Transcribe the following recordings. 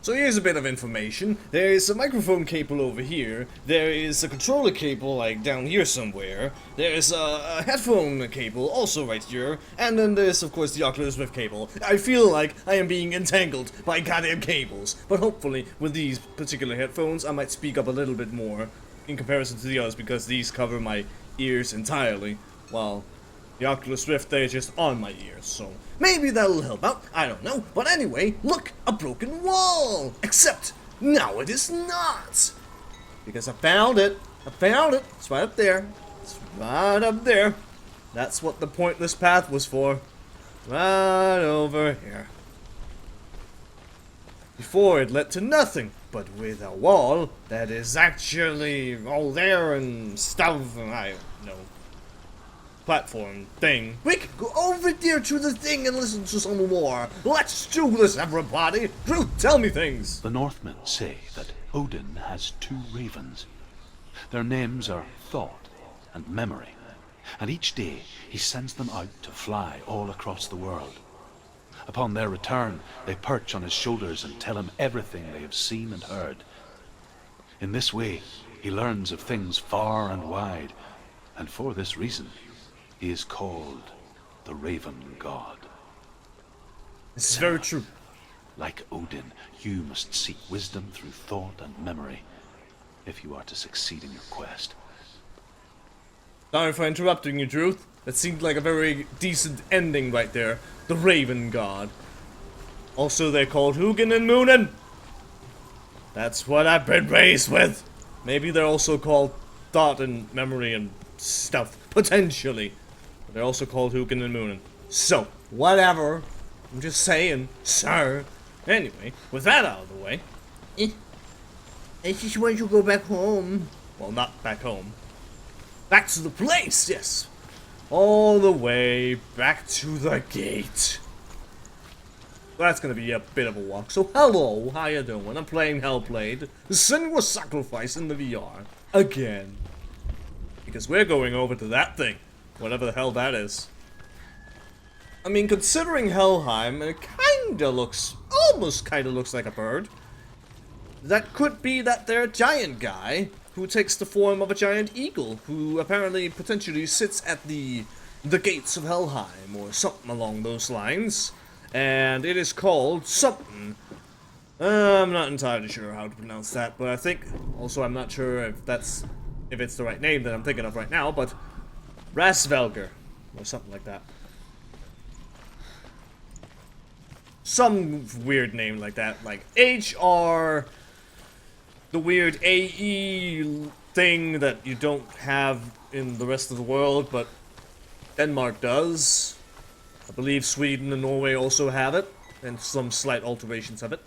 So here's a bit of information. There is a microphone cable over here. There is a controller cable like down here somewhere. There is a headphone cable also right here. And then there's of course the Oculus Rift cable. I feel like I am being entangled by goddamn cables. But hopefully with these particular headphones I might speak up a little bit more in comparison to the others because these cover my ears entirely. While the Oculus Rift, they're just on my ears, so maybe that'll help out, I don't know. But anyway, look, a broken wall! Except, now it is not! Because I found it, it's right up there. It's right up there. That's what the pointless path was for. Right over here. Before it led to nothing, but with a wall that is actually all there and stuff, and I don't know. Platform thing. We can go over there to the thing and listen to some more. Let's do this, everybody. Drew, tell me things. The Northmen say that Odin has two ravens. Their names are Thought and Memory, and each day he sends them out to fly all across the world. Upon their return, they perch on his shoulders and tell him everything they have seen and heard. In this way, he learns of things far and wide, and for this reason, he is called the Raven God. This is very true. Like Odin, you must seek wisdom through thought and memory if you are to succeed in your quest. Sorry for interrupting you, Drew. That seemed like a very decent ending right there. The Raven God. Also, they're called Hugin and Moonin. That's what I've been raised with. Maybe they're also called Thought and Memory and stuff. Potentially. They're also called Hugin and Moonin. So, whatever. I'm just saying, sir. Anyway, with that out of the way. I just want you to go back home. Well, not back home. Back to the place, yes. All the way back to the gate. That's gonna be a bit of a walk. So, hello, how you doing? I'm playing Hellblade. The Senua Sacrifice in the VR. Again. Because we're going over to that thing. Whatever the hell that is. I mean, considering Helheim, it kinda looks, almost kinda looks like a bird. That could be that there giant guy who takes the form of a giant eagle, who apparently potentially sits at the gates of Helheim, or something along those lines. And it is called something. I'm not entirely sure how to pronounce that, but I think, also I'm not sure if it's the right name that I'm thinking of right now, but Rasvelger, or something like that. Some weird name like that, like HR, the weird AE thing that you don't have in the rest of the world, but Denmark does. I believe Sweden and Norway also have it, and some slight alterations of it.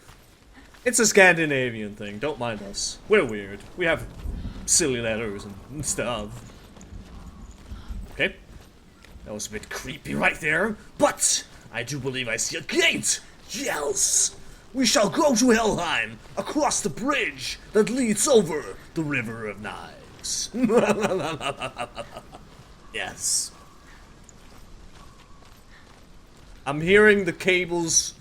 It's a Scandinavian thing, don't mind us. We're weird. We have silly letters and stuff. Okay. That was a bit creepy right there, but I do believe I see a gate! Yes! We shall go to Helheim, across the bridge that leads over the River of Knives. Yes. I'm hearing the cables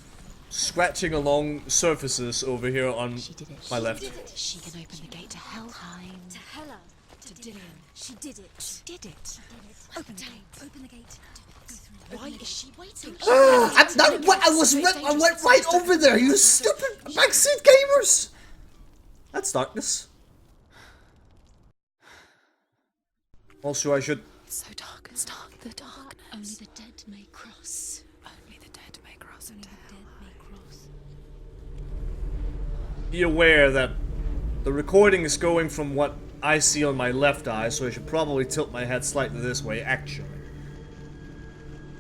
scratching along surfaces over here on my left. She can open the gate to Helheim. To Hela. To Dillion. She did it. She did it. Open the gate. Open the gate. Why is she waiting? I went right over there, you stupid backseat gamers! That's darkness. Also, I should... It's so dark, it's dark, the dark. Only the dead may cross. Only the dead may cross into hell. be aware that the recording is going from what I see on my left eye, so I should probably tilt my head slightly this way, actually.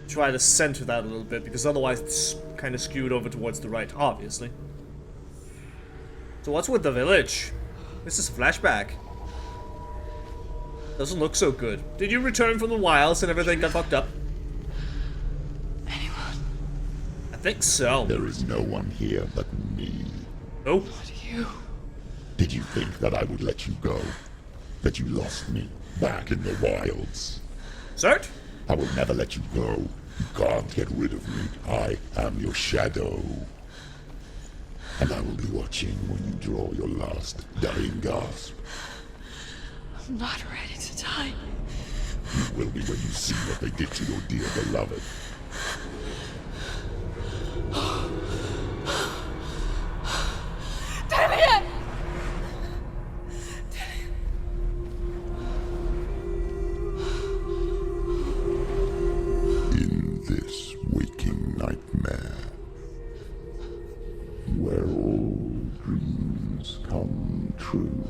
Try to center that a little bit, because otherwise it's kind of skewed over towards the right, obviously. So what's with the village? This is a flashback. Doesn't look so good. Did you return from the wilds and everything got fucked up? Anyone? I think so. There is no one here but me. Oh. What are you? Did you think that I would let you go? That you lost me back in the wilds? Cert? I will never let you go. You can't get rid of me. I am your shadow. And I will be watching when you draw your last dying gasp. I'm not ready to die. You will be when you see what they did to your dear beloved. Damien! In this waking nightmare, where all dreams come true,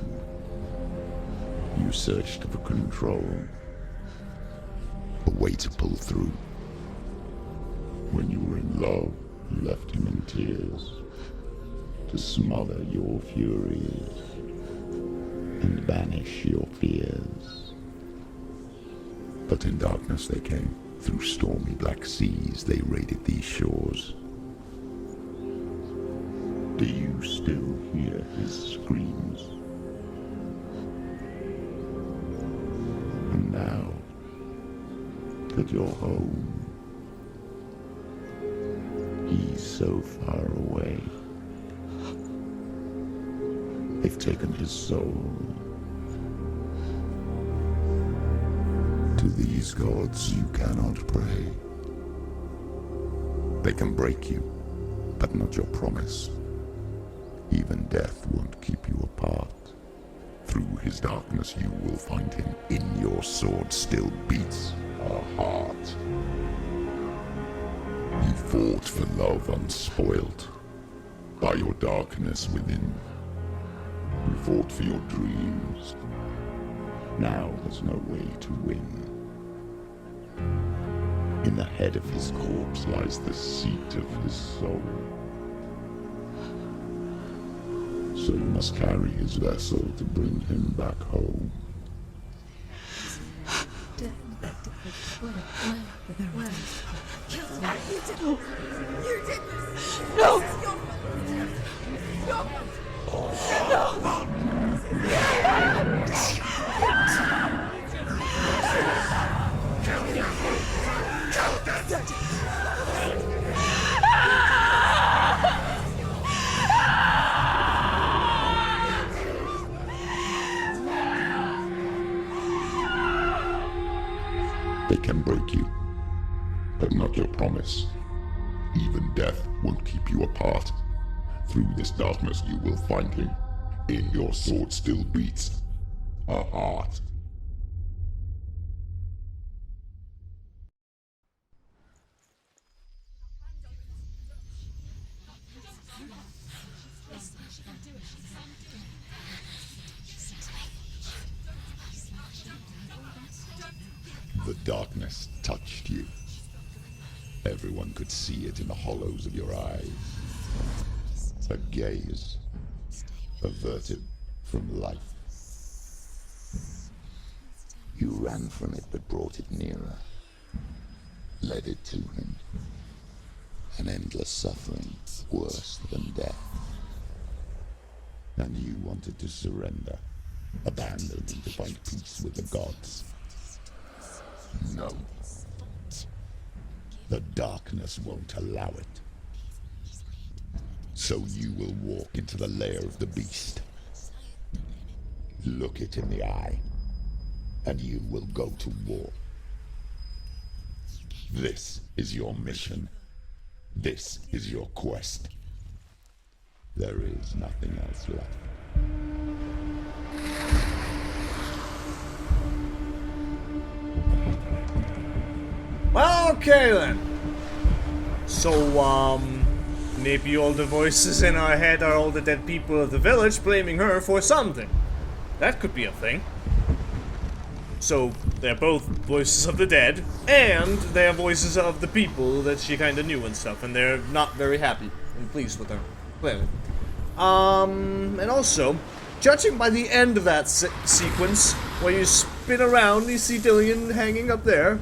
you searched for control, a way to pull through. When you were in love, you left him in tears, to smother your furies and banish your fears. But in darkness they came, through stormy black seas they raided these shores. Do you still hear his screams? And now that you're home, he's so far away. They've taken his soul. To these gods you cannot pray. They can break you, but not your promise. Even death won't keep you apart. Through his darkness you will find him. In your sword still beats a heart. You fought for love unspoilt by your darkness within. You fought for your dreams. Now there's no way to win. In the head of his corpse lies the seat of his soul. So you must carry his vessel to bring him back home. They can break you, but not your promise. Even death won't keep you apart. Through this darkness you will find him. In your sword still beats a heart. The darkness touched you. Everyone could see it in the hollows of your eyes. A gaze averted from life. You ran from it but brought it nearer. Led it to him. An endless suffering, worse than death. And you wanted to surrender, abandoning to find peace with the gods. No. The darkness won't allow it. So you will walk into the lair of the beast. Look it in the eye, and you will go to war. This is your mission. This is your quest. There is nothing else left. Well, okay then. So, maybe all the voices in our head are all the dead people of the village blaming her for something. That could be a thing. So, they're both voices of the dead, and they're voices of the people that she kinda knew and stuff, and they're not very happy and pleased with her, clearly. And also, judging by the end of that sequence, where you spin around, you see Dillian hanging up there,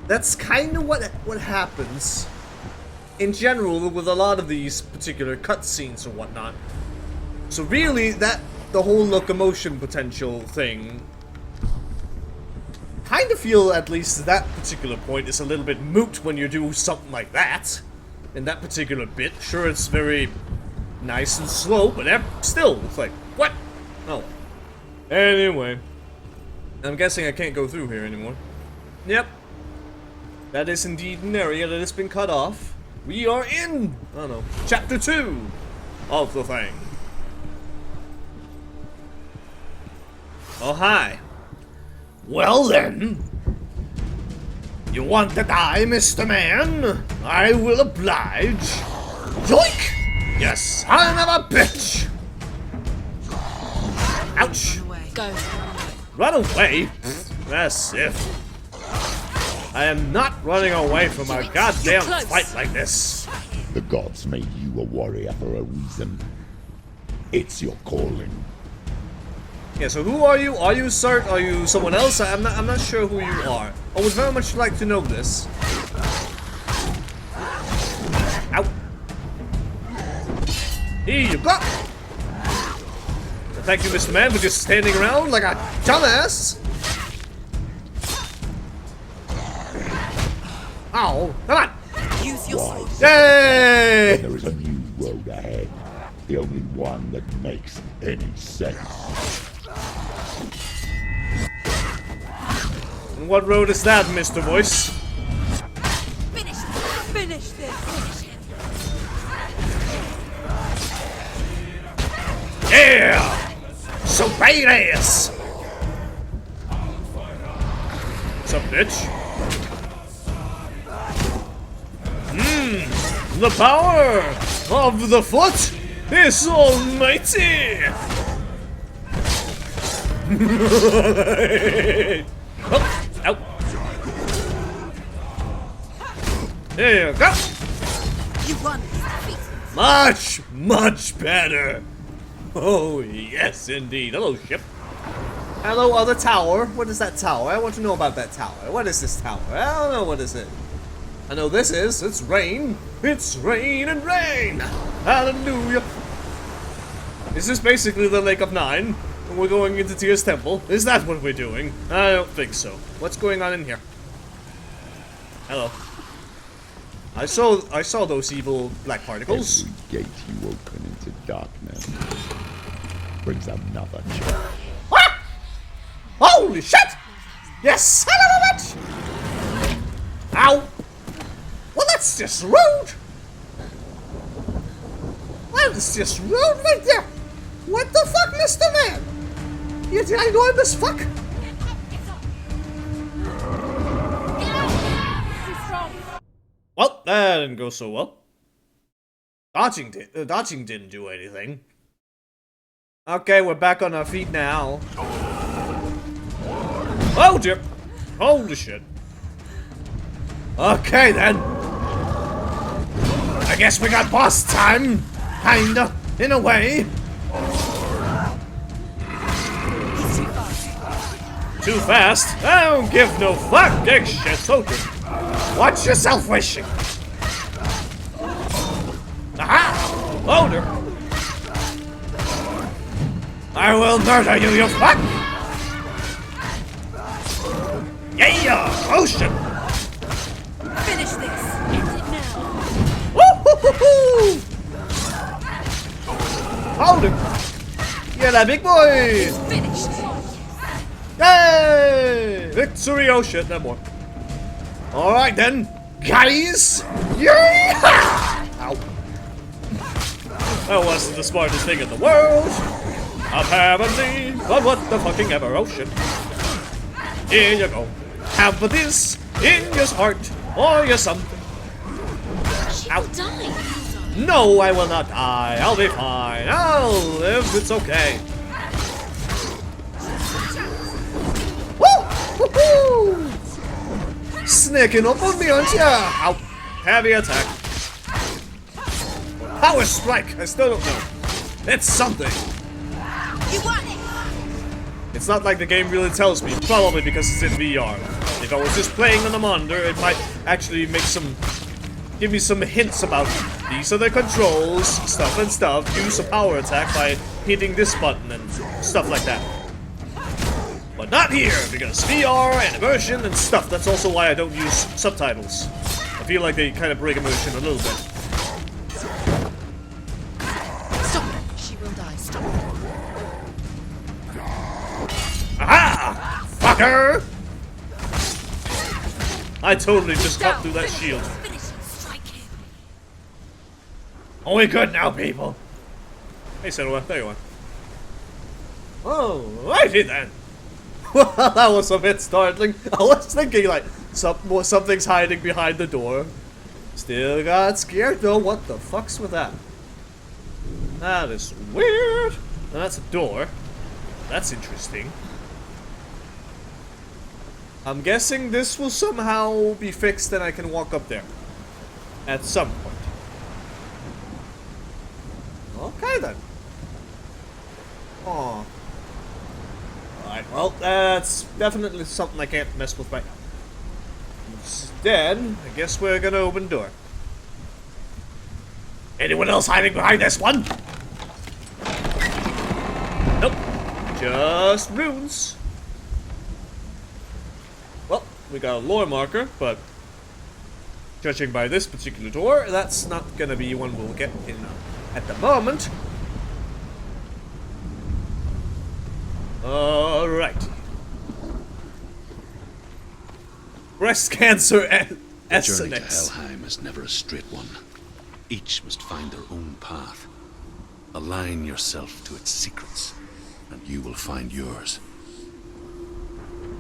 that's kind of what happens in general with a lot of these particular cutscenes or whatnot. So really, the whole locomotion potential thing, kind of feel at least that particular point is a little bit moot when you do something like that. In that particular bit, sure, it's very nice and slow, but still, it's like, what? Oh. Anyway. I'm guessing I can't go through here anymore. Yep. That is indeed an area that has been cut off. We are in, I don't know, chapter 2 of the thing. Oh, hi. Well then. You want to die, Mr. Man? I will oblige. Yoink! You son of a bitch! Ouch! Go. Run away? That's if. I am not running away from a goddamn fight like this. The gods made you a warrior for a reason. It's your calling. Yeah, so who are you? Are you Sart? Are you someone else? I'm not sure who you are. I would very much like to know this. Ow. Here you go. Thank you, Mr. Man, for just standing around like a dumbass. Ow, come on. Use your sword. Yay! There is a new road ahead. The only one that makes any sense. And what road is that, Mr. Voice? Finish this. Yeah! So badass! What's up, bitch? The power of the foot is almighty! Oh, ow. There you go! You won. Much better! Oh, yes, indeed. Hello, ship. Hello, other tower. What is that tower? I want to know about that tower. What is this tower? I don't know what is it. I know this is. It's rain. It's rain and rain. Hallelujah. Is this basically the Lake of Nine? And we're going into Tyr's temple? Is that what we're doing? I don't think so. What's going on in here? Hello. I saw those evil black particles. Every gate you open into darkness brings another challenge. Ah! Holy shit! Yes, son of a bitch! Ow! Well, that's just rude! That is just rude right there! What the fuck, Mr. Man? You ginormous fuck? Well, that didn't go so well. Dodging didn't do anything. Okay, we're back on our feet now. Oh dear! Holy shit. Okay then. I guess we got boss time. Kinda, in a way. Too fast? I don't give no fuck, big shit soldier. Watch yourself, Wishy. Aha! Older. I will murder you, you fuck! Yeah! Potion! Finish this. End it now. Woo-hoo-hoo-hoo! Hold him! Yeah, that big boy! Finished. Yay! Victory! Oh shit, no more. Alright then, guys! Yeah! Ow. That wasn't the smartest thing in the world. Apparently, but what the fucking ever, oh shit. Here you go. Have this in your heart, or your something. Ow. Die. No, I will not die. I'll be fine. I'll live. It's okay. Woo! Woohoo! Sneaking up on me, aren't ya? Ow. Heavy attack. Power strike. I still don't know. It's something. You won it. It's not like the game really tells me. Probably because it's in VR. If I was just playing on the monitor, it might actually give me some hints about these are the controls, stuff and stuff. Use a power attack by hitting this button and stuff like that. But not here, because VR and immersion and stuff. That's also why I don't use subtitles. I feel like they kind of break immersion a little bit. I stop. Aha! Fucker! I totally just cut through that shield. Finish him. Strike him. Are we good now, people? Hey, Senua, there you are. Oh, righty then. Well, that was a bit startling. I was thinking, like, something's hiding behind the door. Still got scared, though. What the fuck's with that? That is weird. Now, that's a door. That's interesting. I'm guessing this will somehow be fixed and I can walk up there. At some point. Okay, then. Oh. Alright, well, that's definitely something I can't mess with right now. Instead, I guess we're gonna open the door. Anyone else hiding behind this one? Nope. Just runes. Well, we got a lore marker, but judging by this particular door, that's not gonna be one we'll get in at the moment. Alright. Breast cancer The journey to SNX. Helheim is never a straight one. Each must find their own path. Align yourself to its secrets, and you will find yours.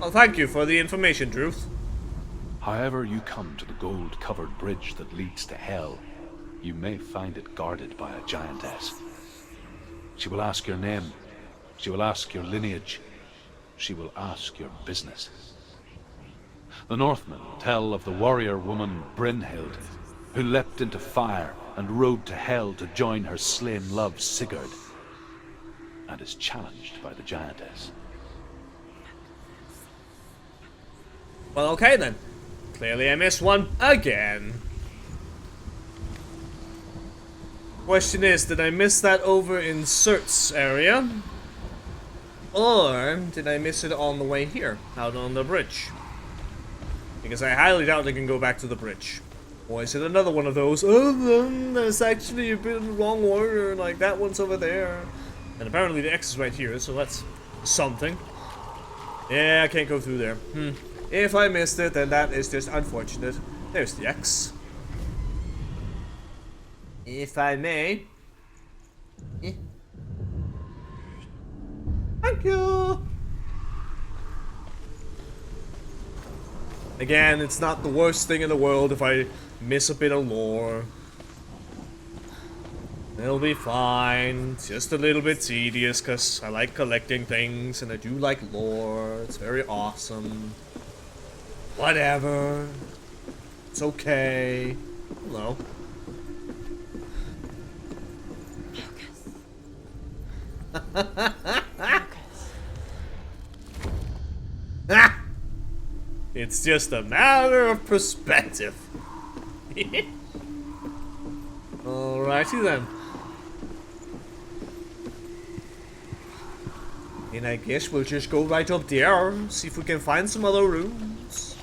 Well, thank you for the information, Druth. However you come to the gold-covered bridge that leads to Hell, you may find it guarded by a giantess. She will ask your name. She will ask your lineage. She will ask your business. The Northmen tell of the warrior woman Brynhild, who leapt into fire and rode to Hell to join her slain love Sigurd, and is challenged by the giantess. Well, okay then. Clearly I missed one again. Question is, did I miss that over in Surt's area? Or did I miss it on the way here, out on the bridge? Because I highly doubt I can go back to the bridge. Or is it another one of those, oh, there's actually a bit in the wrong order, like that one's over there. And apparently the X is right here, so that's something. Yeah, I can't go through there. If I missed it, then that is just unfortunate. There's the X. If I may. Thank you! Again, it's not the worst thing in the world if I miss a bit of lore. It'll be fine. It's just a little bit tedious because I like collecting things and I do like lore. It's very awesome. Whatever. It's okay. Hello. Ah! It's just a matter of perspective. Alrighty then. And I guess we'll just go right up there, see if we can find some other rooms.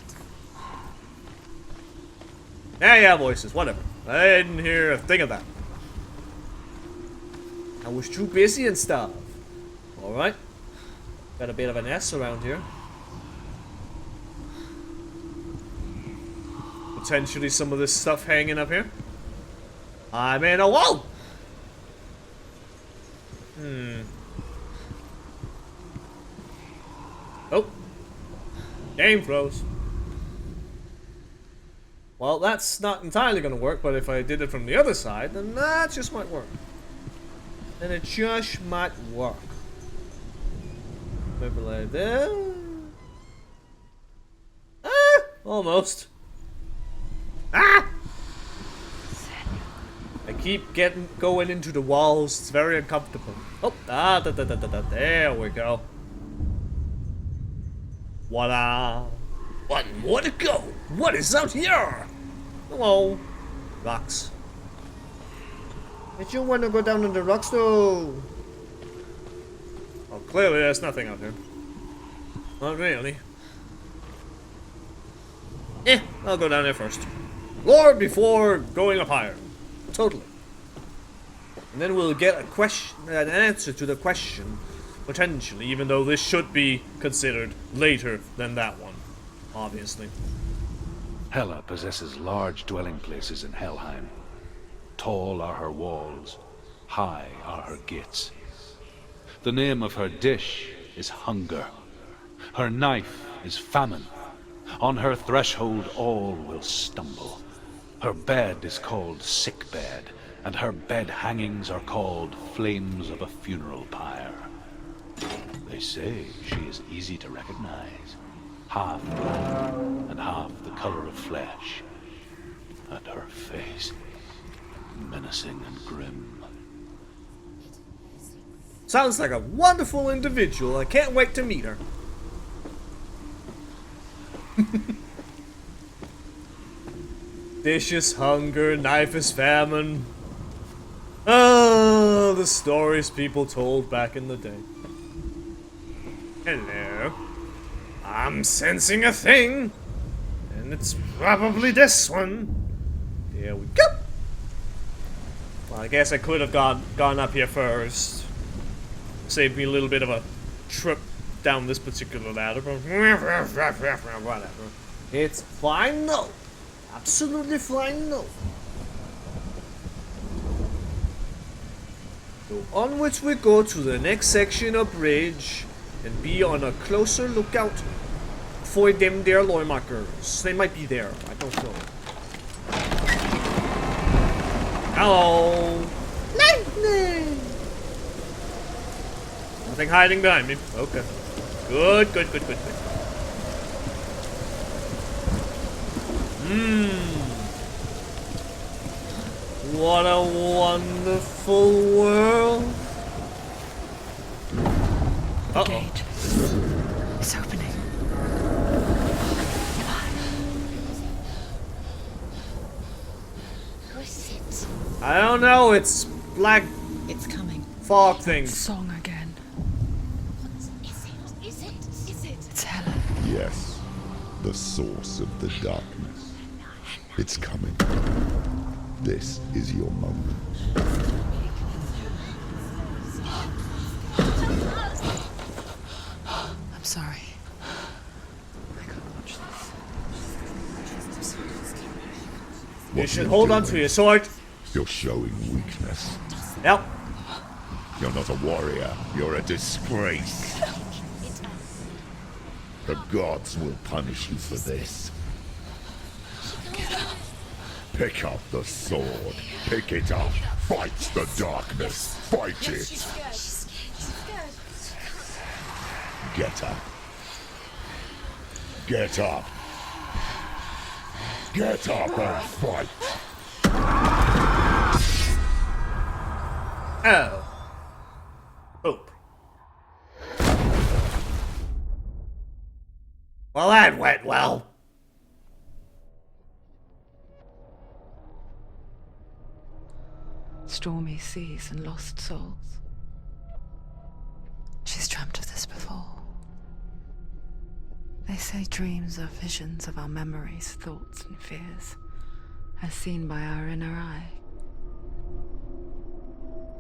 Yeah, voices, whatever. I didn't hear a thing of that. I was too busy and stuff. Alright. Got a bit of an S around here. Potentially some of this stuff hanging up here. I'm in a wall! Oh. Game froze. Well, that's not entirely gonna work, but if I did it from the other side, then that just might work. Then it just might work. Maybe like this. Ah! Almost. Ah! I keep going into the walls. It's very uncomfortable. Oh, there we go. Voila! One more to go. What is out here? Hello, rocks. Did you want to go down in the rocks though? Oh, clearly there's nothing out here. Not really. I'll go down there first. Lord before going up higher. Totally. And then we'll get an answer to the question, potentially, even though this should be considered later than that one, obviously. Hela possesses large dwelling places in Helheim. Tall are her walls, high are her gates. The name of her dish is hunger. Her knife is famine. On her threshold all will stumble. Her bed is called sick bed, and her bed hangings are called flames of a funeral pyre. They say she is easy to recognize, half black and half the color of flesh, and her face menacing and grim. Sounds like a wonderful individual. I can't wait to meet her. Dish is hunger, knife is famine. Oh, the stories people told back in the day. Hello. I'm sensing a thing. And it's probably this one. Here we go. Well, I guess I could have gone up here first. Saved me a little bit of a trip down this particular ladder, but whatever. It's fine, no. Absolutely fine, no. So onwards we go to the next section of bridge and be on a closer lookout for them there Leumarkers. They might be there, I don't know. Hello! Lightning! Nothing hiding behind me. Okay. Good, good, good, good, good. What a wonderful world. Uh-oh. Gate. It's opening. Who is it? I don't know, it's black It's coming. fog things. Song again. Is it? Is it? Is it? It's Hela. Yes, the source of the darkness. It's coming. This is your moment. I'm sorry. I can't watch this. You What should you're hold on to doing, your sword. You're showing weakness. Yep. You're not a warrior. You're a disgrace. The gods will punish you for this. Pick up the sword. Pick it up. Fight the darkness. Fight it. Get up. Get up. Get up and fight. Oh. Oop. Well, that went well. Stormy seas and lost souls. She's dreamt of this before. They say dreams are visions of our memories, thoughts, and fears, as seen by our inner eye.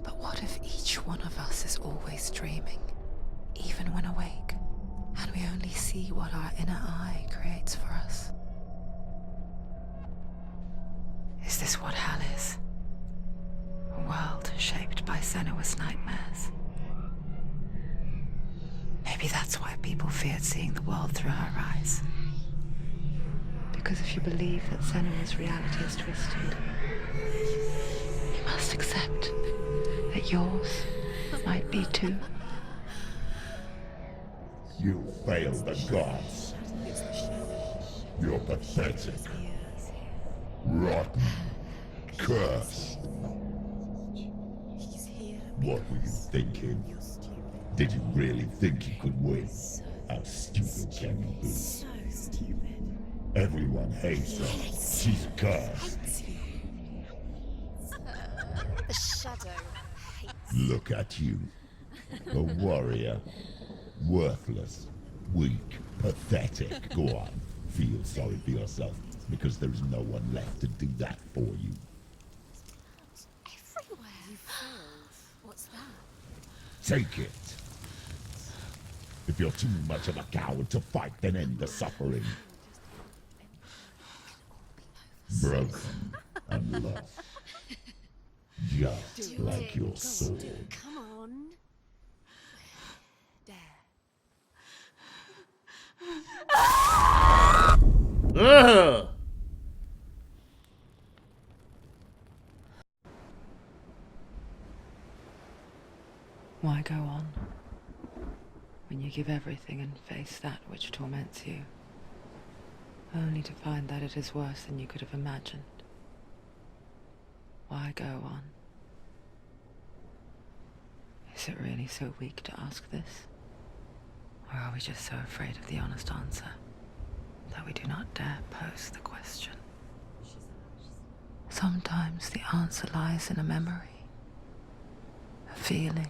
But what if each one of us is always dreaming, even when awake, and we only see what our inner eye creates for us? Is this what hell is? A world shaped by Senua's nightmares. Maybe that's why people feared seeing the world through her eyes. Because if you believe that Senua's reality is twisted, you must accept that yours might be too. You fail the gods. You're pathetic. Rotten. Cursed. What were you thinking? Did you really think you could win? How stupid can you be? So stupid. Everyone hates her. She's cursed. The shadow hates. Look at you. A warrior. Worthless. Weak. Pathetic. Go on. Feel sorry for yourself, because there is no one left to do that for you. Everywhere. You failed. Take it. If you're too much of a coward to fight, then end the suffering. Broken and lost. Just like your sword. Come on. There. Ugh. Why go on when you give everything and face that which torments you, only to find that it is worse than you could have imagined? Why go on? Is it really so weak to ask this? Or are we just so afraid of the honest answer that we do not dare pose the question? Sometimes the answer lies in a memory, a feeling,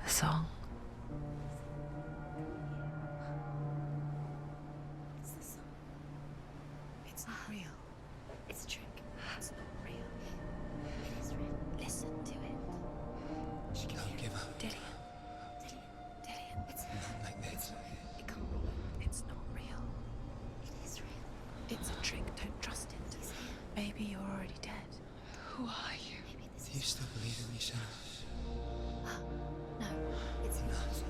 a song. It's the song. It's not real. It's a trick. It's not real. It is real. Listen to it. She can Don't hear give up. Dillian. Dillian. It's Not like this. It can't be. It's not real. It is real. It's a trick. Don't trust it. Maybe you're already dead. Who are you? Maybe this Do you is... still believe in yourself? No, it's not.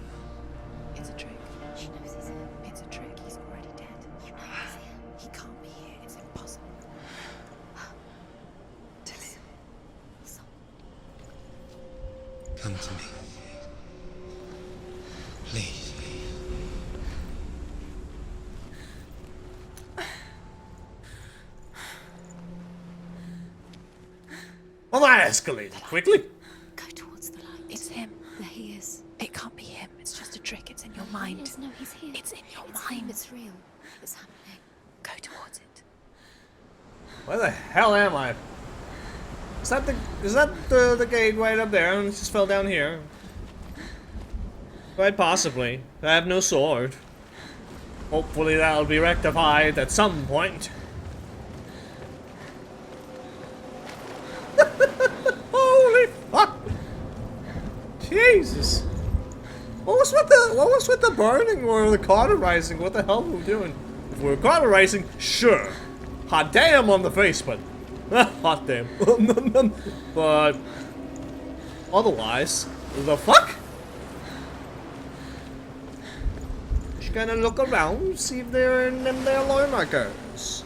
It's a trick. She knows he's here. It's a trick. He's already dead. You know he's here. He can't be here. It's impossible. Dillian. Come to me. Please. Well, that escalated quickly. Go towards the light. It's him. There he is. It can't be him. It's just a trick. It's in your mind. No, he's here. It's in your mind. It's real. It's happening. Go towards it. Where the hell am I? Is that the gate right up there? And it just fell down here. Quite possibly. I have no sword. Hopefully that'll be rectified at some point. Holy fuck! Jesus! What was with the burning or the cauterizing? What the hell were we doing? If we were cauterizing, sure. Hot damn on the face, but hot damn. But otherwise, the fuck? Just gonna look around, see if they're in them there line markers.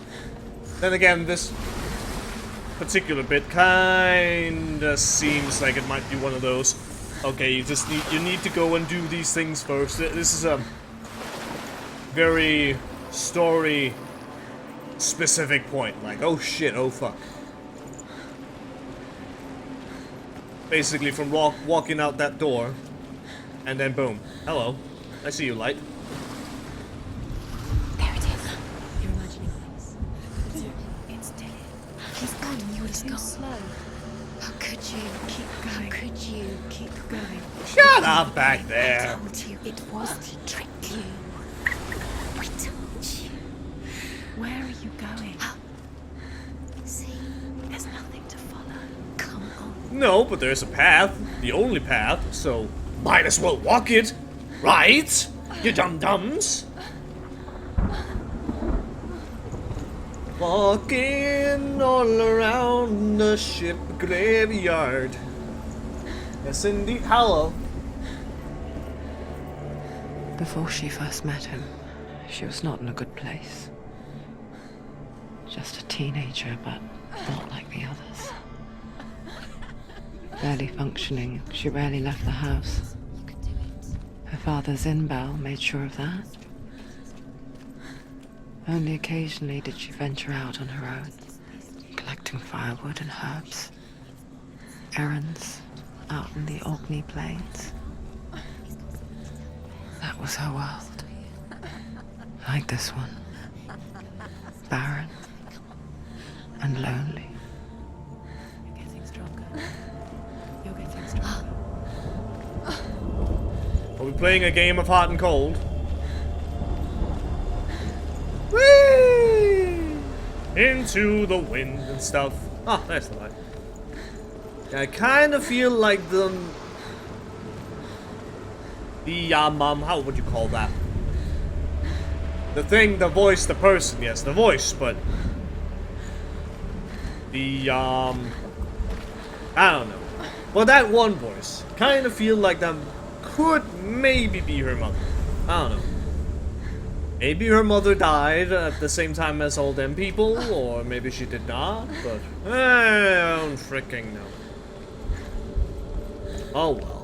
Then again, this particular bit kinda seems like it might be one of those. Okay, you need to go and do these things first. This is a very story specific point. Like, oh shit, oh fuck. Basically, from walking out that door, and then boom. Hello, I see you, light. There it is. You're imagining things. It's Dillian. He's gone. You were too slow. How could you keep going? How could you keep going? Shut up back there. I told you it was to trick you. I told you. Where are you going? See, there's nothing to follow. Come on. No, but there's a path. The only path, so might as well walk it. Right? You dum-dums. Walking all around the ship graveyard. Yes, indeed. Hello. Before she first met him, she was not in a good place. Just a teenager, but not like the others. Barely functioning, she rarely left the house. You can do it. Her father's in-bell made sure of that. Only occasionally did she venture out on her own, collecting firewood and herbs. Errands out in the Orkney Plains. That was her world. Like this one. Barren and lonely. You're getting stronger. You're getting stronger. Are we playing a game of hot and cold? Whee! Into the wind and stuff. Ah, there's the light. I kind of feel like the how would you call that? The thing, the voice, the person, yes, the voice, but the I don't know. Well, that one voice, kind of feel like that could maybe be her mother. I don't know. Maybe her mother died at the same time as all them people, or maybe she did not, but I don't freaking know. Oh well.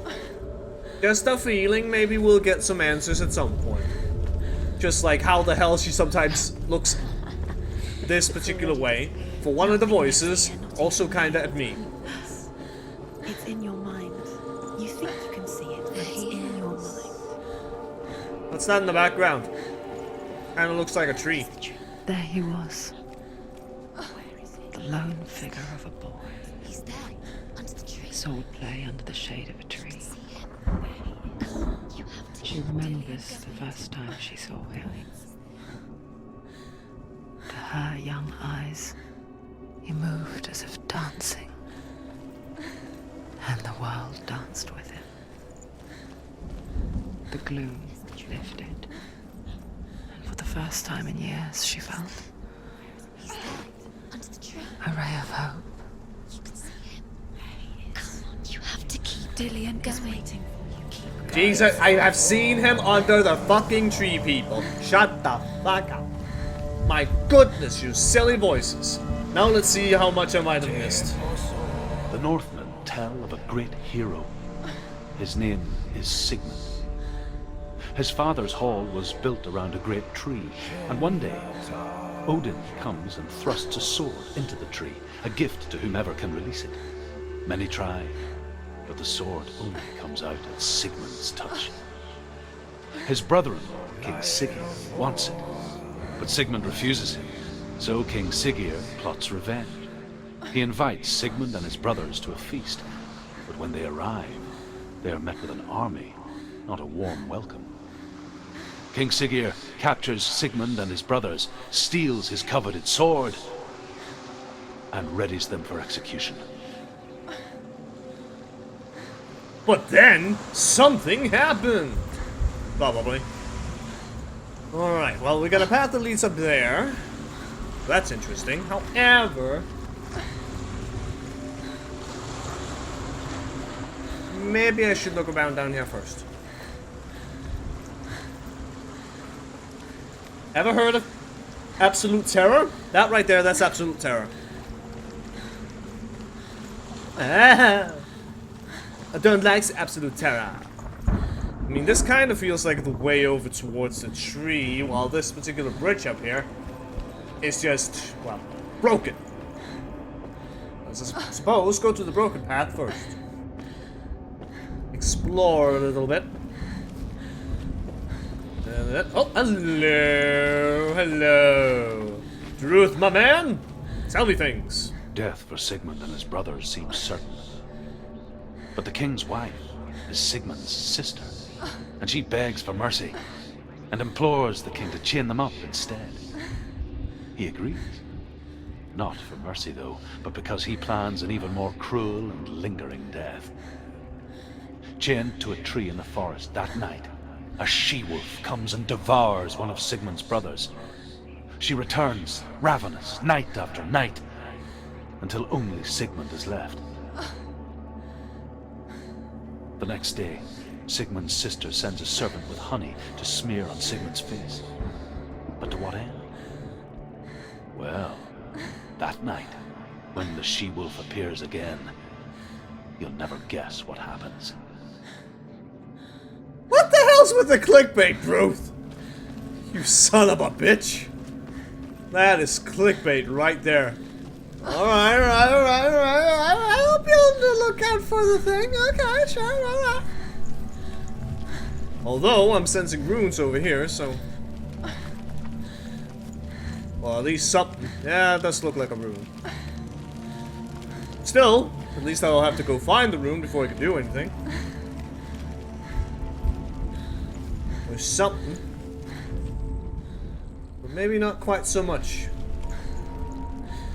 Just a feeling, maybe we'll get some answers at some point. Just like how the hell she sometimes looks this particular way, for one of the voices, also kinda at me. It's in your mind. You think you can see it, but it's in your mind. What's that in the background? Kinda looks like a tree. There he was. The lone figure of a boy. He's there, under the tree. Swordplay under the shade of a tree. She remembers the first time she saw him. To her young eyes, he moved as if dancing. And the world danced with him. The gloom lifted. And for the first time in years, she felt He's there, under the tree. a ray of hope. You can see him. Come on, you have to keep Dillian is going. waiting for you. Keep going. Jesus, I have seen him under the fucking tree, people. Shut the fuck up. My goodness, you silly voices. Now let's see how much I might have missed. The Northmen tell of a great hero. His name is Sigmund. His father's hall was built around a great tree, and one day, Odin comes and thrusts a sword into the tree, a gift to whomever can release it. Many try, but the sword only comes out at Sigmund's touch. His brother-in-law, King Sigurd, wants it, but Sigmund refuses him, so King Sigurd plots revenge. He invites Sigmund and his brothers to a feast, but when they arrive, they are met with an army, not a warm welcome. King Sigurd captures Sigmund and his brothers, steals his coveted sword, and readies them for execution. But then, something happened. Probably. Alright, well, we got a path that leads up there. That's interesting. However, maybe I should look around down here first. Ever heard of absolute terror? That right there, that's absolute terror. Ah, I don't like absolute terror. I mean, this kind of feels like the way over towards the tree, while this particular bridge up here is just, well, broken. Let's suppose go to the broken path first. Explore a little bit. Oh, hello, hello. Druth, my man, tell me things. Death for Sigmund and his brothers seems certain. But the king's wife is Sigmund's sister, and she begs for mercy and implores the king to chain them up instead. He agrees. Not for mercy, though, but because he plans an even more cruel and lingering death. Chained to a tree in the forest that night, a she-wolf comes and devours one of Sigmund's brothers. She returns, ravenous, night after night, until only Sigmund is left. The next day, Sigmund's sister sends a servant with honey to smear on Sigmund's face. But to what end? Well, that night, when the she-wolf appears again, you'll never guess what happens. What the hell's with the clickbait, Druth? You son of a bitch. That is clickbait right there. Alright. I'll be on the lookout for the thing. Okay, sure, alright. Although, I'm sensing runes over here, so... Well, at least something. Yeah, it does look like a rune. Still, at least I'll have to go find the rune before I can do anything. There's something. But maybe not quite so much.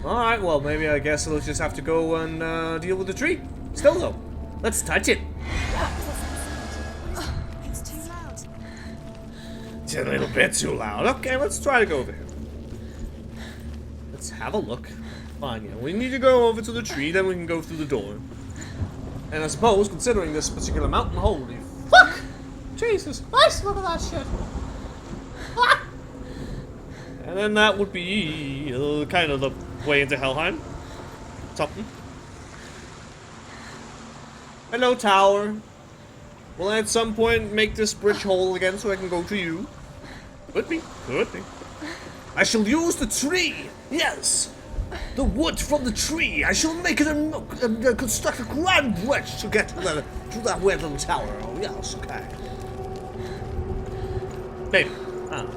Alright, well, maybe I guess I'll just have to go and deal with the tree. Still though, let's touch it. It's too loud. It's a little bit too loud. Okay, let's try to go over here. Let's have a look. Fine, yeah. We need to go over to the tree, then we can go through the door. And I suppose, considering this particular mountain, holy fuck! Jesus Christ, look at that shit! Ah! And then that would be kind of the way into Helheim. Something. Hello, tower. Will I at some point make this bridge whole again so I can go to you? Could be. Could be. I shall use the tree! Yes! The wood from the tree! I shall make it a construct a grand bridge to get to that weird little tower. Oh, yes, okay. Maybe. I don't know.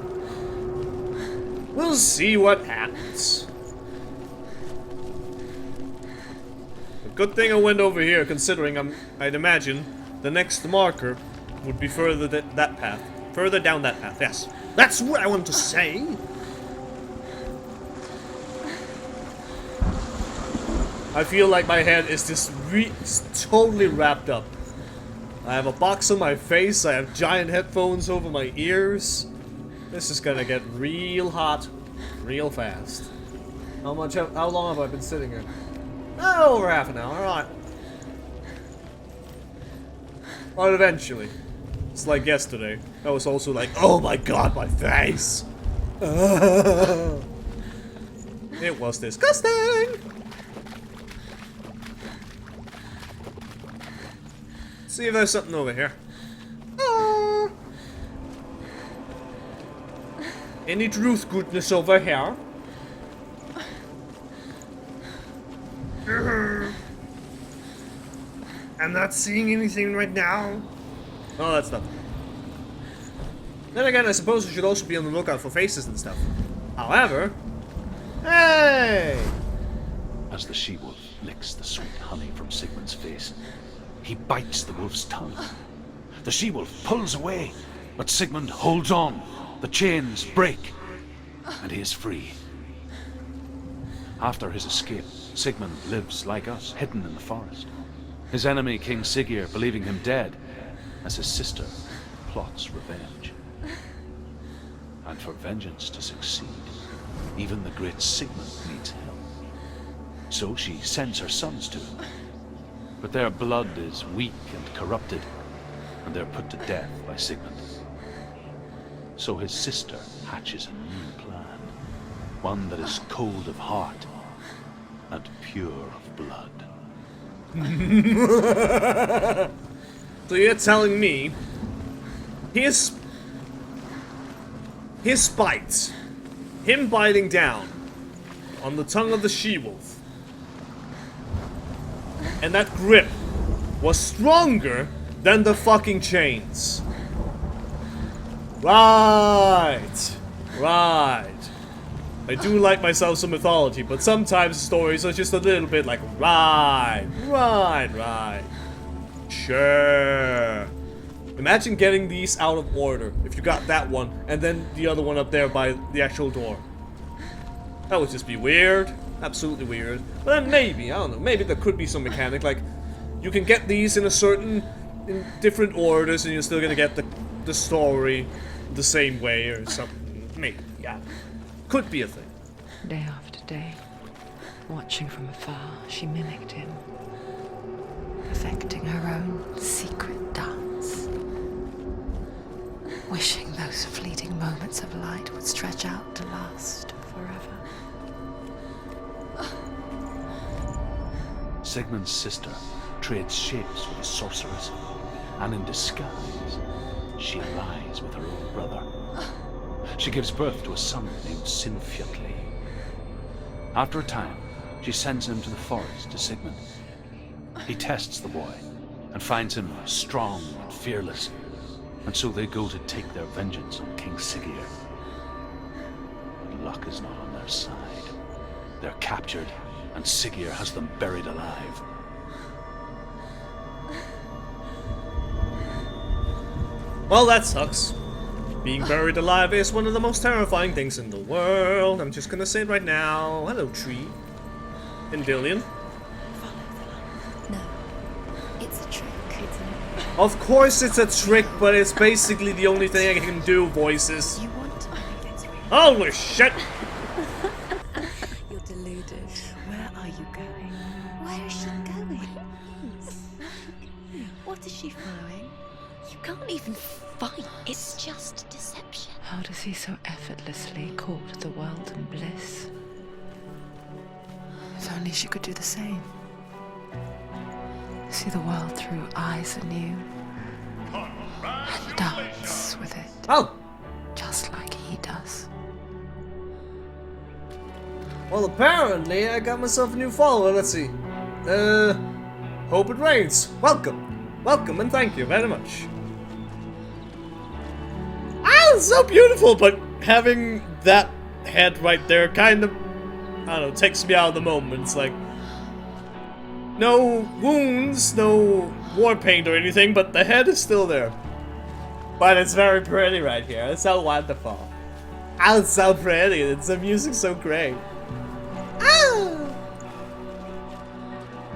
We'll see what happens. A good thing I went over here, considering I'd imagine the next marker would be further that path. Further down that path, yes. That's what I want to say! I feel like my head is just totally wrapped up. I have a box on my face, I have giant headphones over my ears. This is gonna get real hot, real fast. How long have I been sitting here? Oh, over half an hour, alright. But eventually. It's like yesterday. I was also like, oh my god, my face! It was disgusting! See if there's something over here. Any truth goodness over here? I'm not seeing anything right now. Oh, that's nothing. Then again, I suppose we should also be on the lookout for faces and stuff. However... Hey! As the she-wolf licks the sweet honey from Sigmund's face, he bites the wolf's tongue. The she-wolf pulls away, but Sigmund holds on. The chains break, and he is free. After his escape, Sigmund lives like us, hidden in the forest. His enemy, King Siggeir, believing him dead, as his sister plots revenge. And for vengeance to succeed, even the great Sigmund needs help. So she sends her sons to him. But their blood is weak and corrupted, and they're put to death by Sigmund. So his sister hatches a new plan, one that is cold of heart and pure of blood. So you're telling me his spite, him biting down on the tongue of the she-wolf, and that grip was stronger than the fucking chains. Right. Right. I do like myself some mythology, but sometimes stories are just a little bit like, right. Sure. Imagine getting these out of order. If you got that one, and then the other one up there by the actual door. That would just be weird. Absolutely weird. But then maybe, I don't know, maybe there could be some mechanic, like, you can get these in different orders, and you're still gonna get the story the same way or something. Maybe, yeah. Could be a thing. Day after day, watching from afar, she mimicked him, perfecting her own secret dance, wishing those fleeting moments of light would stretch out to last forever. Sigmund's sister trades shapes with a sorceress, and in disguise, she lies with her own brother. She gives birth to a son named Sinfjotli. After a time, she sends him to the forest to Sigmund. He tests the boy and finds him strong and fearless, and so they go to take their vengeance on King Siggeir. But luck is not on their side. They're captured, and Siggeir has them buried alive. Well, that sucks. Being buried alive is one of the most terrifying things in the world. I'm just gonna say it right now. Hello, tree. And Dillian. No. isn't it? Of course it's a trick, but it's basically the only thing I can do, voices. You want to believe it's real. Holy shit! You're deluded. Where are you going? Where is she going? What is she following? You can't even fight. It's just deception. How does he so effortlessly court the world and bliss? If only she could do the same. See the world through eyes anew. And dance with it, Oh! just like he does. Well, apparently I got myself a new follower. Let's see. Hope it rains. Welcome. Welcome and thank you very much. Ah, it's so beautiful, but having that head right there kind of, I don't know, takes me out of the moment. It's like, no wounds, no war paint or anything, but the head is still there. But it's very pretty right here. It's so wonderful. Ah, it's so pretty. It's the music's so great. Ah!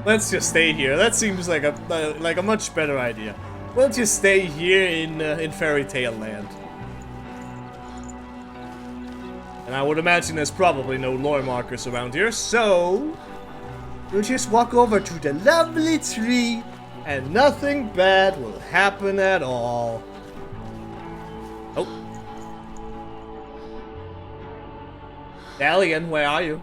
Let's just stay here. That seems like a much better idea. We'll just stay here in Fairy Tale Land. And I would imagine there's probably no lore markers around here, so we'll just walk over to the lovely tree, and nothing bad will happen at all. Oh. Alien, where are you?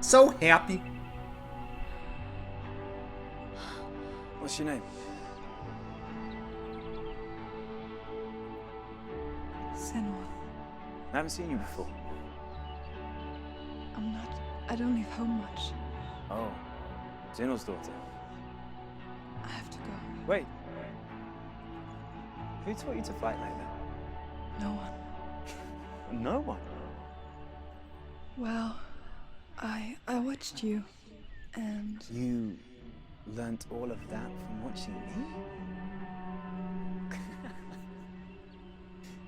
So happy. What's your name? Senua, I haven't seen you before. I don't leave home much. Oh, Zeno's daughter. I have to go. Wait. Who taught you to fight like that? No one. No one. Well, I watched you, and You learnt all of that from watching me?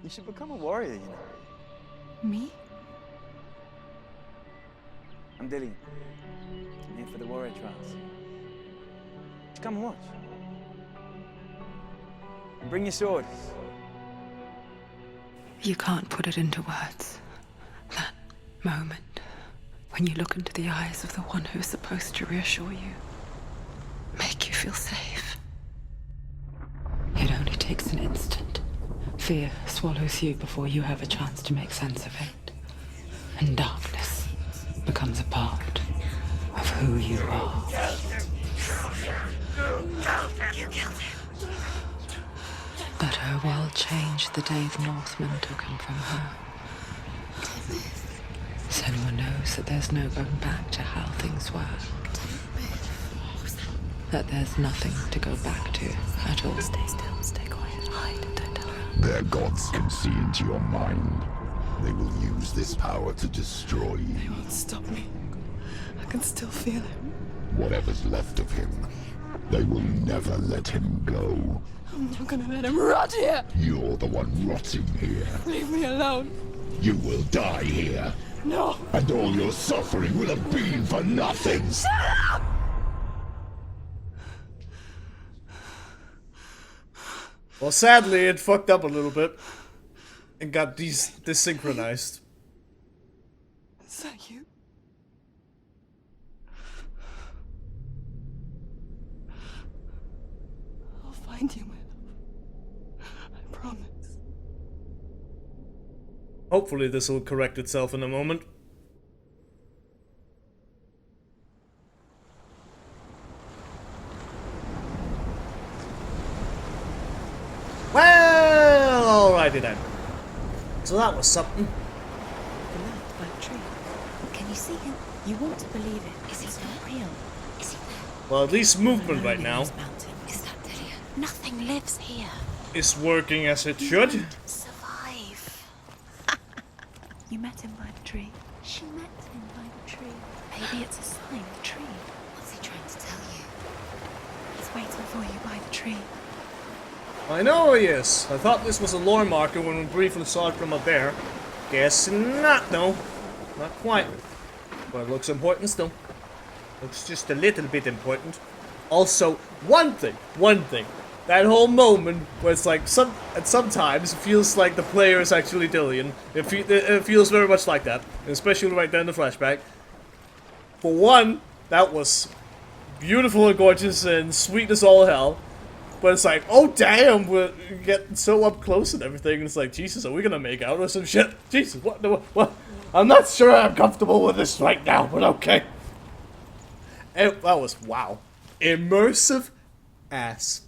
You should become a warrior, you know. me? I'm Dillian. I'm here for the warrior trials. Just come and watch. And bring your sword. You can't put it into words. That moment when you look into the eyes of the one who is supposed to reassure you, make you feel safe. It only takes an instant. Fear swallows you before you have a chance to make sense of it. And darkness becomes a part of who you are. But her world changed the day the Northmen took him from her. Senua knows that there's no going back to how things were. That there's nothing to go back to at all. Stay still, stay quiet, hide, don't tell her. Their gods can see into your mind. They will use this power to destroy you. They won't stop me. I can still feel him. Whatever's left of him, they will never let him go. I'm not gonna let him rot here. You're the one rotting here. Leave me alone. You will die here. No. And all your suffering will have been for nothing. Shut up! Well, sadly, it fucked up a little bit. And got desynchronized. Is that you? I'll find you, my love. I promise. Hopefully this will correct itself in a moment. Well, alrighty then. So that was something. Beloved by a tree. Can you see him? You want to believe it. Is he not real? Is he there? Well, at least movement Alone right in now this mountain. Is that Dillian? Nothing lives here. is working as it He should. won't survive. You met him by the tree. She met him by the tree. Maybe it's a sign. The tree. What's he trying to tell you? He's waiting for you by the tree. I know he is. I thought this was a lore marker when we briefly saw it from up there. Guess not, though. Not quite. But it looks important still. Looks just a little bit important. Also, one thing. That whole moment where it's like, sometimes it feels like the player is actually Dillion. It feels very much like that. Especially right there in the flashback. For one, that was beautiful and gorgeous and sweet as all hell. But it's like, oh damn, we're getting so up close and everything. And it's like, Jesus, are we gonna make out or some shit? Jesus, what? I'm not sure I'm comfortable with this right now, but okay. And that was, wow. Immersive as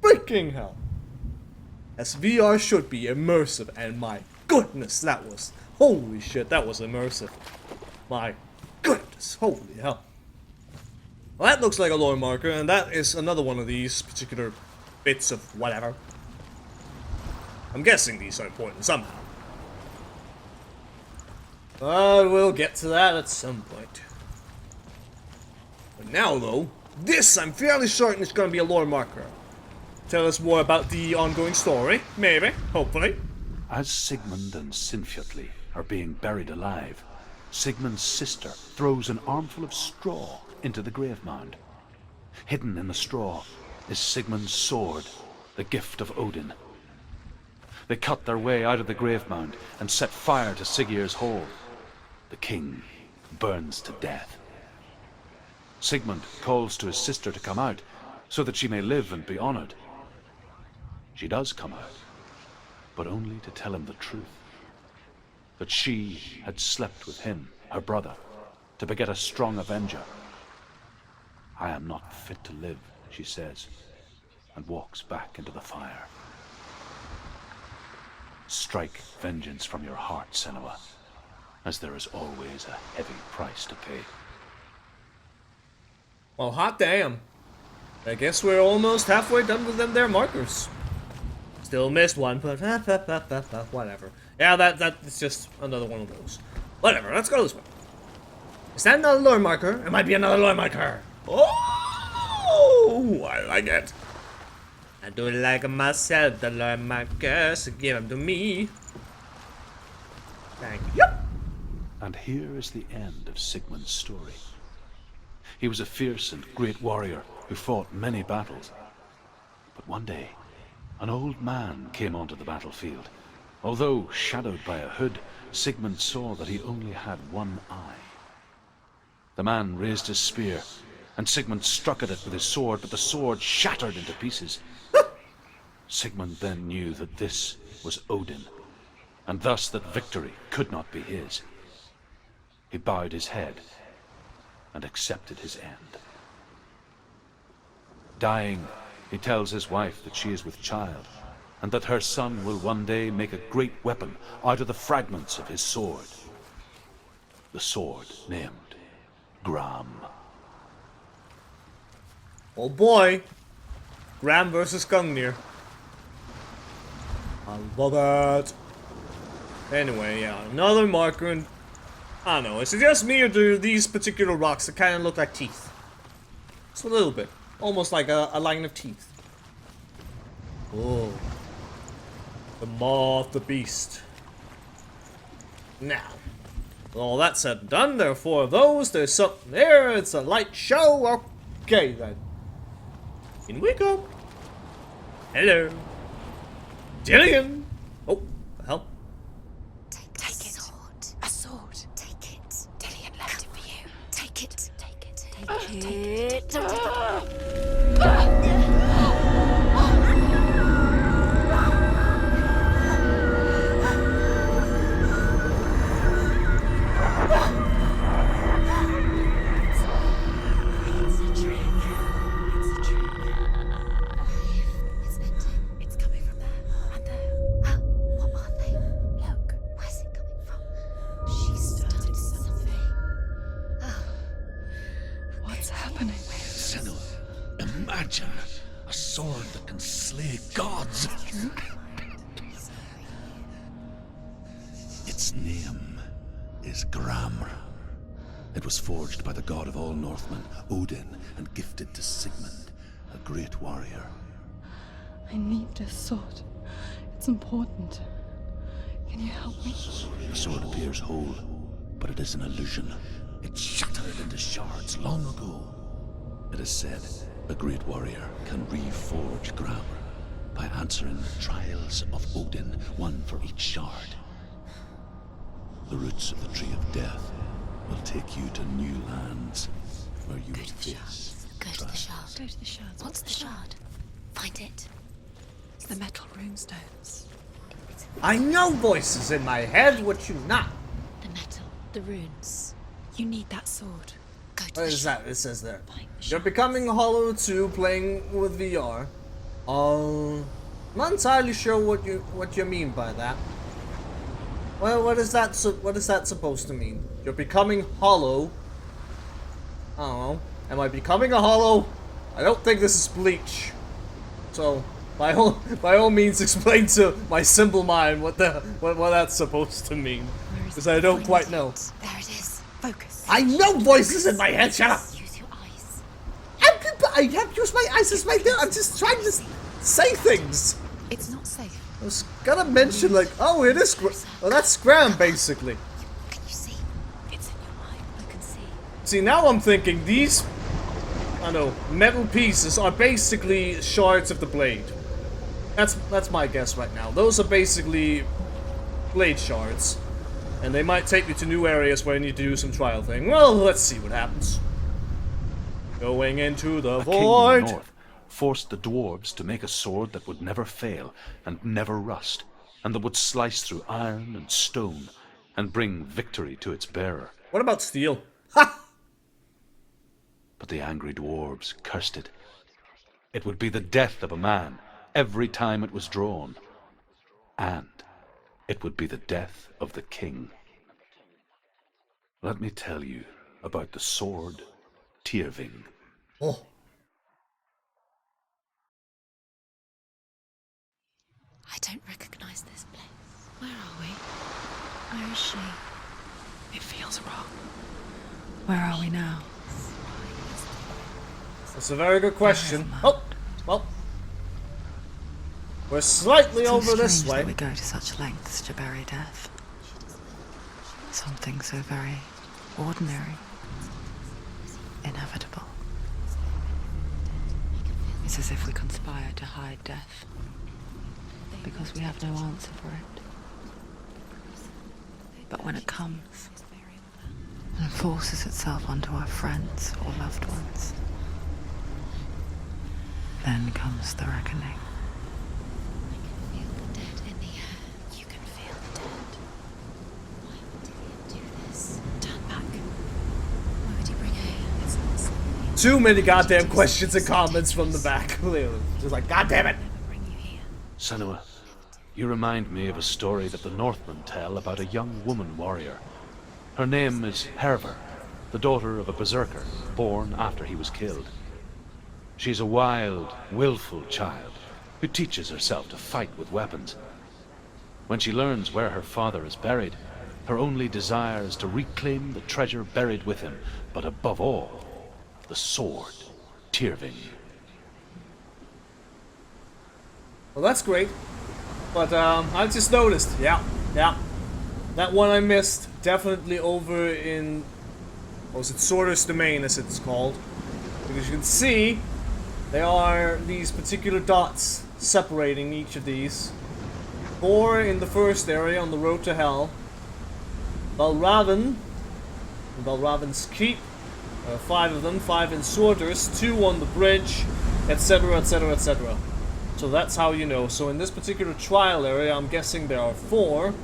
freaking hell. As VR should be immersive, and my goodness, that was, holy shit, that was immersive. My goodness, holy hell. Well, that looks like a lore marker, and that is another one of these particular bits of whatever. I'm guessing these are important somehow. But we'll get to that at some point. But now, though, this I'm fairly certain is going to be a lore marker. Tell us more about the ongoing story, maybe, hopefully. As Sigmund and Sinfjotli are being buried alive, Sigmund's sister throws an armful of straw into the grave mound. Hidden in the straw is Sigmund's sword, the gift of Odin. They cut their way out of the grave mound and set fire to Siggeir's hall. The king burns to death. Sigmund calls to his sister to come out so that she may live and be honored. She does come out, but only to tell him the truth. That she had slept with him, her brother, to beget a strong avenger. I am not fit to live, she says, and walks back into the fire. Strike vengeance from your heart, Senua, as there is always a heavy price to pay. Well, hot damn. I guess we're almost halfway done with them there markers. Still missed one, but whatever. Yeah, that's just another one of those. Whatever, let's go this way. Is that another lore marker? It might be another lore marker. Oh, I like it. I do like myself the lore markers, so give them to me. Thank you. And here is the end of Sigmund's story. He was a fierce and great warrior who fought many battles. But one day, an old man came onto the battlefield. Although shadowed by a hood, Sigmund saw that he only had one eye. The man raised his spear, and Sigmund struck at it with his sword, but the sword shattered into pieces. Sigmund then knew that this was Odin, and thus that victory could not be his. He bowed his head and accepted his end. Dying, he tells his wife that she is with child, and that her son will one day make a great weapon out of the fragments of his sword. The sword named Gram. Oh boy. Gram versus Gungnir. I love it. Anyway, yeah, another marker, and I don't know, is it just me or do these particular rocks that kind of look like teeth? Just a little bit. Almost like a line of teeth. Oh. The maw of the beast. Now, with all that said and done, there are 4 of those, there's something there, it's a light show, okay then. In we go. Hello. Dillion! Oh, the hell? Take it. A sword. Take it. Dillion left it for you. Take it. Take it. Take it. It's coming from there. And there. What are they? Look. Where's it coming from? She started something. What's happening? Senua, imagine a sword that can slay gods. Its name is Gram. It was forged by the god of all Northmen, Odin, and gifted to Sigmund, a great warrior. I need this sword. It's important. Can you help me? The sword appears whole, but it is an illusion. It shattered into shards long ago. It is said a great warrior can reforge grammar by answering the trials of Odin, one for each shard. The roots of the Tree of Death will take you to new lands where you will face Go to the shard. Go to the shards. What's the shard? Find it. It's the metal runestones. I know voices in my head, what you not? The metal. The runes. You need that sword. Go to What the is shard. that? It says there. Find the You're shards. becoming Hollow 2 playing with VR. I'm not entirely sure what you mean by that. Well, what is that supposed to mean? You're becoming Hollow. I don't know. Am I becoming a Hollow? I don't think this is Bleach. So, by all means, explain to my simple mind what that's supposed to mean, because I don't quite know. There it is. Focus. I know voices in my head. Shut up. Use your eyes. I have used my eyes as my thing. I'm just trying to say things. It's not safe. I was gonna mention like, oh, it is. Oh, that's Scram basically. What can you see? It's in your mind. I can see. See, now I'm thinking these, I don't know, metal pieces are basically shards of the blade. That's my guess right now. Those are basically blade shards, and they might take you to new areas where you need to do some trial thing. Well, let's see what happens. Going into the A king in void. the north forced the dwarves to make a sword that would never fail and never rust, and that would slice through iron and stone and bring victory to its bearer. What about steel? Ha! But the angry dwarves cursed it. It would be the death of a man every time it was drawn, and it would be the death of the king. Let me tell you about the sword Tyrving. Oh. I don't recognize this place. Where are we? Where is she? It feels wrong. Where are we now? That's a very good question. Oh, well. We're slightly It's so over this strange way. that we go to such lengths to bury death. Something so very ordinary, inevitable. It's as if we conspire to hide death, because we have no answer for it. But when it comes and forces itself onto our friends or loved ones, then comes the reckoning. I can feel the dead in the air. You can feel the dead. Why would he do this? Turn back. Why would he bring her? It's not something. Too many goddamn questions and comments from the back. Clearly. Just like, God damn it. Bring you here. Senua, you remind me of a story that the Northmen tell about a young woman warrior. Her name is Herver, the daughter of a berserker, born after he was killed. She's a wild, willful child who teaches herself to fight with weapons. When she learns where her father is buried, her only desire is to reclaim the treasure buried with him, but above all, the sword, Tyrving. Well, that's great. But, I just noticed. Yeah. That one I missed. Definitely over in... what was it? Sorter's Domain, as it's called. Because you can see, there are these particular dots separating each of these. 4 in the first area on the road to Hell. Valravan. Valravan's Keep. 5 of them. 5 in Sorter's. 2 on the bridge. Etc, etc, etc. So that's how you know. So in this particular trial area, I'm guessing there are 4.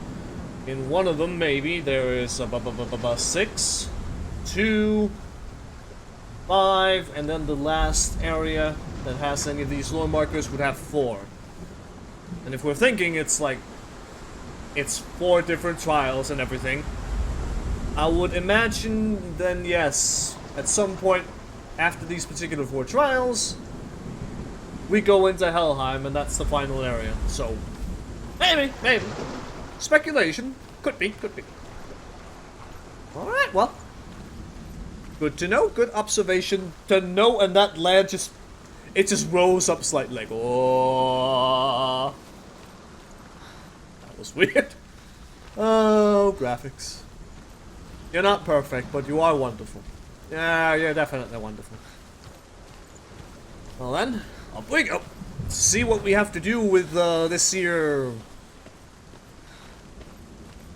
In one of them, maybe, there is 6, 2, 5, and then the last area that has any of these lore markers would have 4. And if we're thinking it's like, it's 4 different trials and everything, I would imagine then yes, at some point after these particular 4 trials, we go into Helheim and that's the final area. So, maybe. Speculation. Could be. Alright, well. Good to know. Good observation to know. And that land just... it just rose up slightly like... oh. That was weird. Oh, graphics. You're not perfect, but you are wonderful. Yeah, you're definitely wonderful. Well then, up we go. See what we have to do with this here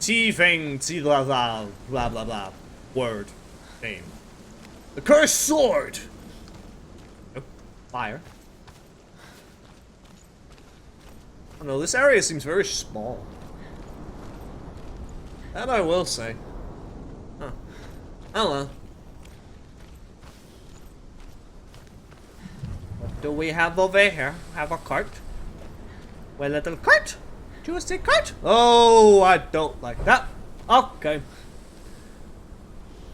T-thing, blah blah blah blah blah word name. The cursed sword. Oh, fire. Oh no, this area seems very small. That I will say. Huh. Oh well. What do we have over here? Have a cart? Well, little cart? Juicy cart? Oh, I don't like that. Okay.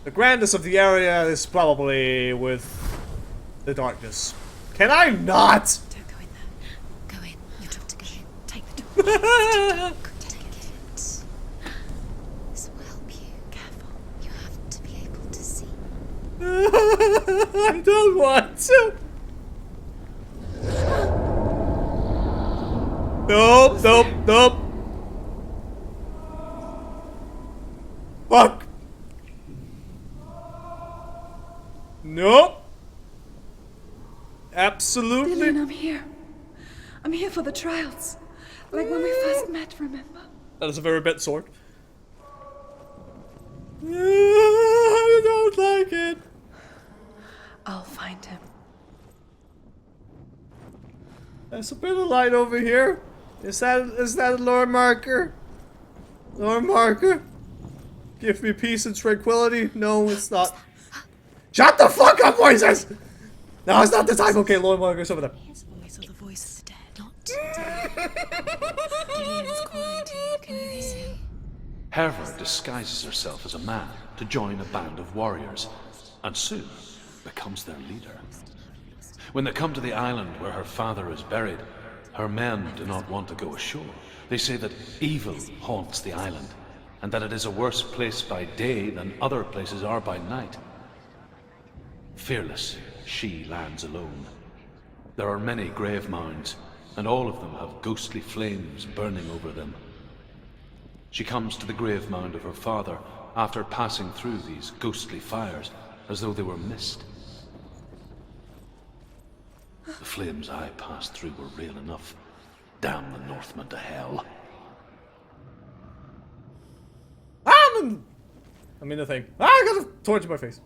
The grandness of the area is probably with the darkness. Can I not? Don't go in there. Go in. You're told to go in. Take the door. Take it. This will help you. Careful. You have to be able to see. I don't want to. Nope, nope, nope. Fuck. Nope. Absolutely. Lillian, I'm here. I'm here for the trials. Like when we first met, remember? That is a very bit sword. I don't like it. I'll find him. There's a bit of light over here. Is that a lore marker? Lore marker? Give me peace and tranquility? No, it's not. Shut the fuck up, voices! No, it's not the time. Okay, lore marker's over there. His voice or the voice of the dead. Not Dillian's calling to you. Can you hear? Herva disguises herself as a man to join a band of warriors, and soon becomes their leader. When they come to the island where her father is buried, her men do not want to go ashore. They say that evil haunts the island, and that it is a worse place by day than other places are by night. Fearless, she lands alone. There are many grave mounds, and all of them have ghostly flames burning over them. She comes to the grave mound of her father after passing through these ghostly fires, as though they were mist. The flames I passed through were real enough. Damn the Northmen to hell. I'm in the thing. I got a torch in my face.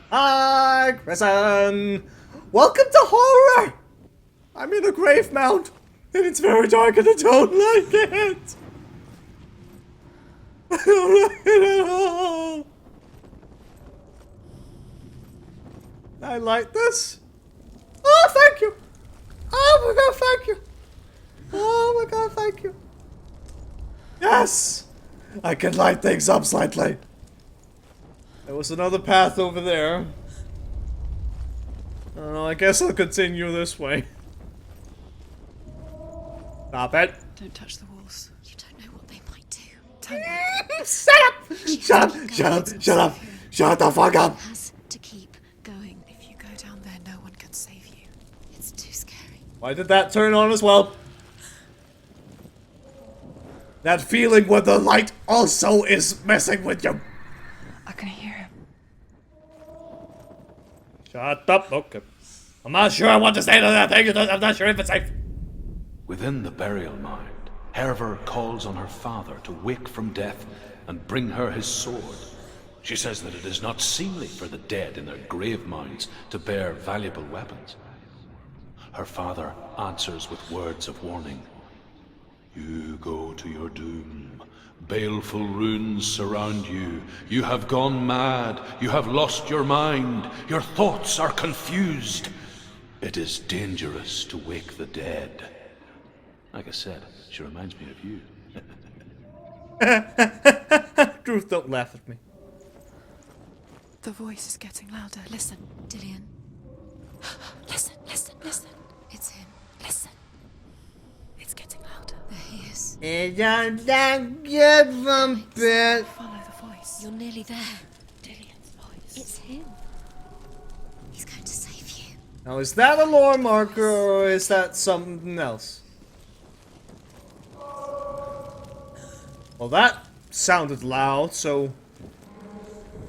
Hi, Crescent! Welcome to horror! I'm in a grave mound, and it's very dark and I don't like it! I don't like it at all! I like this. Oh, thank you! Oh my god, thank you! Oh my god, thank you! Yes! I can light things up slightly. There was another path over there. I guess I'll continue this way. Stop it. Don't touch the walls. You don't know what they might do. Don't look. Shut up! Shut up! Shut up! Shut up! Shut the fuck up! Has to keep going. If you go down there, no one can save you. It's too scary. Why did that turn on as well? That feeling when the light also is messing with you. I can hear him. Shut up. Okay. I'm not sure I want to stay to that thing. I'm not sure if it's safe. Within the burial mound, Herva calls on her father to wake from death and bring her his sword. She says that it is not seemly for the dead in their grave mounds to bear valuable weapons. Her father answers with words of warning. You go to your doom. Baleful runes surround you. You have gone mad. You have lost your mind. Your thoughts are confused. It is dangerous to wake the dead. Like I said, she reminds me of you. Truth, don't laugh at me. The voice is getting louder. Listen. Dillian. Listen, listen, listen. It's him. Listen. It's getting louder. There he is. Follow the voice. You're nearly there. Dillian's voice. It's him. He's going to save you. Now, is that a lore marker or is that something else? Well, that sounded loud, so...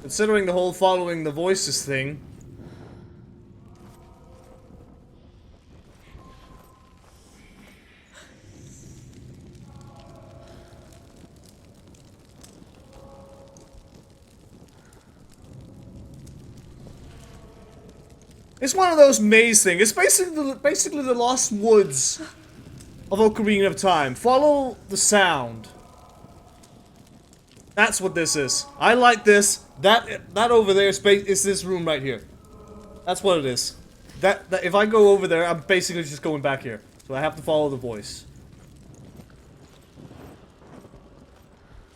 Considering the whole following the voices thing... It's one of those maze things. It's basically the Lost Woods of Ocarina of Time. Follow the sound. That's what this is. I like this. That over there is this room right here. That's what it is. That if I go over there, I'm basically just going back here. So I have to follow the voice.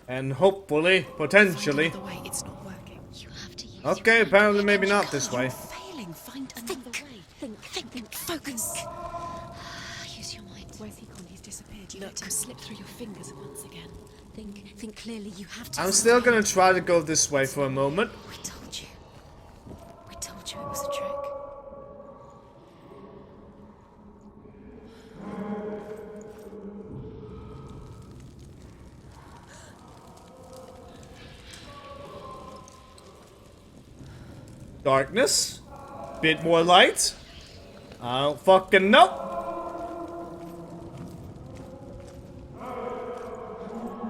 And hopefully, potentially. Find another way. It's not working. You have to use Okay, apparently maybe not this way. failing. Find another way. Think. Focus. Use your mind. Where's he gone? He's disappeared. You let him slip through your fingers once again. Think clearly. You have to. I'm still gonna try to go this way for a moment. We told you. We told you it was a trick. Darkness. Bit more light. I don't fucking know.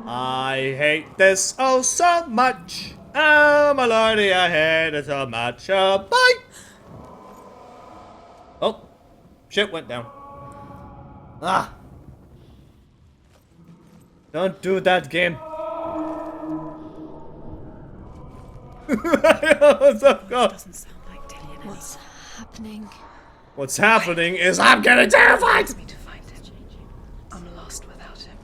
I hate this oh so much. Oh my lordy, I hate it so much. Bye. Oh, shit went down. Ah. Don't do that, game. Doesn't sound like Dillian. What's happening? What's happening is I'm getting terrified! Me to find him. I'm lost without him.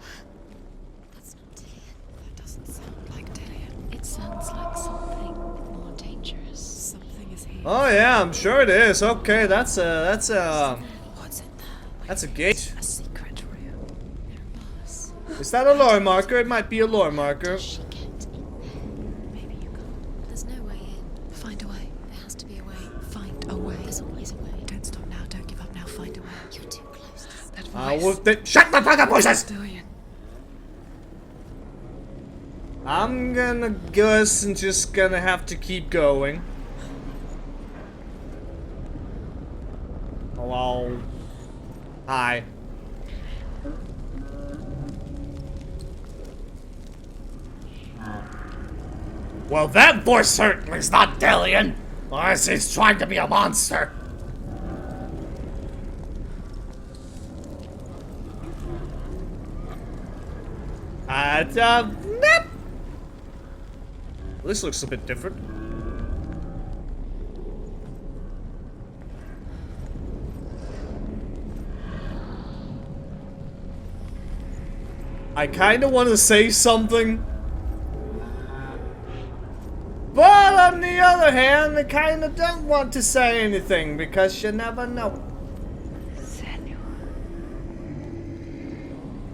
That's not Dillian. That doesn't sound like Dillian. It sounds like something more dangerous. Something is here. Oh yeah, I'm sure it is. Okay, that's a What's in there? that's a gate. A secret room. There are bars. Is that a lore marker? It might be a lore marker. She get in there. Maybe you can't. There's no way in. Find a way. There has to be a way. Find a way. There's always a way. Don't stop now. Don't give up now. Find a way. You're too close. That voice. Shut the fuck up, voices! Dillian. I'm gonna guess and just gonna have to keep going. Hello. Hi. Well, that voice certainly is not Dillian, unless he's trying to be a monster. Nip. This looks a bit different. I kind of want to say something. But on the other hand, I kind of don't want to say anything because you never know. Senua.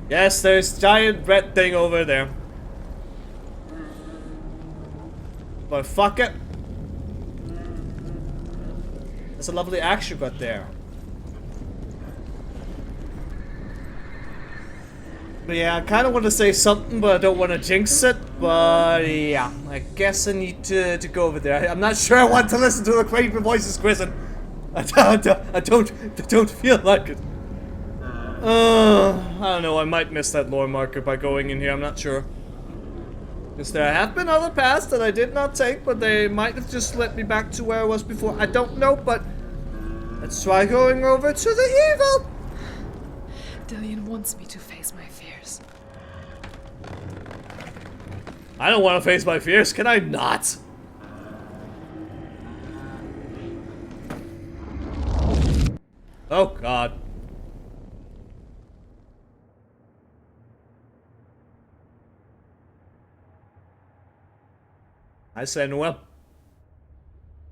Yes, there's giant red thing over there. But fuck it. There's a lovely action right there. But yeah, I kind of want to say something, but I don't want to jinx it. But yeah, I guess I need to go over there. I'm not sure I want to listen to the creepy voices, Kristen. I don't feel like it. I don't know. I might miss that lore marker by going in here. I'm not sure. Because there have been other paths that I did not take, but they might have just led me back to where I was before. I don't know, but let's try going over to the evil. Dillian wants me to face my fears. I don't want to face my fears. Can I not? Oh, God. Hi, Senua.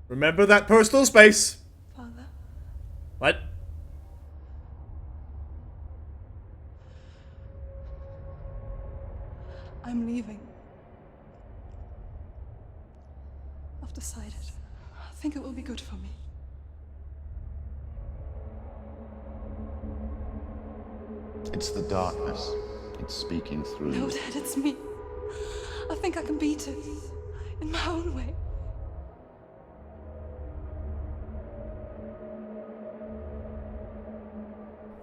Remember that personal space. Father? What? I'm leaving. I've decided. I think it will be good for me. It's the darkness. It's speaking through No, you. Dad, it's me. I think I can beat it. In my own way.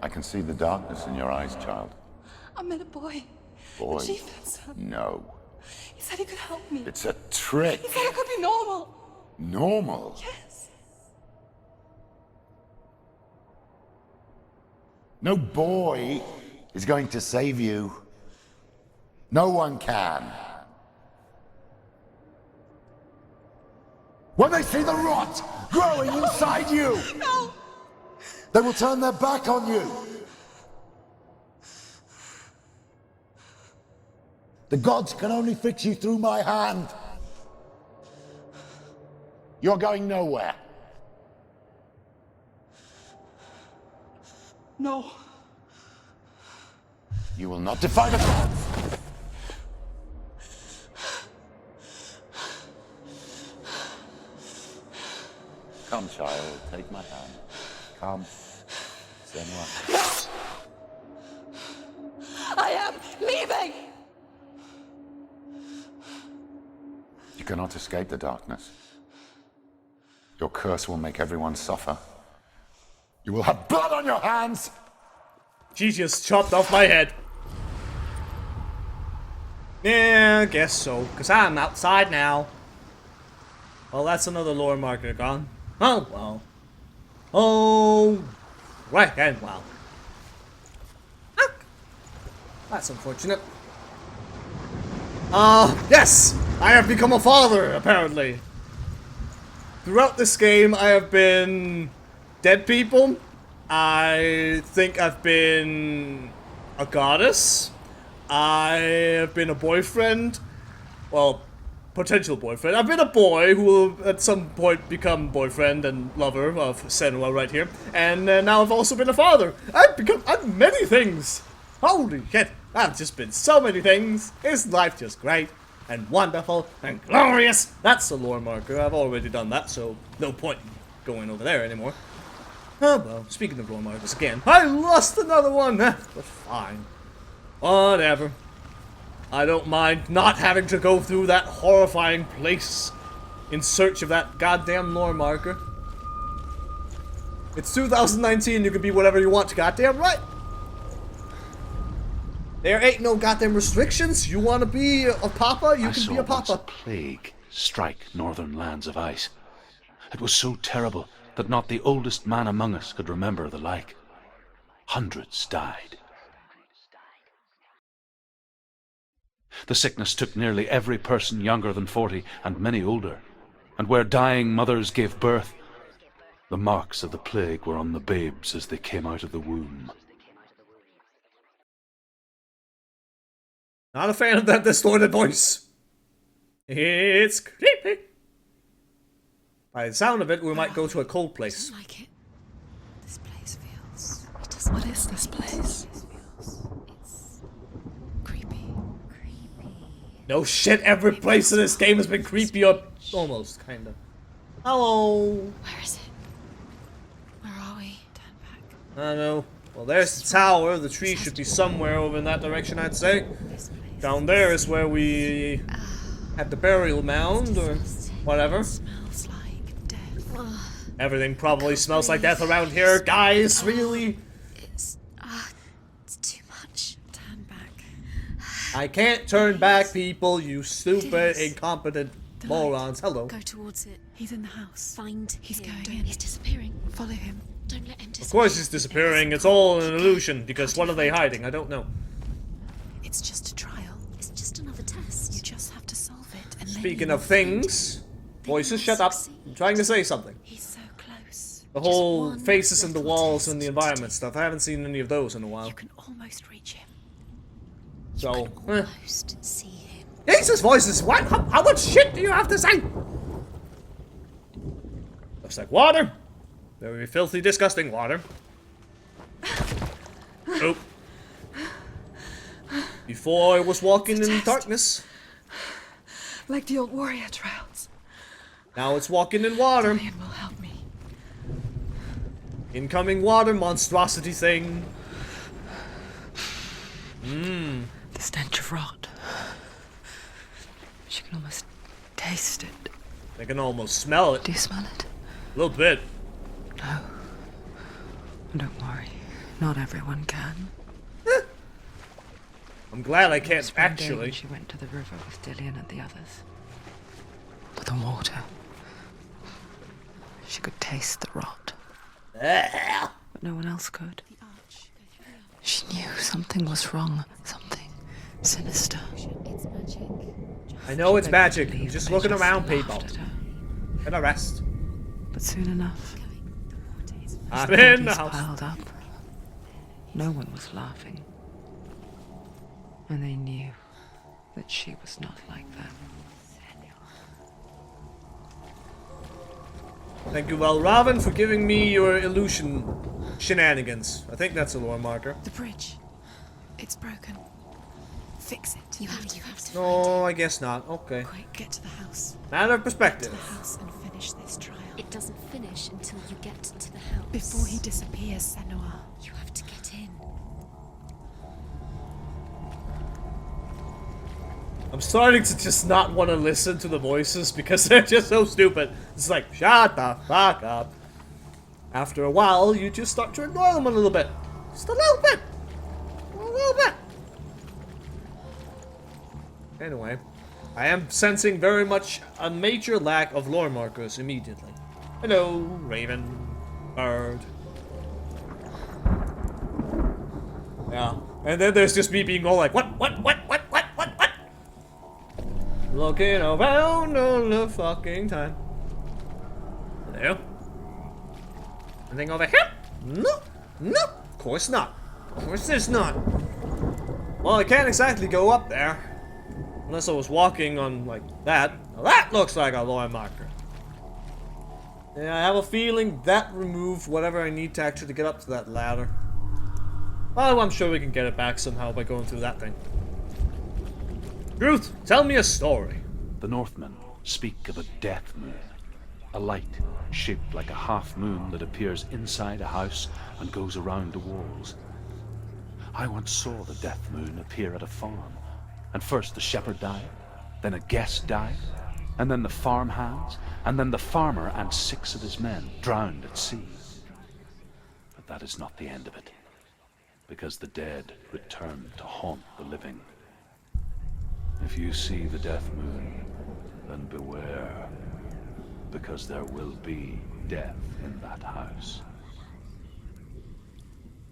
I can see the darkness in your eyes, child. I met a boy. Boy. The chieftain's son. No. He said he could help me. It's a trick. He said I could be normal. Normal? Yes. No boy is going to save you. No one can. When they see the rot growing inside you, No! they will turn their back on you. The gods can only fix you through my hand. You're going nowhere. No. You will not defy the gods. Come, child, take my hand. Come. Senua. I am leaving! You cannot escape the darkness. Your curse will make everyone suffer. You will have blood on your hands! She just chopped off my head. Yeah, I guess so, because I'm outside now. Well, that's another lore marker gone. Oh, well. Oh, right, and well. Ah, that's unfortunate. Yes! I have become a father, apparently. Throughout this game, I have been dead people. I think I've been a goddess. I have been a boyfriend. Well, potential boyfriend. I've been a boy who will at some point become boyfriend and lover of Senua right here. And now I've also been a father. I'm many things. Holy shit. I've just been so many things. Is life just great and wonderful and glorious? That's the lore marker. I've already done that, so no point going over there anymore. Oh well, speaking of lore markers again, I lost another one, but fine. Whatever. I don't mind not having to go through that horrifying place in search of that goddamn lore marker. It's 2019, you can be whatever you want, goddamn right. There ain't no goddamn restrictions. You want to be a papa, you can be a I saw once a papa. plague strike northern lands of ice. It was so terrible that not the oldest man among us could remember the like. Hundreds died. The sickness took nearly every person younger than 40 and many older. And where dying mothers gave birth, the marks of the plague were on the babes as they came out of the womb. Not a fan of that distorted voice. It's creepy. By the sound of it, we might go to a cold place. I don't like it. This place feels... It doesn't... What is this place? It's... creepy. Creepy. No shit, every place in this game has been creepy or almost, kinda. Hello. Where is it? Where are we? Turn back. I don't know. Well, there's the tower. The tree should be somewhere over in that direction, I'd say. This place. Down there is where we had the burial mound, or whatever. Smells like death. Everything probably smells like death around here, guys, really? It's too much. Turn back. I can't turn back, people, you stupid, It is. incompetent The morons. light. Hello. Go towards it. He's in the house. Find He's him. going in. He's disappearing. Follow him. Don't let him disappear. Of course he's disappearing, it's all an illusion, because what are they hiding? I don't know. It's just a trial. It's just another test. You just have to solve it. And then Speaking you of will things, voices, shut up. I'm trying to say something. He's so close. The whole one faces and the little walls test and the to environment do. stuff, I haven't seen any of those in a while. You can almost reach him. So, Almost see him. Jesus voices, what? How much shit do you have to say? Looks like water. Very filthy, disgusting water. Oop. Before I was walking in test. darkness. Like the old warrior trials. Now it's walking in water. Ian will help me. Incoming water monstrosity thing. The stench of rot. can almost taste it. I can almost smell it. Do you smell it? A little bit. No. Don't worry. Not everyone can. I'm glad I can't Just one day when actually. she went to the river with Dillian and the others. For the water. She could taste the rot. Ah. But no one else could. She knew something was wrong. Something sinister. It's magic. I know it's She begged magic. to I'm leave, just but looking they around, laughed people. at her. Get a rest. But soon enough, as I'm the in the bodies house. piled up, no one was laughing. And they knew that she was not like them. Thank you, well, Robin, for giving me your illusion shenanigans. I think that's a lore marker. The bridge. It's broken. Fix it. You have to find No, I guess not. Okay. Quick, get to the house. Matter of To perspective. the house and finish this trial. It doesn't finish until you get to the house. Before he disappears, Senua. You have to get in. I'm starting to just not want to listen to the voices because they're just so stupid. It's like, shut the fuck up. After a while, you just start to ignore them a little bit. Just a little bit. A little bit. Anyway, I am sensing very much a major lack of lore markers immediately. Hello, Raven, Bird. Yeah, and then there's just me being all like, what? Looking around all the fucking time. Hello? Anything over here? No, no, of course not. Of course there's not. Well, I can't exactly go up there. Unless I was walking on, like, that. Now that looks like a lore marker. Yeah, I have a feeling that removed whatever I need to actually get up to that ladder. Well, I'm sure we can get it back somehow by going through that thing. Truth, tell me a story. The Northmen speak of a death moon, a light shaped like a half moon that appears inside a house and goes around the walls. I once saw the death moon appear at a farm, and first the shepherd died, then a guest died, and then the farm hands, and then the farmer and 6 of his men drowned at sea. But that is not the end of it, because the dead return to haunt the living. If you see the death moon, then beware, because there will be death in that house.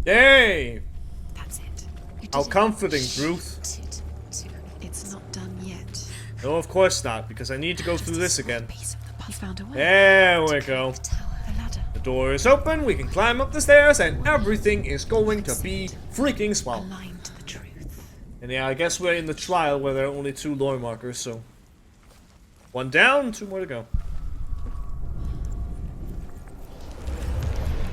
Yay! That's it. You How did it. comforting, Ruth. It's not done yet. No, of course not, because I need to go through this again. Piece of the puzzle. You found a way. There we go. The ladder. The door is open, we can climb up the stairs, and everything is going to be freaking swell. Aligned to the truth. And yeah, I guess we're in the trial where there are only 2 lore markers, so... 1 down, 2 more to go.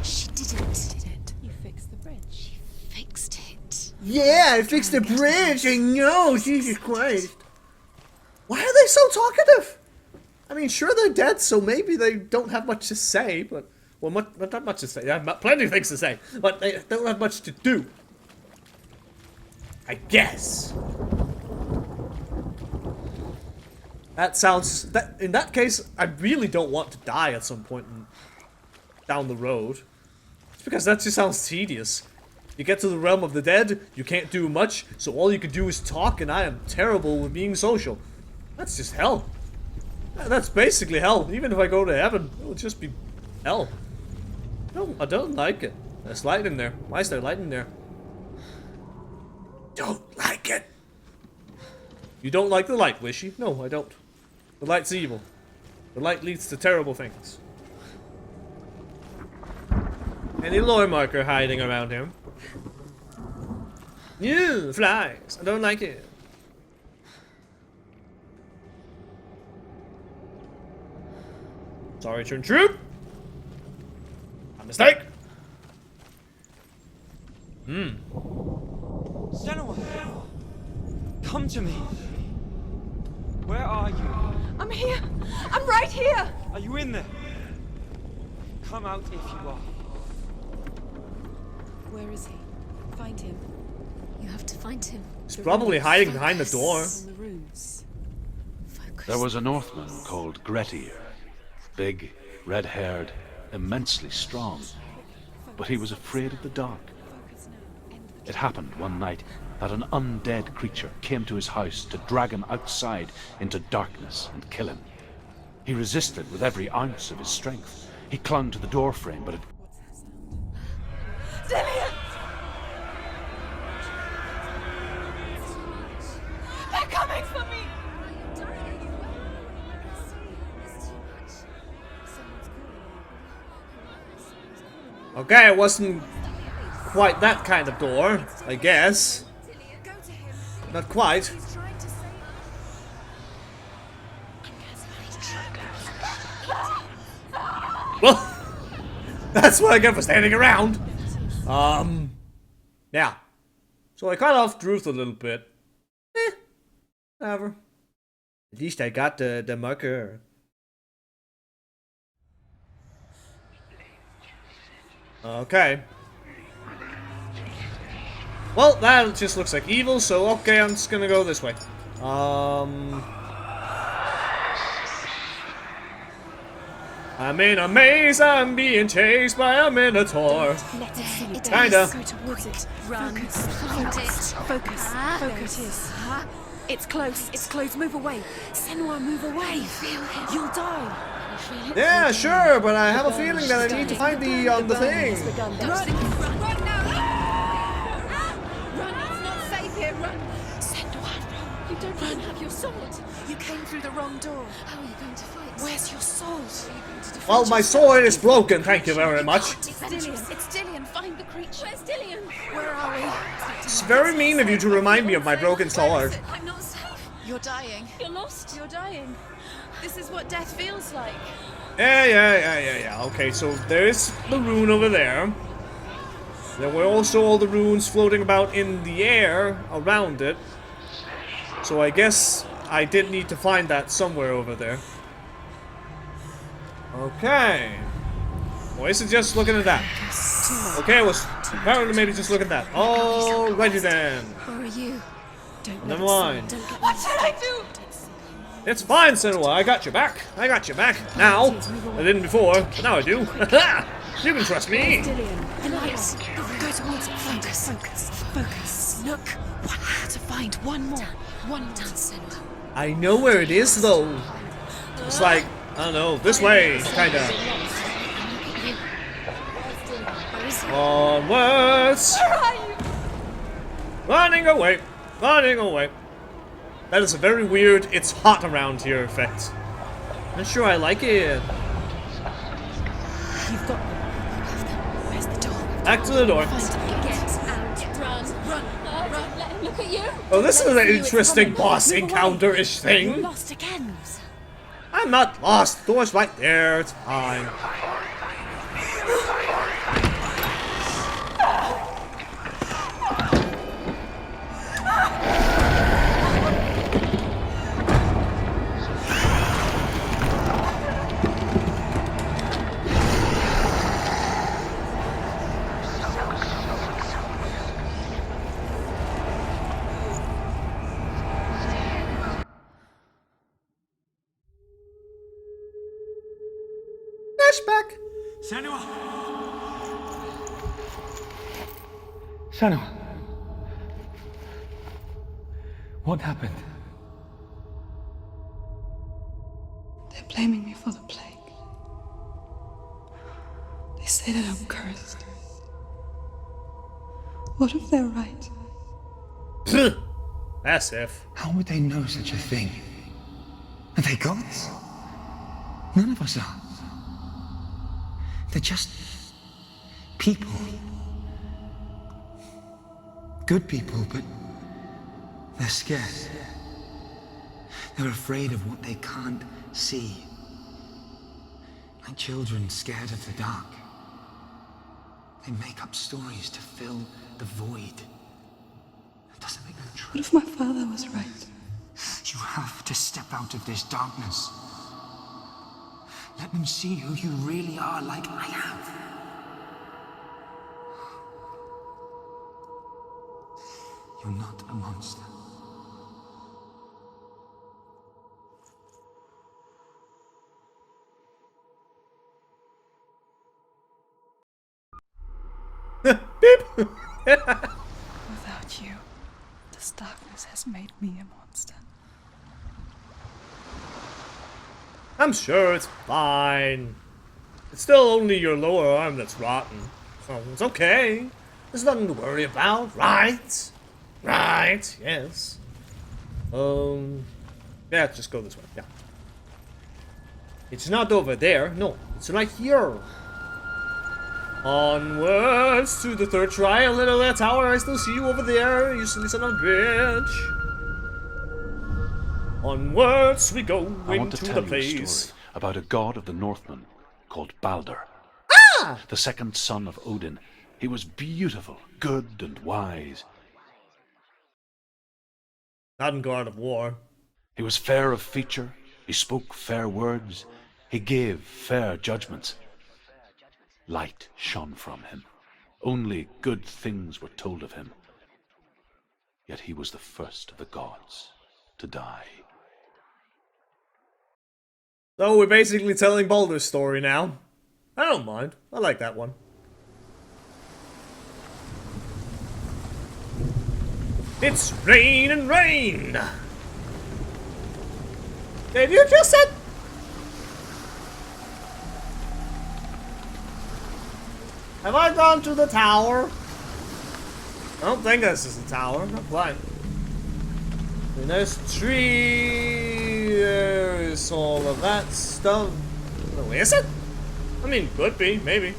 She did it. You fixed the bridge. She fixed it. Yeah, I fixed the bridge, I know, Jesus Christ. Why are they so talkative? I mean, sure they're dead, so maybe they don't have much to say, but... Well, not much to say. They have plenty of things to say, but they don't have much to do. I guess. That sounds... in that case, I really don't want to die at some point down the road. It's because that just sounds tedious. You get to the realm of the dead, you can't do much, so all you can do is talk, and I am terrible with being social. That's just hell. That's basically hell. Even if I go to heaven, it will just be hell. No, I don't like it. There's light in there. Why is there light in there? Don't like it. You don't like the light, Wishy? No, I don't. The light's evil. The light leads to terrible things. Any lore marker hiding around him? Ew, flies. I don't like it. Sorry, turn true. A mistake. Senua! Come to me! Where are you? I'm here. I'm right here. Are you in there? Come out if you are. Where is he? Find him. You have to find him. He's probably hiding behind the door. On the runes. Focus. There was a Northman called Grettir. Big, red-haired, immensely strong. But he was afraid of the dark. It happened one night that an undead creature came to his house to drag him outside into darkness and kill him. He resisted with every ounce of his strength. He clung to the doorframe, but it... Dillian! They're coming for me! Okay, it wasn't quite that kind of door, I guess. Not quite. Well, that's what I get for standing around. Yeah. So I cut off Druth a little bit. Whatever. At least I got the marker. Okay. Well, that just looks like evil, so okay, I'm just gonna go this way. I'm in a maze, I'm being chased by a minotaur. Kinda. Go towards it. Run. Find it. Focus. Focus. It's close. Move away. Senua, move away. You'll die. Yeah, sure, but I have a feeling that I need to find the thing. Run now. Run, it's not safe here. Run. Senua, run. You don't have your sword. You came through the wrong door. How are you going to fight? Where's your sword? Well, my sword is broken, thank you very much. It's Dillian. Find the creature. Where's Dillian? Where are we? It's very mean of you to remind me of my broken sword. I'm not safe. You're dying. You're lost. You're dying. This is what death feels like. Yeah. Okay, so there's the rune over there. There were also all the runes floating about in the air around it. So I guess I did need to find that somewhere over there. Okay. Or is it just looking at that? Okay, it was apparently maybe just look at that. Alrighty then. Where are you? Don't Never mind. What did I do? It's fine, Senua. I got your back. Now. I didn't before, but now I do. You can trust me. The lights. Go towards it. Focus. Look. I have to find one more. One more. Senua. I know where it is, though. It's like, I don't know, this way, kinda. Onwards! Where are you? Running away. That is a very weird, it's hot around here effect. Not sure I like it. You've got them. Where's the door? Back to the door. Get out. Run. Let him look at you. Oh, this is an interesting boss encounter-ish You're thing. lost again. I'm not lost. The door's right there. It's fine. Flashback. Senua! What happened? They're blaming me for the plague. They say that I'm cursed. What if they're right? As if. How would they know such a thing? Are they gods? None of us are. They're just people. Good people, but they're scared. They're afraid of what they can't see. Like children scared of the dark. They make up stories to fill the void. That doesn't make them true. What if my father was right? You have to step out of this darkness. Let them see who you really are, like I have. You're not a monster. beep. Without you, this darkness has made me a monster. I'm sure it's fine. It's still only your lower arm that's rotten. So it's okay. There's nothing to worry about, right? Right, yes. Yeah, just go this way, yeah. It's not over there, no, it's right here. Onwards to the third trial, little that tower, I still see you over there, you silly son of a bitch. Onwards we go I want to into tell the you a place. story about a god of the Northmen called Balder. The second son of Odin. He was beautiful, good, and wise. Not in God of War. He was fair of feature, he spoke fair words, he gave fair judgments. Light shone from him. Only good things were told of him. Yet he was the first of the gods to die. So we're basically telling Baldur's story now. I don't mind. I like that one. It's rain and rain! Did you just said? Have I gone to the tower? I don't think this is the tower. Not quite. And there's a tree. There's all of that stuff. Oh, is it? I mean, could be, maybe.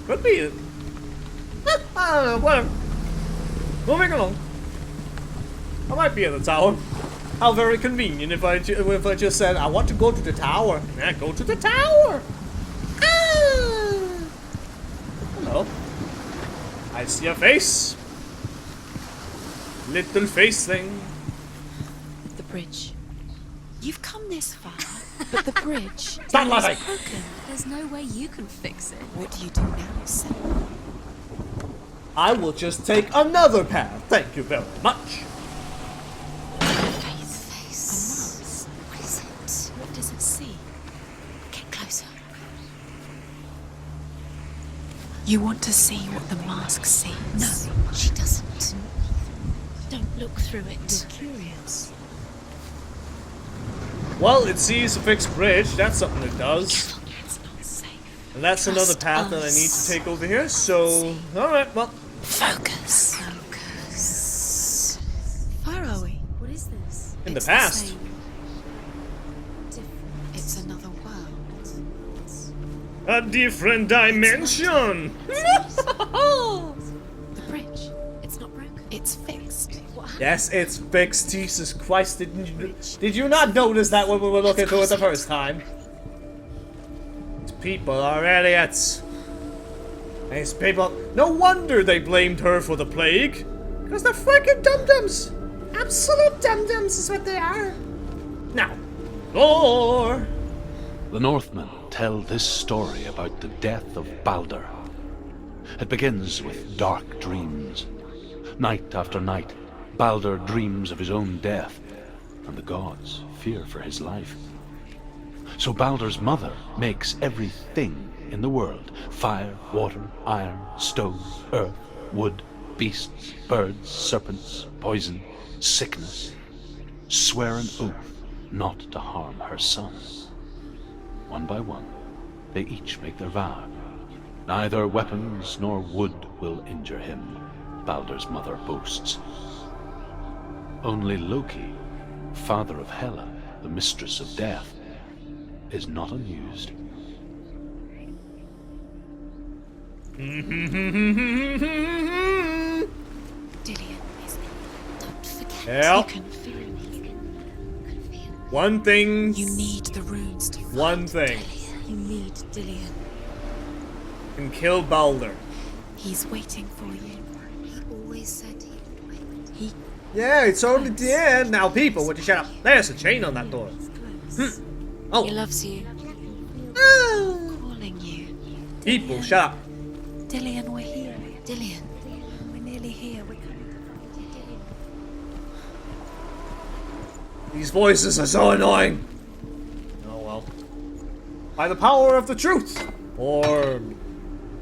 Could be it. I don't know, whatever. Moving along. I might be at the tower. How very convenient if I just said, I want to go to the tower. Yeah, go to the tower. Ah. Hello. I see a face. Little face thing. The bridge. You've come this far, but the bridge Stop is laughing. broken. There's no way you can fix it. What do you do now, Senua? I will just take another path. Thank you very much. Face. What is it? What does it see? Get closer. You want to see what the mask sees? No, she doesn't. Don't look through it. You're curious. Well, it sees a fixed bridge. That's something it does. It's not safe. And that's another Trust path that I need us. to take over here. So, alright, well. Focus. Where are we? What is this? In the It's past. same. It's another world. A different dimension! The bridge. It's not broken. It's fixed. What happened? Yes, it's fixed. Jesus Christ, did you not notice that when we were looking through it the first time? These people are idiots. These people... No wonder they blamed her for the plague. Because they're freaking dum-dums. Absolute dum-dums is what they are. Now, lore. The Northmen tell this story about the death of Balder. It begins with dark dreams. Night after night, Balder dreams of his own death, and the gods fear for his life. So Balder's mother makes everything in the world: fire, water, iron, stone, earth, wood, beasts, birds, serpents, poison, sickness. Swear an oath not to harm her son. One by one, they each make their vow. Neither weapons nor wood will injure him, Balder's mother boasts. Only Loki, father of Hela, the mistress of death, is not amused. Dillian, isn't it? Don't forget. Yeah. You can feel it. You can feel. One thing. You need the runes to One thing. You need Dillian. Can kill Balder. He's waiting for you. He always said he'd wait. He Yeah, it's only the end. Now, people, would you shut up? There's a chain on that door. Close. Oh, He loves you. ah. Calling you. People, shut up. Dillian, we're here. Dillian. We're nearly here. We're coming. These voices are so annoying. Oh well. By the power of the truth, or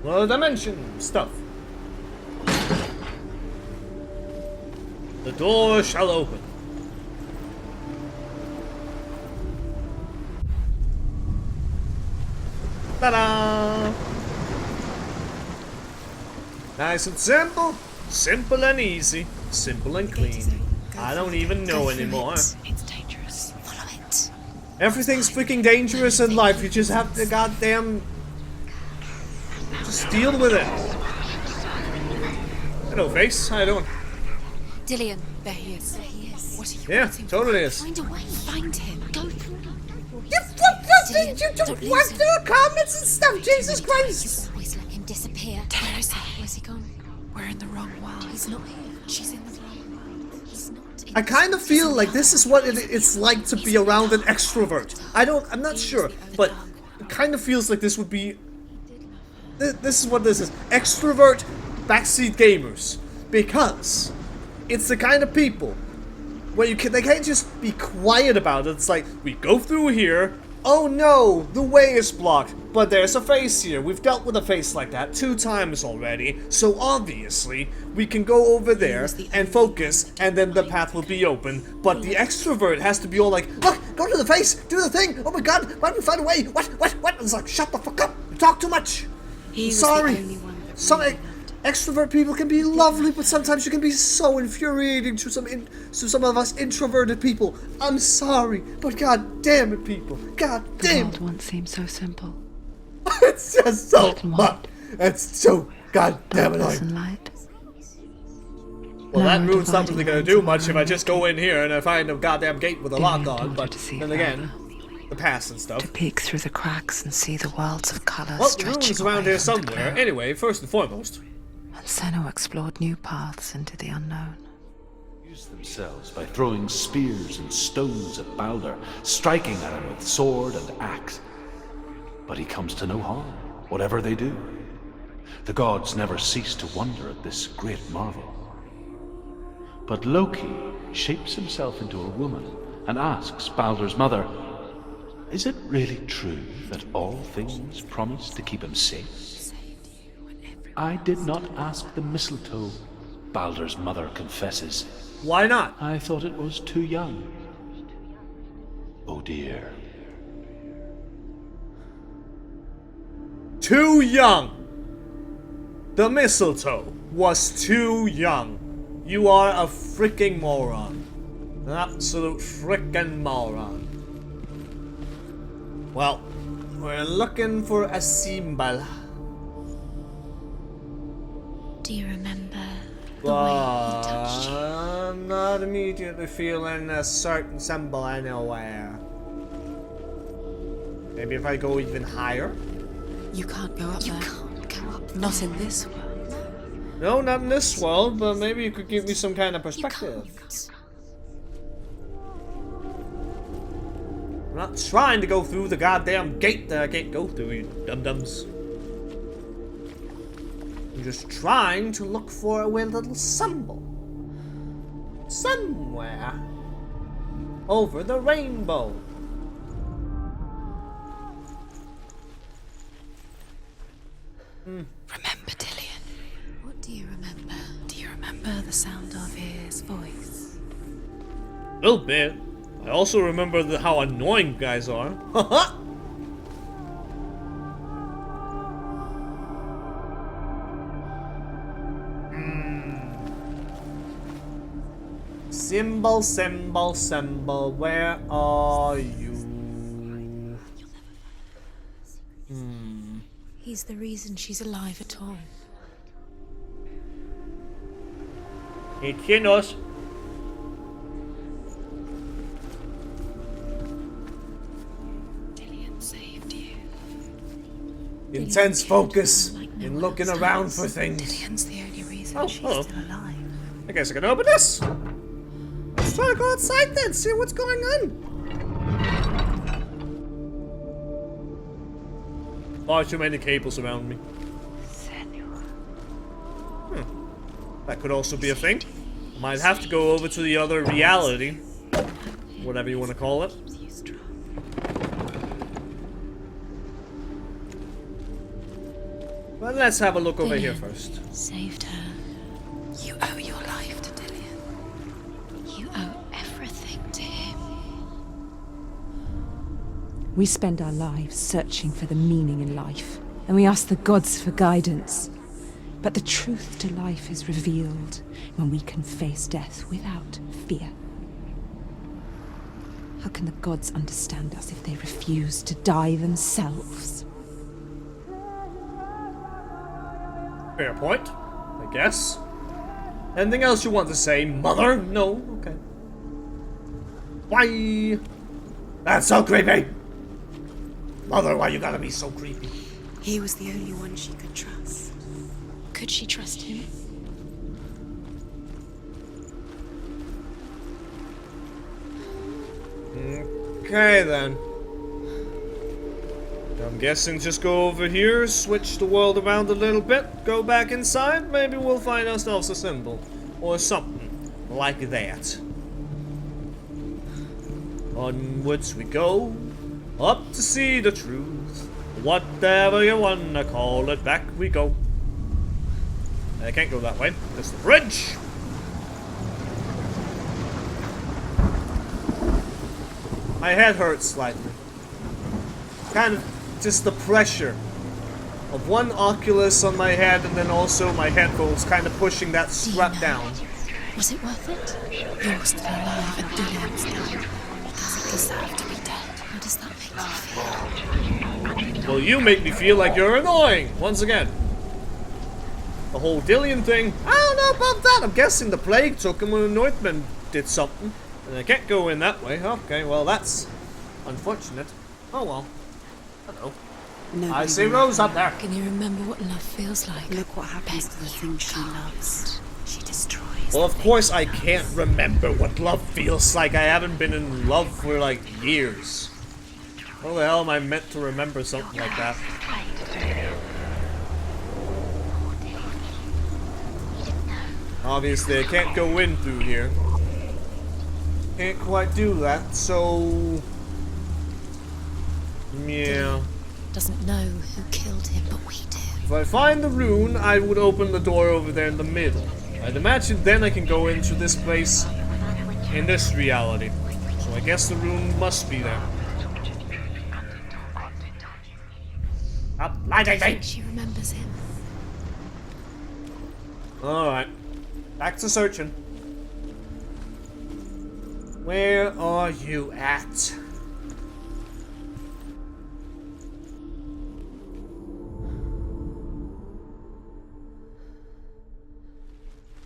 another dimension stuff. The door shall open. Ta-da! Nice and simple. Simple and easy. Simple and clean. I don't even know anymore. It's dangerous. Follow it. Everything's freaking dangerous in life. You just have to goddamn... just deal with it. Hello, face. How you doing? Dillian, there he is. There he is. What are you Yeah, waiting totally for? is. Find a way. Find him. Go through. You don't went lose him. through comments and stuff, Jesus Christ! You always let him disappear. Where is he? Where's he gone? We're in the wrong world. He's not here. She's in the wrong world. He's not in I kind of feel like this is what it's like to be around an extrovert. I'm not sure, but it kind of feels like this would be... This is what this is. Extrovert backseat gamers. Because it's the kind of people where they can't just be quiet about it. It's like, we go through here, oh no, the way is blocked, but there's a face here. We've dealt with a face like that 2 times already, so obviously we can go over there and focus, and then the path will be open. But the extrovert has to be all like, look, go to the face, do the thing, oh my god, why don't we find a way, what? It's like, shut the fuck up, you talk too much. Sorry. Some extrovert people can be lovely, but sometimes you can be so infuriating to some of us introverted people. I'm sorry, but god damn it, people. God The damn world it. once seemed so simple. It's just so Black and much. white. It's so goddamn Darkness annoying. and light. Well, that Narrow room's not dividing really gonna lines do all much if I around just go in here and I find a goddamn gate with a lock Dillian on, told you but to see then further. again, the past and stuff. To peek through the cracks and see the worlds of colour Well, the stretching room's around away here from the somewhere. glow. Anyway, first and foremost. And Senua explored new paths into the unknown. Use themselves by throwing spears and stones at Balder, striking at him with sword and axe. But he comes to no harm, whatever they do. The gods never cease to wonder at this great marvel. But Loki shapes himself into a woman and asks Balder's mother, is it really true that all things promise to keep him safe? I did not ask the mistletoe, Balder's mother confesses. Why not? I thought it was too young. Oh dear. Too young. The mistletoe was too young. You are a freaking moron. An absolute freaking moron. Well, we're looking for a symbol. Do you remember the way he touched you? I'm not immediately feeling a certain symbol anywhere. Maybe if I go even higher? You can't go up You there. can't go up Not there. in this world. No, not in this world, but maybe you could give me some kind of You perspective. can't. I'm not trying to go through the goddamn gate that I can't go through, you dum-dums. I'm just trying to look for a weird little symbol. Somewhere. Over the rainbow. Remember Dillian? What do you remember? Do you remember the sound of his voice? A little bit. I also remember how annoying guys are. Haha! Symbol, symbol, symbol, where are you? He's the reason she's alive at all. It's in us. Dillian saved you. Intense focus in looking around for things. Dillian's the only reason Oh, she's hello. still alive. I guess I can open this. Let's try to go outside then, see what's going on. Far too many cables around me. Senua. That could also be a thing. Might have to go over to the other reality. Whatever you want to call it. But let's have a look over here first. Saved her. You owe your life to Dillian. We spend our lives searching for the meaning in life, and we ask the gods for guidance. But the truth to life is revealed when we can face death without fear. How can the gods understand us if they refuse to die themselves? Fair point, I guess. Anything else you want to say, mother? No? Okay. Why? That's so creepy! Mother, why you gotta be so creepy? He was the only one she could trust. Could she trust him? Okay then. I'm guessing just go over here, switch the world around a little bit, go back inside, maybe we'll find ourselves a symbol. Or something like that. Onwards we go, up to see the truth. Whatever you wanna call it, back we go. I can't go that way, there's the bridge! My head hurts slightly. Kind of just the pressure of one Oculus on my head and then also my headphones kind of pushing that strap down. Was it worth it? You're still alive and Dylan's dead. Does it deserve to be dead? How does that make you feel? Well, you make me feel like you're annoying, once again. The whole Dillian thing, I don't know about that. I'm guessing the plague took him when the Northmen did something. And I can't go in that way. Okay, well, that's unfortunate. Oh well. Hello. I see Rose up there. Can you remember what love feels like? Look what happens to the things she loves. She destroys. Well, of course I can't remember what love feels like. I haven't been in love for like years. How the hell am I meant to remember something like that? Obviously, I can't go in through here. Can't quite do that, so... yeah. Doesn't know who killed him, but we do. If I find the rune, I would open the door over there in the middle. I'd imagine then I can go into this place in this reality. So I guess the rune must be there. Up, light, She remembers him. Alright. Back to searching. Where are you at?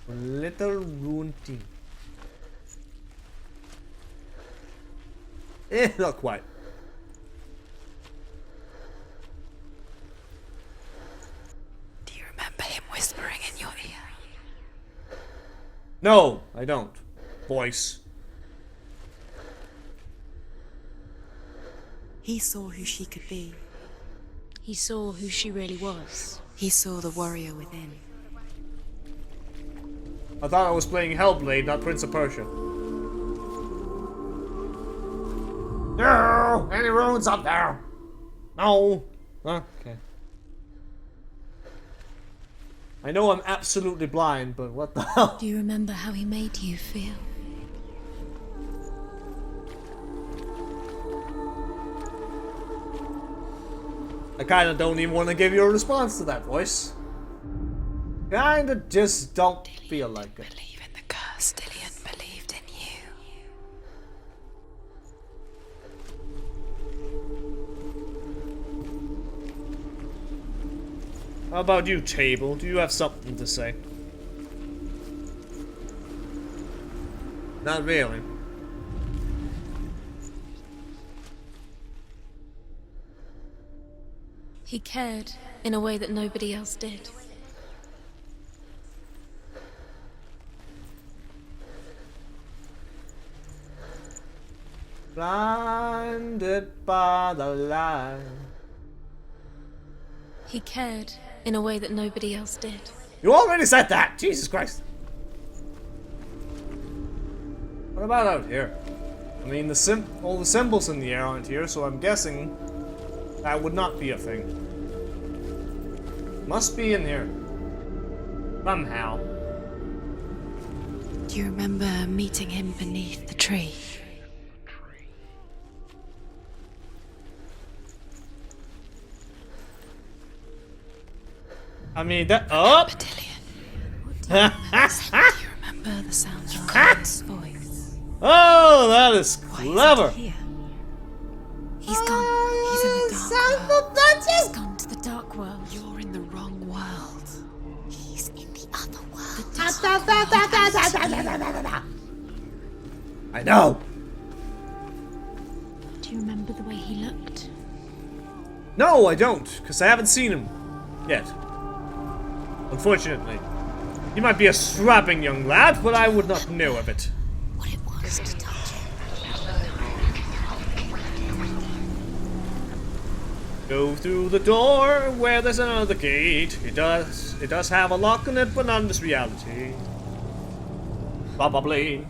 A little rune thing. Not quite. Do you remember him whispering in your ear? No, I don't. Voice. He saw who she could be. He saw who she really was. He saw the warrior within. I thought I was playing Hellblade, not Prince of Persia. No! Any runes up there? No! Okay. I know I'm absolutely blind, but what the hell? Do you remember how he made you feel? I kinda don't even want to give you a response to that voice. Kinda just don't feel like it. Believe in the curse. Dillian believed in you. How about you, Table? Do you have something to say? Not really. He cared in a way that nobody else did. Blinded by the light. He cared in a way that nobody else did. You already said that! Jesus Christ! What about out here? I mean, all the symbols in the air aren't here, so I'm guessing that would not be a thing. Must be in here. Somehow. Do you remember meeting him beneath the tree? I mean, that. Oh! Do you remember the sound of God's voice? Oh, that is clever. Here. He's gone. He's in the dark world. He's gone to the dark world. You're in the wrong world. He's in the other world. I know. Do you remember the way he looked? No, I don't, because I haven't seen him yet. Unfortunately. He might be a strapping young lad, but I would not know of it. What it was to touch him. Go through the door where there's another gate. It does have a lock on it, but not in this reality. Probably.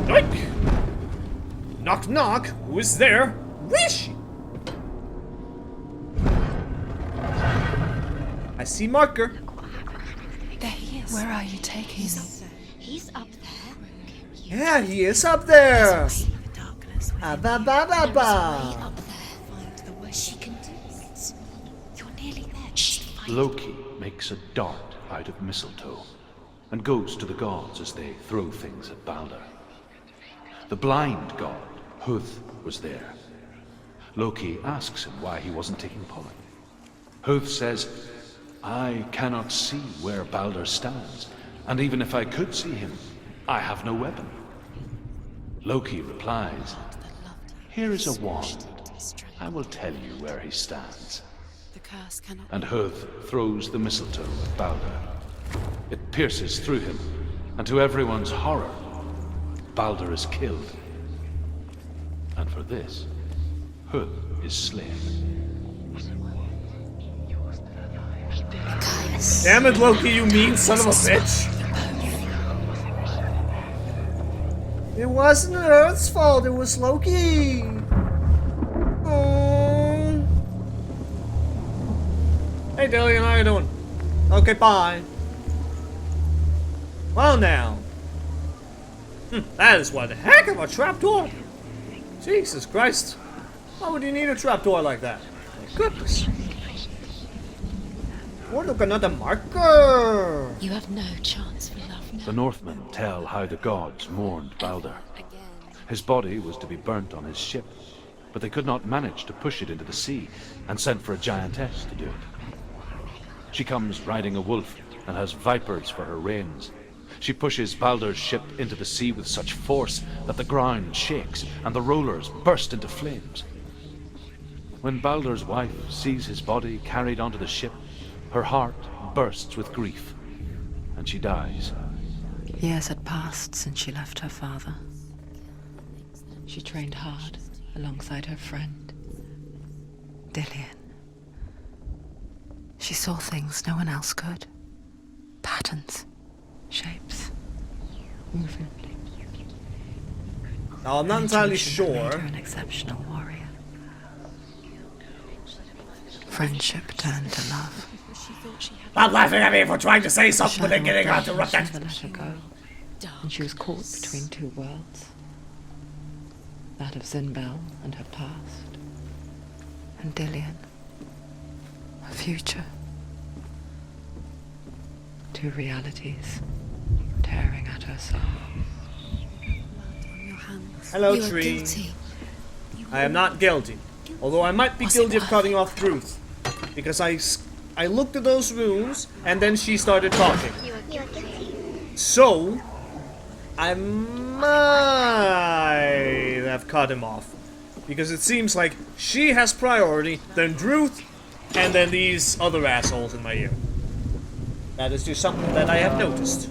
Yoink! Knock knock, who is there? Wishy! I see marker. There he is. Where are you taking me? He's up there. Yeah, he is up there. The darkness. Ba ba ba ba. Up there. She can do it. You're nearly there. Just find Loki makes a dart out of mistletoe and goes to the gods as they throw things at Balder. The blind god, Huth, was there. Loki asks him why he wasn't taking pollen. Huth says, I cannot see where Balder stands, and even if I could see him, I have no weapon. Loki replies, here is a wand. I will tell you where he stands. The curse cannot. And Huth throws the mistletoe at Balder. It pierces through him, and to everyone's horror, Balder is killed. And for this, Huth is slain. Damn it, Loki, you mean son of a bitch! It wasn't Earth's fault, it was Loki! Oh. Hey Dillian, how you doing? Okay, bye. Well now. That is one heck of a trapdoor! Jesus Christ. Why would you need a trapdoor like that? My goodness. Oh, look, another marker! You have no chance for love now. The Northmen tell how the gods mourned Balder. His body was to be burnt on his ship, but they could not manage to push it into the sea and sent for a giantess to do it. She comes riding a wolf and has vipers for her reins. She pushes Balder's ship into the sea with such force that the ground shakes and the rollers burst into flames. When Balder's wife sees his body carried onto the ship, her heart bursts with grief, and she dies. Years had passed since she left her father. She trained hard alongside her friend, Dillian. She saw things no one else could. Patterns, shapes, movement. Now, I'm not entirely Intuition sure. made her an exceptional warrior. Friendship turned to love. Stop laughing at me for trying to say something The and getting shadow out to of rut darkness that. never let her go, and she was caught between two worlds. That of Zinbel and her past, and Dillian, her future. Two realities tearing at her soul. Hello, You are tree. guilty. I am not guilty. Although I might be Was it guilty of worth cutting off Truth. Because I looked at those runes, and then she started talking. So, I might have cut him off. Because it seems like she has priority, then Druth, and then these other assholes in my ear. That is just something that I have noticed.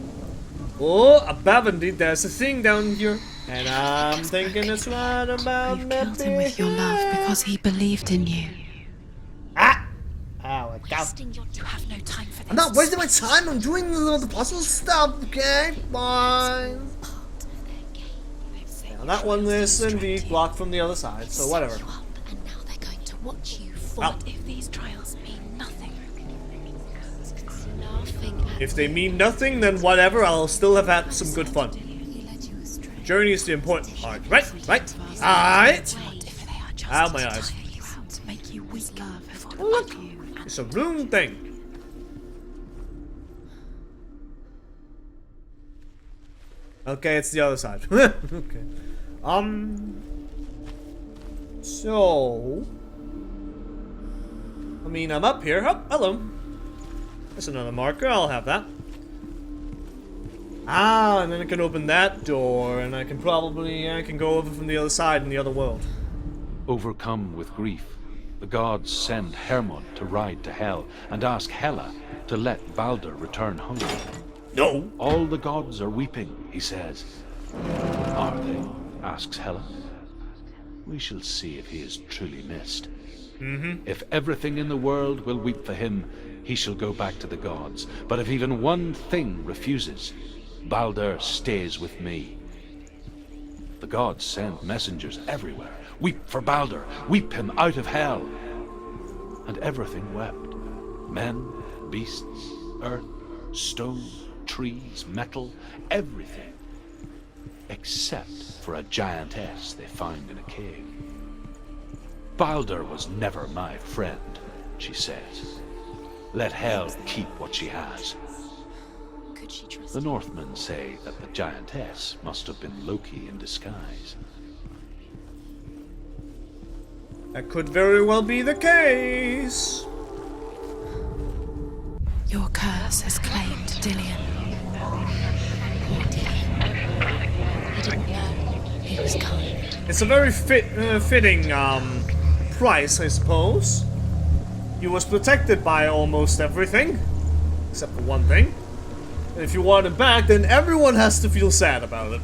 Oh, apparently there's a thing down here. And I'm thinking it's right about You've killed him with your love because he believed in you. Ah! Ow, I got. You have no time for this. I'm not wasting my time. I'm doing the puzzle stuff, okay? Fine. Now that one is indeed blocked from the other side, so whatever. And now they're going to watch you fall. Well, If these trials mean nothing, Laughing at if they mean nothing, then whatever, I'll still have had some good fun. he led you astray. Journey is the important part. Right? Alright. what if they are just Ow, my eyes. to make you weak for Oh, look. you? It's a rune thing. Okay, it's the other side. Okay. So... I mean, I'm up here. Oh, hello. That's another marker. I'll have that. Ah, and then I can open that door, and I can probably... I can go over from the other side in the other world. Overcome with grief, the gods send Hermod to ride to Hell and ask Hela to let Baldur return home. No! All the gods are weeping, he says. Are they? Asks Hela. We shall see if he is truly missed. If everything in the world will weep for him, he shall go back to the gods. But if even one thing refuses, Baldur stays with me. The gods send messengers everywhere. Weep for Baldur, weep him out of Hell. And everything wept. Men, beasts, earth, stone, trees, metal, everything. Except for a giantess they found in a cave. Baldur was never my friend, she says. Let Hel keep what she has. The Northmen say that the giantess must have been Loki in disguise. That could very well be the case. Your curse has claimed Dillion. He didn't know. He was kind. It's a very fitting price, I suppose. He was protected by almost everything, except for one thing. And if you want him back, then everyone has to feel sad about it.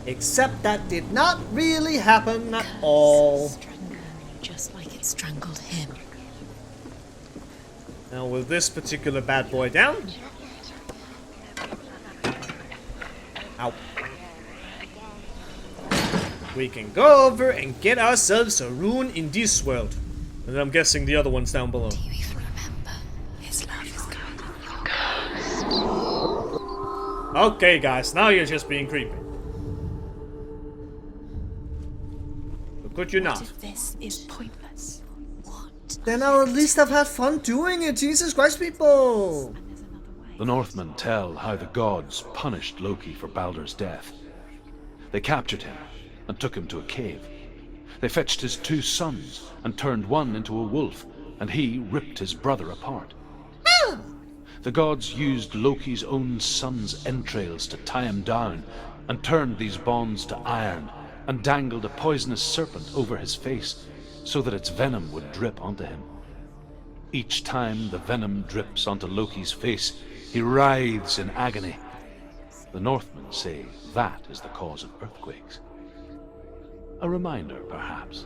Except that did not really happen at all. Just like it strangled him. Now with this particular bad boy down. Ow. We can go over and get ourselves a rune in this world. And I'm guessing the other one's down below. Do you even remember? His love is guiding your ghost. Okay guys, now you're just being creepy. But could you not? What if this is pointless? What? Then I'll at least have had fun doing it, Jesus Christ, people! The Northmen tell how the gods punished Loki for Baldur's death. They captured him and took him to a cave. They fetched his 2 sons and turned one into a wolf, and he ripped his brother apart. The gods used Loki's own son's entrails to tie him down, and turned these bonds to iron, and dangled a poisonous serpent over his face, so that its venom would drip onto him. Each time the venom drips onto Loki's face, he writhes in agony. The Northmen say that is the cause of earthquakes. A reminder, perhaps,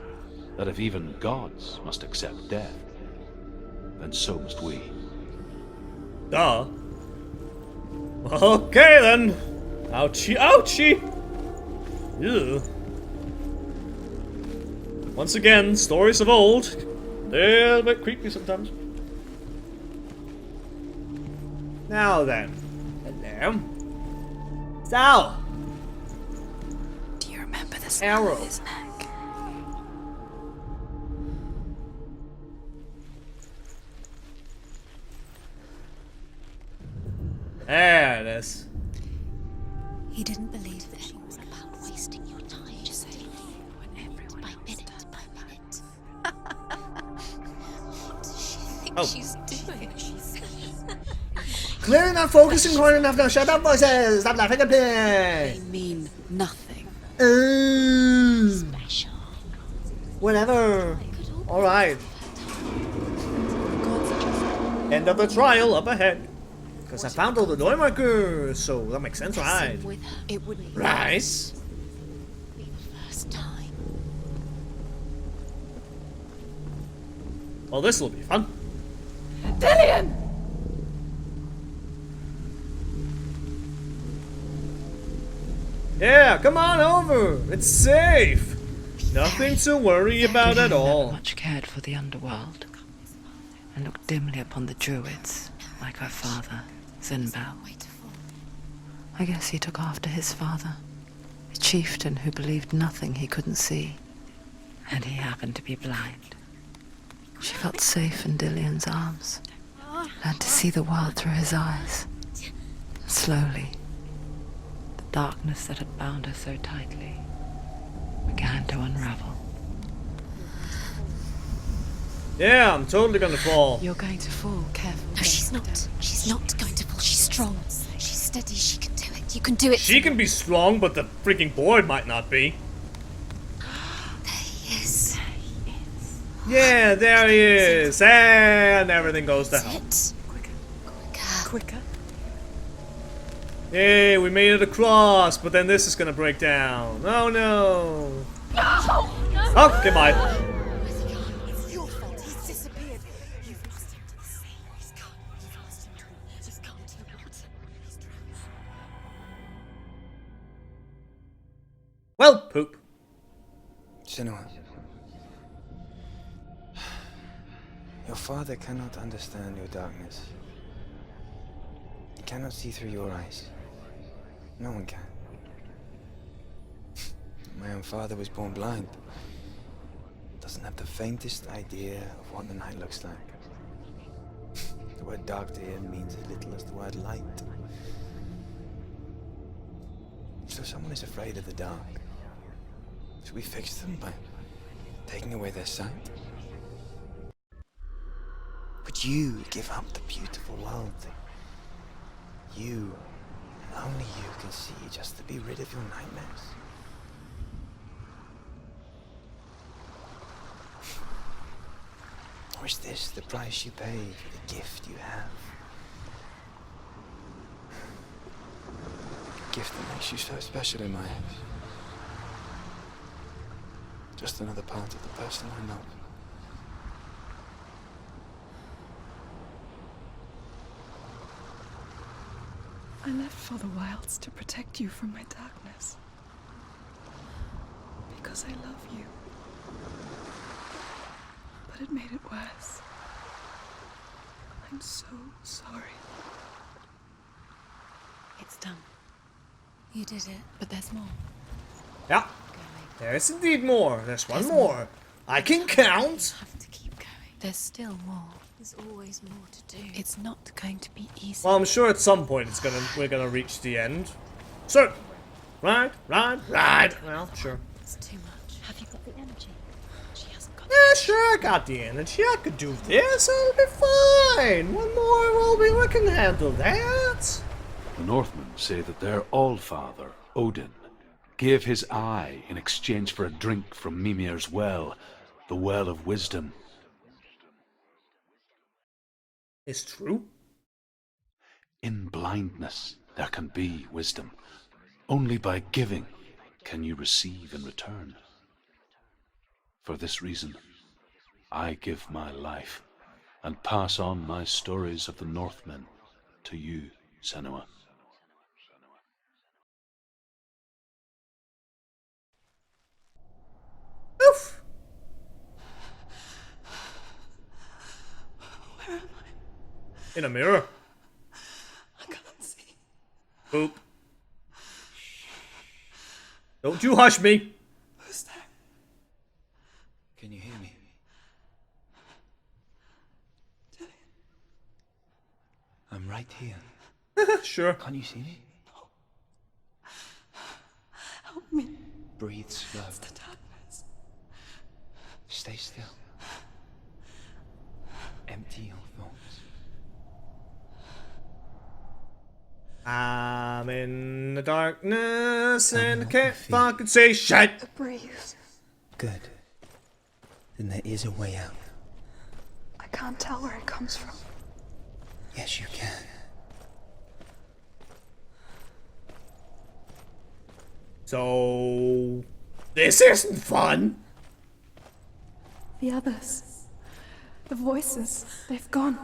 that if even gods must accept death, then so must we. Duh. Okay then. Ouchie, ouchie. Ew. Once again, stories of old. They're a bit creepy sometimes. Now then. Hello. So. Do you remember the Arrow. of his neck? There it is. He didn't believe that she was about wasting your time. Just When everyone by else minute does. by minute. What does she think Oh. she's doing? Clearly not focusing hard enough now. Shut up, voices. Stop laughing at They me. mean nothing. Special. Whatever. Alright. End of the trial up ahead. Because I found all the door markers, so that makes sense, right? With her, it wouldn't Right. be the first time. Well, this'll be fun. Dillion! Yeah, come on over. It's safe. Nothing to worry about at all. Much cared for the underworld, and looked dimly upon the druids, like her father, Zinbao. I guess he took after his father, a chieftain who believed nothing he couldn't see, and he happened to be blind. She felt safe in Dillion's arms, learned to see the world through his eyes. Slowly, the darkness that had bound her so tightly began to unravel. Yeah, I'm totally gonna fall. You're going to fall, careful. No, she's not. She's not going to fall. She's strong. She's steady. She can do it. You can do it. She can be strong, but the freaking boy might not be. There he is. Yeah, there he is. And everything goes to hell. Quicker. Yay, we made it across, but then this is gonna break down. Oh no. Oh, goodbye. It's your fault. He's disappeared. You've lost him to the sea. He's gone. You've lost him. He's gone to the water. He's drowned. Well, poop. Senua. Your father cannot understand your darkness. He cannot see through your eyes. No one can. My own father was born blind. Doesn't have the faintest idea of what the night looks like. The word dark to him means as little as the word light. So someone is afraid of the dark. Should we fix them by taking away their sight? Would you give up the beautiful world that you, and only you, can see just to be rid of your nightmares? Or is this the price you pay for the gift you have? A gift that makes you so special in my eyes. Just another part of the person I love. I left for the wilds to protect you from my darkness. Because I love you. But it made it worse. I'm so sorry. It's done. You did it. But there's more. Yeah, there's indeed more. There's one more. I can count. You have to keep going. There's still more. There's always more to do. It's not going to be easy. Well, I'm sure at some point we're gonna reach the end. So, right. Well, sure. It's too much. Have you got the energy? She hasn't got Yeah, sure, I got the energy. I could do this. I'll be fine. One more we can handle that. The Northmen say that their Allfather, Odin, gave his eye in exchange for a drink from Mimir's well, the Well of Wisdom. It's true. In blindness, there can be wisdom. Only by giving can you receive in return. For this reason, I give my life and pass on my stories of the Northmen to you, Senua. Oof. Where am I? In a mirror. I can't see. Boop. Don't you hush me. Who's there? Can you hear me? I'm right here. Sure. Can you see me? Help me. Breathe slow. It's the darkness. Stay still. Empty your thoughts. I'm in the darkness and I can't fucking say shit. Breathe. Good. Then there is a way out. I can't tell where it comes from. Yes, you can. So, this isn't fun. The others. The voices. They've gone.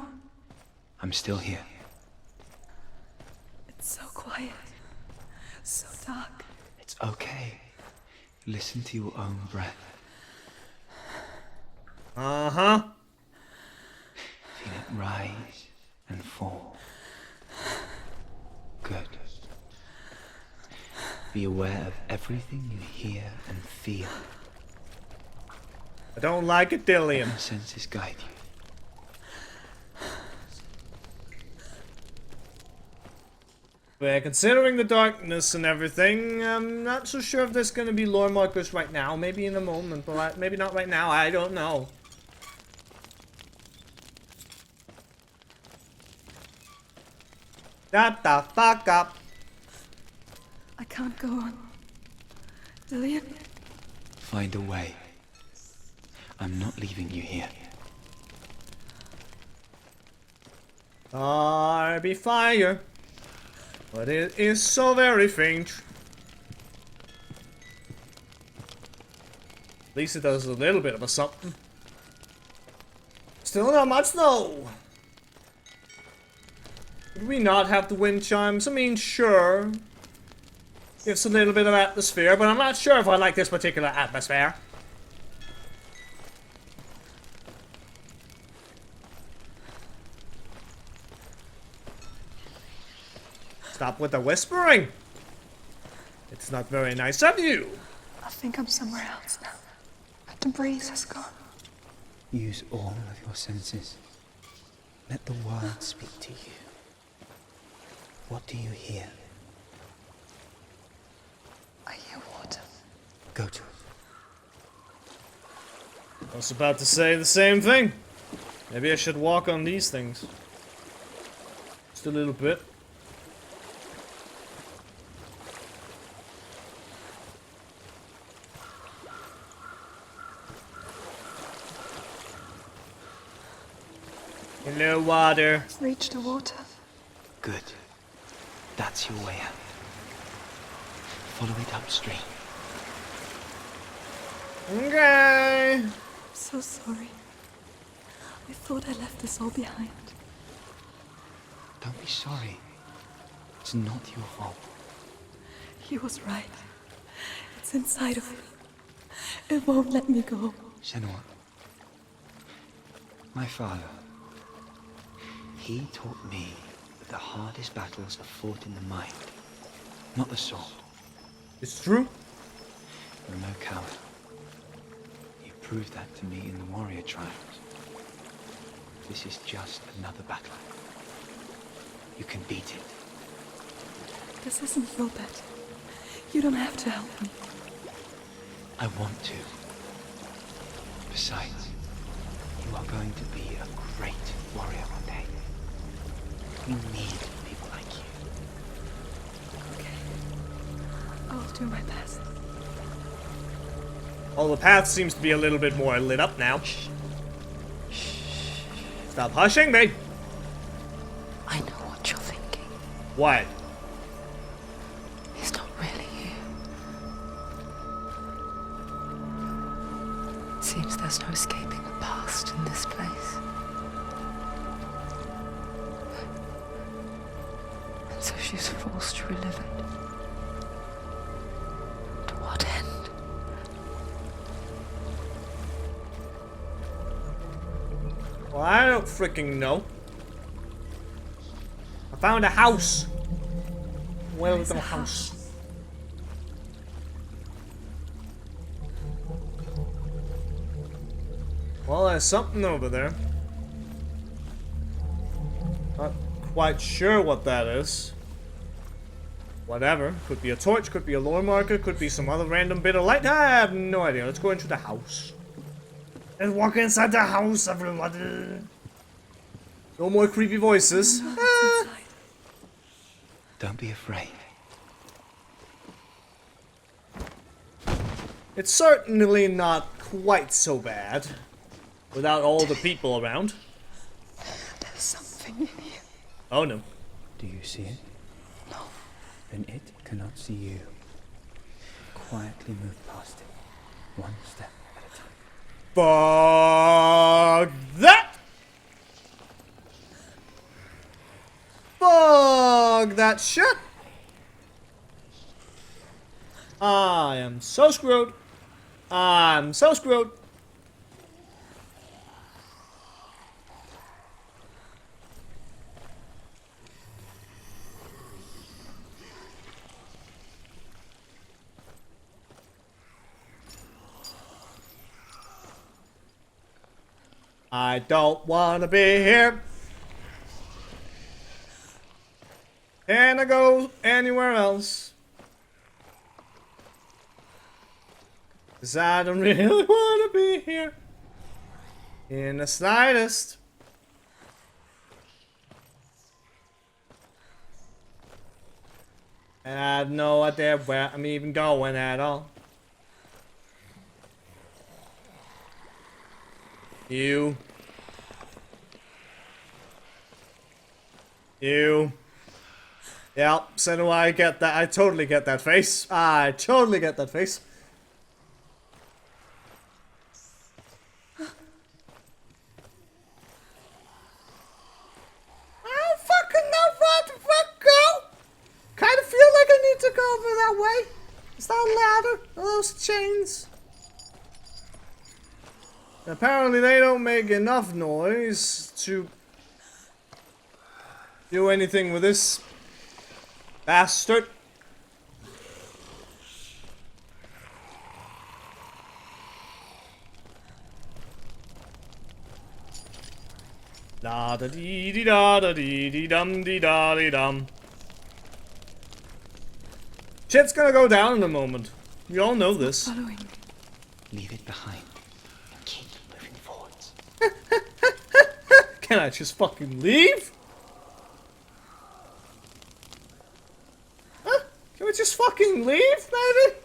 I'm still here. It's so quiet. So dark. It's okay. Listen to your own breath. Uh-huh. Feel it rise and fall. Good. Be aware of everything you hear and feel. I don't like it, Dillian. My senses guide you. But considering the darkness and everything, I'm not so sure if there's gonna be lore markers right now. Maybe in a moment, but maybe not right now. I don't know. Shut the fuck up. I can't go on. Dillian? Find a way. I'm not leaving you here. There be fire, but it is so very faint. At least it does a little bit of a something. Still not much though. Would we not have the wind chimes? I mean, sure. Gives a little bit of atmosphere, but I'm not sure if I like this particular atmosphere. Stop with the whispering. It's not very nice of you. I think I'm somewhere else now. The breeze has gone. Use all of your senses. Let the world speak to you. What do you hear? I hear water. Go to it. I was about to say the same thing. Maybe I should walk on these things. Just a little bit. Hello, water. Reach the water. Good. That's your way out. Follow it upstream. Okay. I'm so sorry. I thought I left this all behind. Don't be sorry. It's not your fault. He was right. It's inside of me. It won't let me go. Senua. My father. He taught me that the hardest battles are fought in the mind, not the sword. It's true. You're no coward. You proved that to me in the warrior trials. This is just another battle. You can beat it. This isn't your bet. You don't have to help me. I want to. Besides, you are going to be a great warrior one day. We need people like you. Okay. I'll do my best. Oh, the path seems to be a little bit more lit up now. Shh. Stop hushing me. I know what you're thinking. What? He's not really here. Seems there's no escaping the past in this place. And so she's forced to relive it. To what end? Well, I don't freaking know. I found a house. Where is the house? Well, there's something over there. Not quite sure what that is. Whatever. Could be a torch, could be a lore marker, could be some other random bit of light. I have no idea. Let's go into the house. Let's walk inside the house, everybody. No more creepy voices. Don't be afraid. It's certainly not quite so bad. Without all the people around. There's something in here. Oh no. Do you see it? No. Then it cannot see you. Quietly move past it. One step at a time. Fuck that! Fuck that shit! I am so screwed. I'm so screwed. I don't wanna be here. Can I go anywhere else? 'Cause I don't really wanna be here in the slightest. And I have no idea where I'm even going at all. You. Yeah, Senua, I get that. I totally get that face. I totally get that face. I don't fucking know where the fuck go. Kind of feel like I need to go over that way. Is that a ladder? Are those chains? Apparently they don't make enough noise to do anything with this bastard. Da da dee dee da da dee dee dum dee da dee dum. Shit's gonna go down in a moment. We all know this. Following. Leave it behind and keep moving forwards. Can I just fucking leave? Huh? Can we just fucking leave, maybe?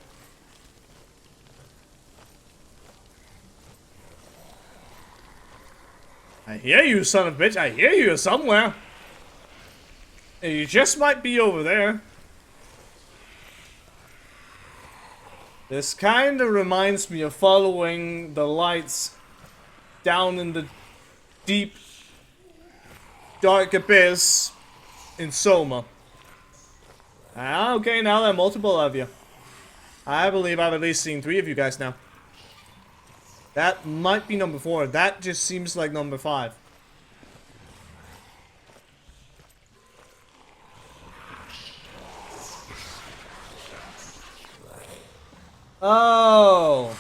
I hear you, son of a bitch. I hear you somewhere. And you just might be over there. This kind of reminds me of following the lights down in the deep, dark abyss in Soma. Ah, okay, now there are multiple of you. I believe I've at least seen 3 of you guys now. That might be number 4. That just seems like number 5. Oh.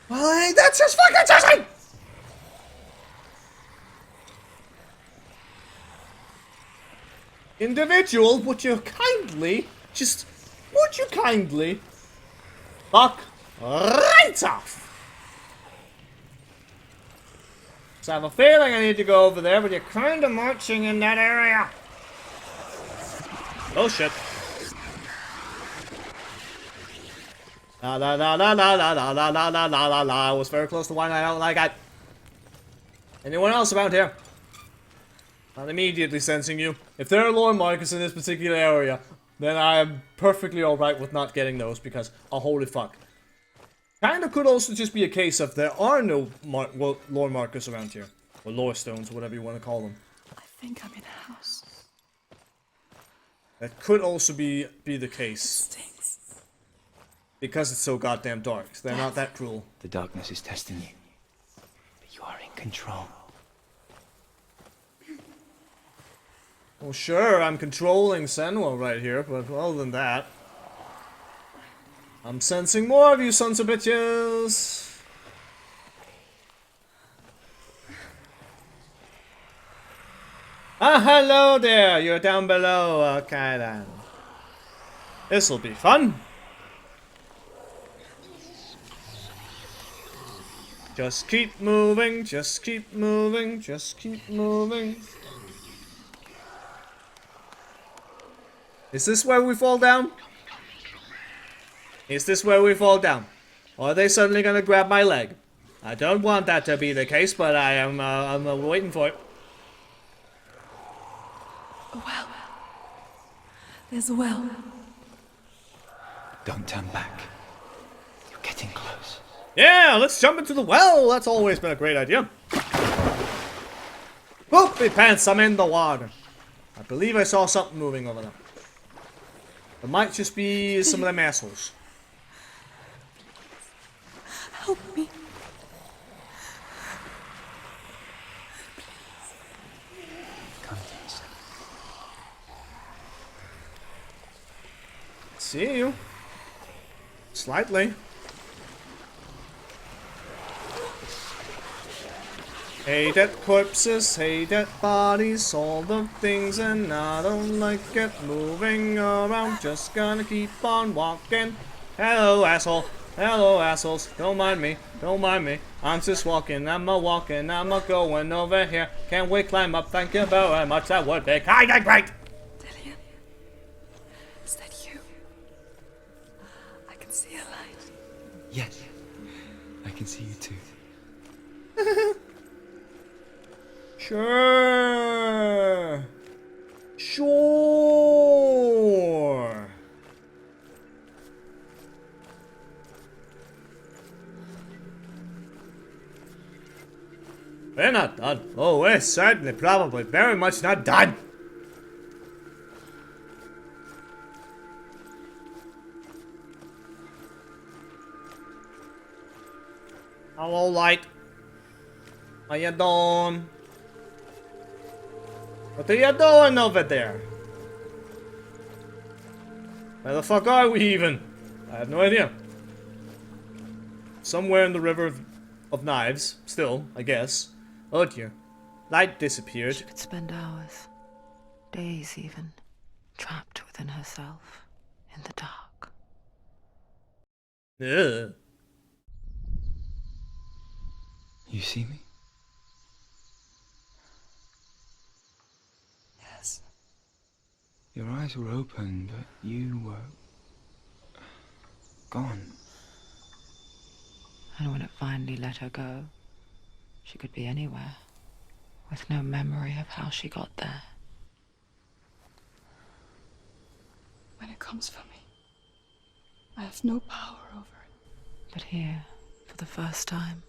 Well, hey, that's just fucking interesting! Individual, would you kindly, would you kindly fuck right off? So I have a feeling I need to go over there, but you're kind of marching in that area. Oh shit. La la la la la la la la la la la la la. I was very close to one I don't like it. Anyone else around here? Not immediately sensing you. If there are lore markers in this particular area, then I am perfectly alright with not getting those because, oh holy fuck. Kinda could also just be a case of there are no lore markers around here. Or lore stones, whatever you want to call them. I think I'm in a house. That could also be the case. It stinks. Because it's so goddamn dark. They're not that cruel. The darkness is testing you, but you are in control. Well, sure, I'm controlling Senua right here, but other than that, I'm sensing more of you sons of bitches. Ah, hello there. You're down below. Okay then. This'll be fun. Just keep moving, just keep moving, just keep moving. Is this where we fall down? Is this where we fall down? Or are they suddenly gonna grab my leg? I don't want that to be the case, but I'm waiting for it. A well. There's a well. Don't turn back. You're getting close. Yeah, let's jump into the well. That's always been a great idea. Poopy pants, I'm in the water. I believe I saw something moving over there. It might just be some of them assholes. Help me. See you. Slightly. Hey dead corpses, hey dead bodies, all the things, and I don't like it moving around. Just gonna keep on walking. Hello, asshole. Hello, assholes. Don't mind me. Don't mind me. I'm just walking. I'm a walking. I'm a going over here. Can't we climb up? Thank you very much. That would be kind of great. Dillian, is that you? I can see a light. Yes, I can see you too. Sure. Sure. We're not done. Oh, we're certainly, probably, very much not done. Hello, light. How you doing? What are you doing over there? Where the fuck are we even? I have no idea. Somewhere in the river of knives, still, I guess. Oh dear. Light disappeared. She could spend hours, days even, trapped within herself, in the dark. Ugh. You see me? Yes. Your eyes were open, but you were gone. And when it finally let her go, she could be anywhere, with no memory of how she got there. When it comes for me, I have no power over it. But here, for the first time,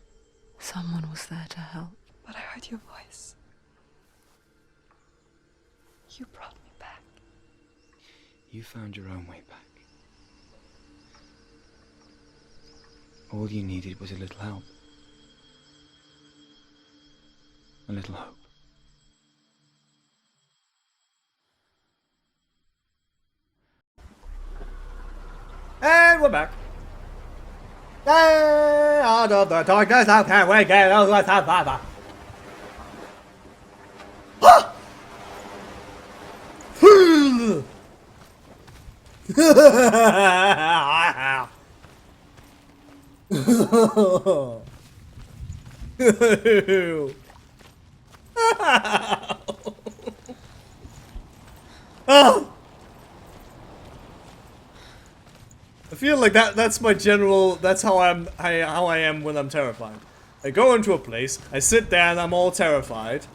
someone was there to help. But I heard your voice. You brought me back. You found your own way back. All you needed was a little help. A little hope. And we're back. Out of the darkness, how can we get out of the fire? Oh! I feel like that's my general, that's how I am when I'm terrified. I go into a place, I sit down, I'm all terrified,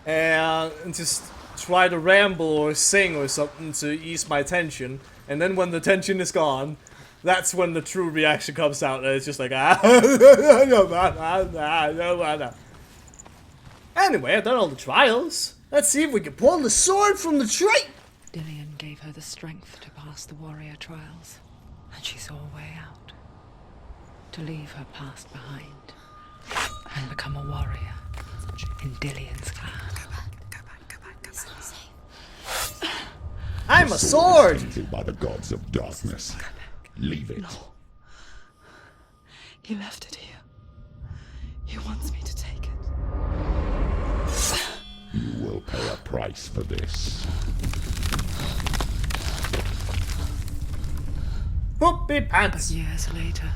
and just try to ramble or sing or something to ease my tension, and then when the tension is gone, that's when the true reaction comes out, and it's just like, Anyway, I've done all the trials. Let's see if we can pull the sword from the tree. Dillian gave her the strength to pass the warrior trials, and she saw a way out. To leave her past behind, and become a warrior in Dillian's clan. Go back. It's not safe. I'm a sword! Tainted by the gods of darkness. Leave it. No. He left it here. He wants me to take it. You will pay a price for this. Poopy pants! Years later,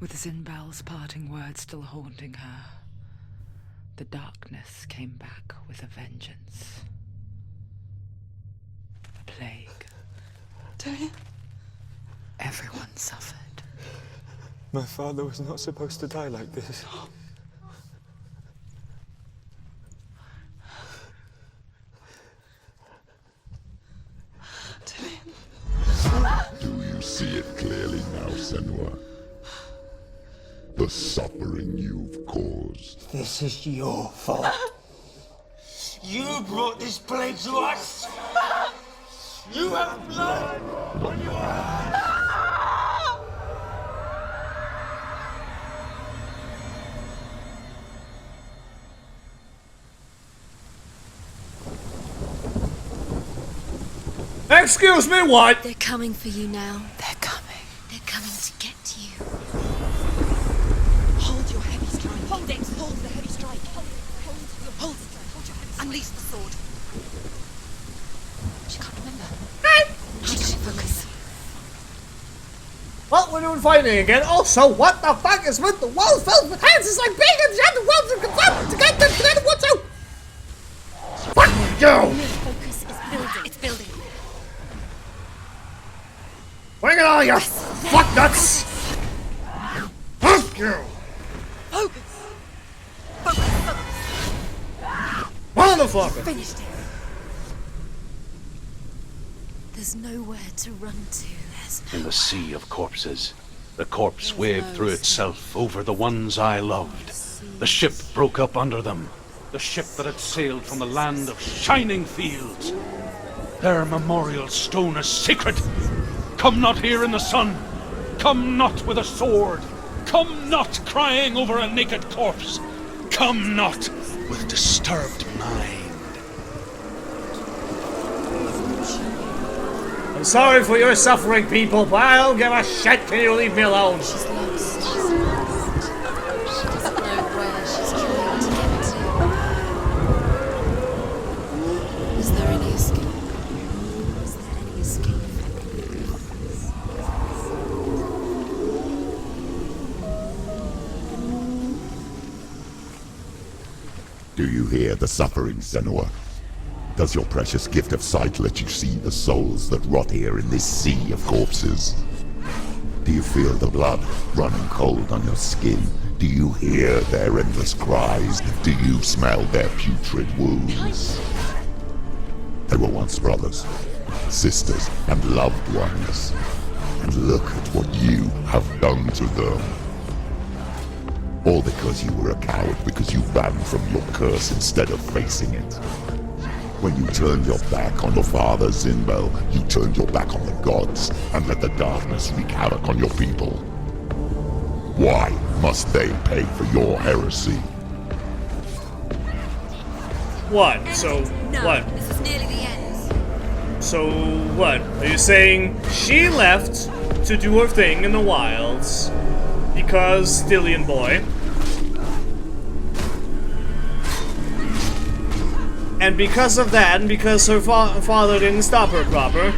with Zinbel's parting words still haunting her, the darkness came back with a vengeance. The plague. Dillian? Everyone suffered. My father was not supposed to die like this. Do you see it clearly now, Senua? The suffering you've caused. This is your fault. You brought this plague to us. You have blood on your hands. Excuse me, what? They're coming for you now. They're coming. They're coming to get you. Hold your heavy strike. Hold it. and fighting again. Also, what the fuck is with the walls filled with hands? It's like being in the underworld to confront to get them together. What's out? Fuck you! Focus is building. It's building. Bring it on, you fuck nuts! Fuck you! Focus. Focus. Motherfucker! Finished it. There's nowhere to run to. In the sea of corpses, the corpse waved through itself over the ones I loved. The ship broke up under them. The ship that had sailed from the land of shining fields. Their memorial stone is sacred. Come not here in the sun. Come not with a sword. Come not crying over a naked corpse. Come not with disturbed mind. I'm sorry for your suffering, people, but I don't give a shit. Can you leave me alone? She's lost. She doesn't know where she's trying to get to. Is there any escape? Is there any escape? Do you hear the suffering, Senua? Does your precious gift of sight let you see the souls that rot here in this sea of corpses? Do you feel the blood running cold on your skin? Do you hear their endless cries? Do you smell their putrid wounds? They were once brothers, sisters, and loved ones. And look at what you have done to them. All because you were a coward, because you ran from your curse instead of facing it. When you turned your back on your father, Zinbel, you turned your back on the gods and let the darkness wreak havoc on your people. Why must they pay for your heresy? What? So, No, what? This is nearly the end. So, what? Are you saying she left to do her thing in the wilds because Stillion Boy? And because of that, and because her father didn't stop her proper,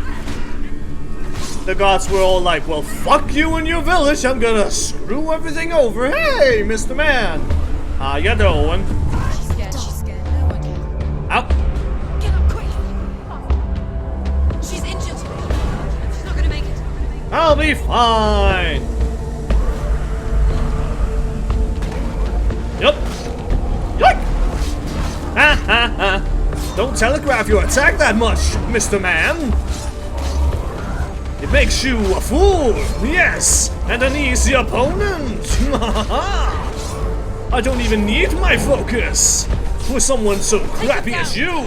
the gods were all like, well, fuck you and your village, I'm gonna screw everything over. Hey, Mr. Man! How you doing? She's scared. No one can. Out. Get up quick. She's injured. She's not gonna make it. I'll be fine. Yup. Yoink! Ha ha ha! Don't telegraph your attack that much, Mr. Man! It makes you a fool, yes, and an easy opponent! I don't even need my focus for someone so crappy as you!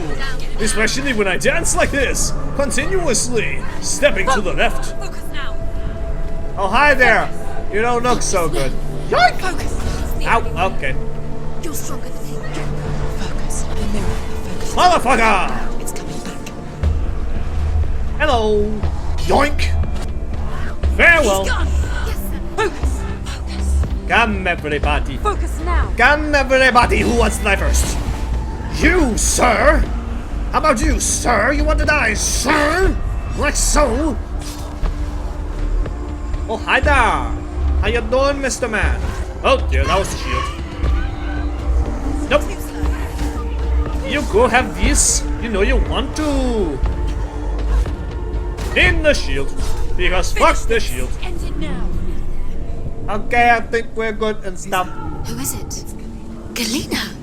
Especially when I dance like this, continuously, stepping to the left. Focus now. Oh, hi there! You don't look so good. Yoink! Focus. Ow, okay. You're stronger than me. Focus. The mirror. Focus. Motherfucker! It's coming back. Hello! Yoink! Farewell! He's gone. Yes, sir. Focus. Focus. Come, everybody. Focus now. Come, everybody. Who wants to die first? You, sir! How about you, sir? You want to die, sir? Like so? Oh, hi there. How you doing, Mr. Man? Oh, dear, that was the shield. Nope. You go have this. You know you want to. In the shield. Because fuck the shield. End it now. Okay, I think we're good and stuff. Who is it? Galena.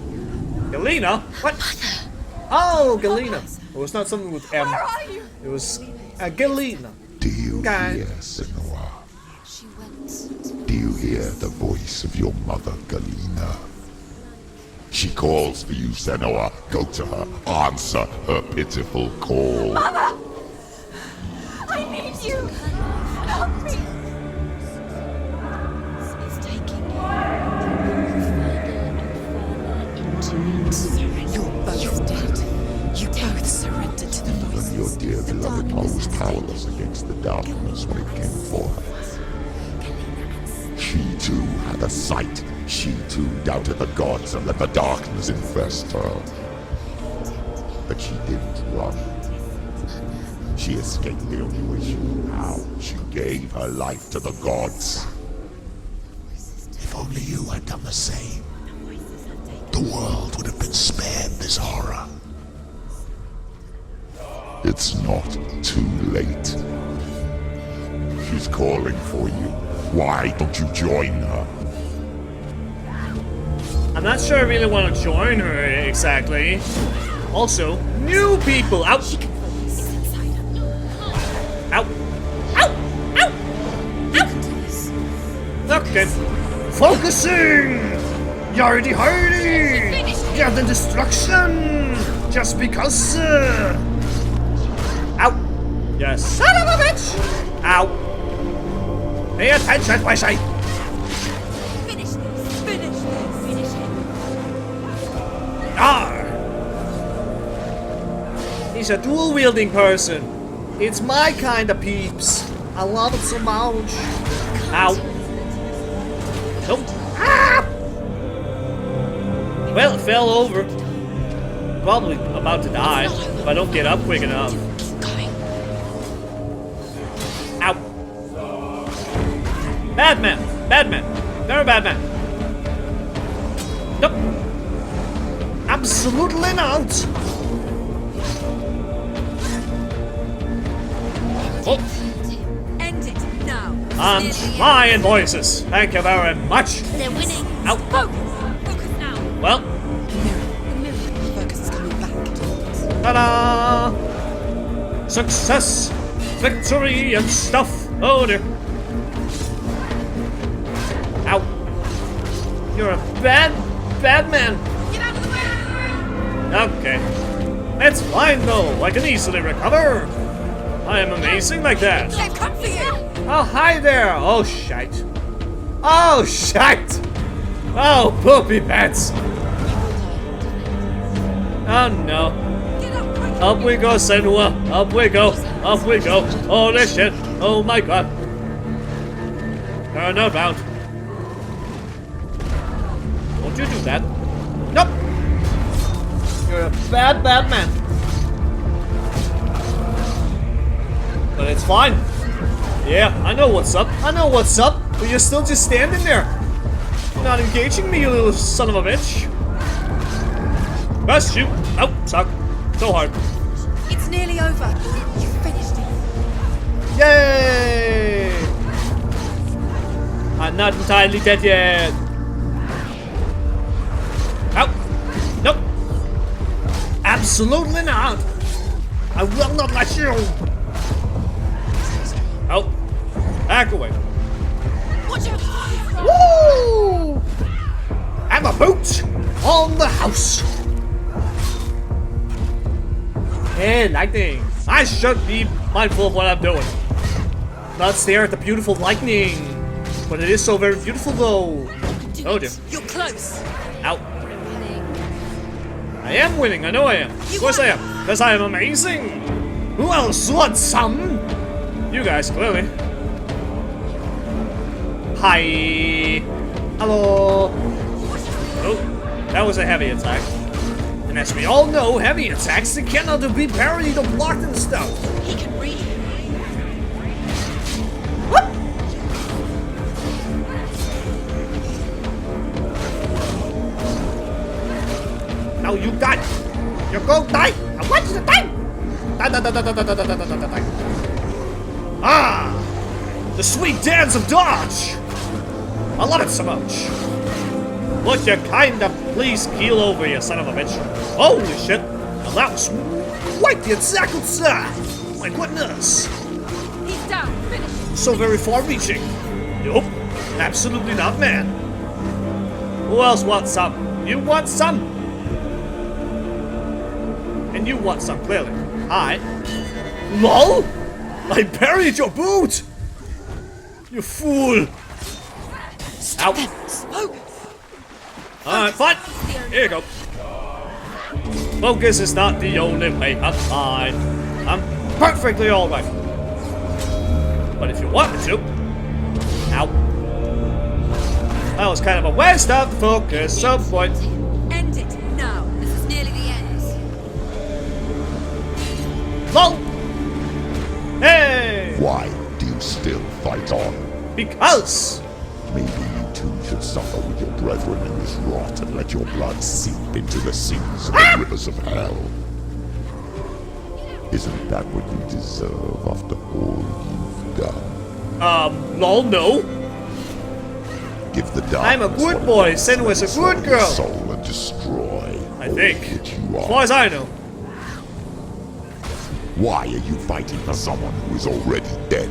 Galena? What? Mother. Oh, Galena. It was not something with M. Where are you? It was Galena. Do you hear, Senua? Do you hear the voice of your mother, Galena? She calls for you, Senua. Go to her. Answer her pitiful call. Mother! I need you! Help me! It's taking you further. You're both dead. You both surrendered to the Even voices. your dear beloved mother was powerless against the darkness when it came for her. She too had a sight. She too doubted the gods and let the darkness infest her. But she didn't run. She she escaped the only way she knew how. She gave her life to the gods. If only you had done the same, the world would have been spared this horror. It's not too late. She's calling for you. Why don't you join her? I'm not sure I really want to join her exactly. Also, new people. Ouch! Ow! Ow! Ow! Ow! Okay. Focusing! Yardy hardy! Get the destruction! Just because. Ow! You son of a bitch! Ow! Pay attention, Wishy! Finish this! Finish this! Finish it! Arr! He's a dual-wielding person. It's my kind of peeps. I love it so much. Ow. Nope. Ah! Well, it fell over. Probably about to die if I don't get up quick enough. Ow. Bad man. Bad man. Very bad man. Nope. Absolutely not. Oh. End it now. I'm trying, voices. Thank you very much. They're winning. Ow. Focus. Focus now. Well. Focus is coming back. Ta-da! Success, victory, and stuff. Oh dear. Ow. You're a bad man. Get out of the way! Okay. It's fine though. I can easily recover. I am amazing like that. They've come for you! Oh, hi there. Oh, shite. Oh, shite. Oh, poopy pants. Oh, no. Up we go, Senua. Up we go. Up we go. Holy shit. Oh, my God. Turn around. Don't you do that. Nope. You're a bad man. But it's fine. Yeah, I know what's up. I know what's up. But you're still just standing there. You're not engaging me, you little son of a bitch. Best shoot. Oh, suck. So hard. It's nearly over. You finished it. Yay! I'm not entirely dead yet. Oh. Nope. Absolutely not. I will not let you. Oh. Back away. Watch out! Woo! I'm a boot on the house. Hey, lightning. I should be mindful of what I'm doing. Not stare at the beautiful lightning. But it is so very beautiful though. Oh dear. You're close. Ow. I am winning, I know I am. Of course I am. Because I am amazing. Who else wants some? You guys, clearly. Hi. Hello. Oh, that was a heavy attack. And as we all know, heavy attacks they cannot be parried or blocked and stuff. He can read. What? Now you die. You go die. I want you to die. Die. Ah, the sweet dance of dodge. I love it so much. Would you kind of please keel over, you son of a bitch? Holy shit! Now that was quite the attack outside. My goodness! He's down. Finish. So very far-reaching. Nope, absolutely not, man. Who else wants some? You want some? And you want some, clearly. Hi. LOL! I buried your boot! You fool! Ow. Alright, fine. Here you go. Focus is not the only way. I'm fine. I'm perfectly alright. But if you want me to... Ow. That was kind of a waste of focus. Some point. End it now. This is nearly the end. LOL! still fight on? Because! Maybe you too should suffer with your brethren in this rot and let your blood seep into the seas and rivers of hell. Isn't that what you deserve after all you've done? Lol, no. Give the darkness I'm a good boy. Senua's a good girl. Soul and destroy. I think. Which you As are. far as I know. Why are you fighting for someone who is already dead?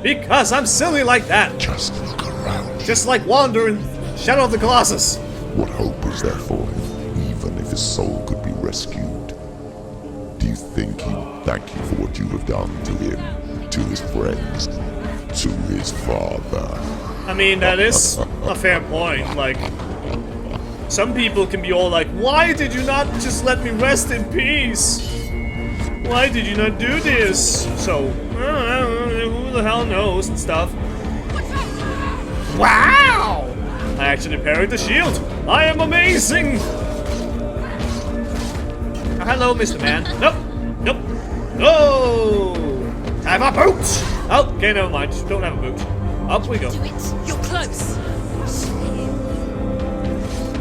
Because I'm silly like that. Just look around. Just like Wander in Shadow of the Colossus. What hope is there for him, even if his soul could be rescued? Do you think he'd thank you for what you have done to him, to his friends, to his father? I mean, that is a fair point. Like, some people can be all like, why did you not just let me rest in peace? Why did you not do this? So, who the hell knows and stuff. Wow! I actually parried the shield. I am amazing! Oh, hello, Mr. Man. Nope. Nope. No! I have a boot! Oh, okay, never mind. Don't have a boot. Up we go. Do it. You're close.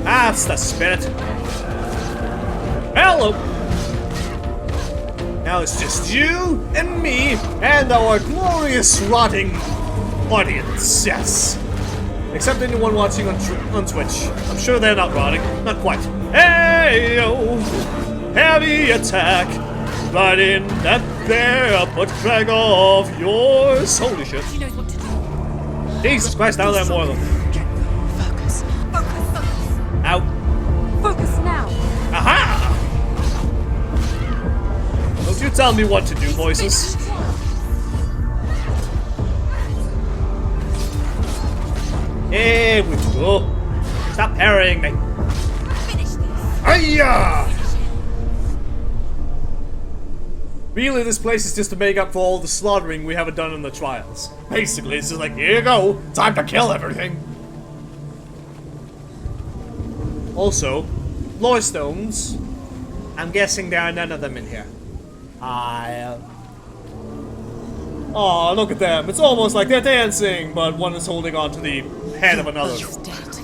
That's the spirit. Hello! Now it's just you and me and our glorious rotting audience, yes. Except anyone watching on Twitch. I'm sure they're not rotting. Not quite. Hey yo! Heavy attack! Right in that there butt crack of yours. Holy shit. He knows what to do. Jesus Christ, now there are more of them. Focus. Focus. Focus. Ow. Focus now. Aha! Don't you tell me what to do, voices. Here we go. Stop parrying me. Finish this. Hiya! Really, this place is just to make up for all the slaughtering we haven't done in the trials. Basically, it's just like, here you go. Time to kill everything. Also, lore stones. I'm guessing there are none of them in here. Oh, look at them. It's almost like they're dancing, but one is holding on to the head of another. You're dead.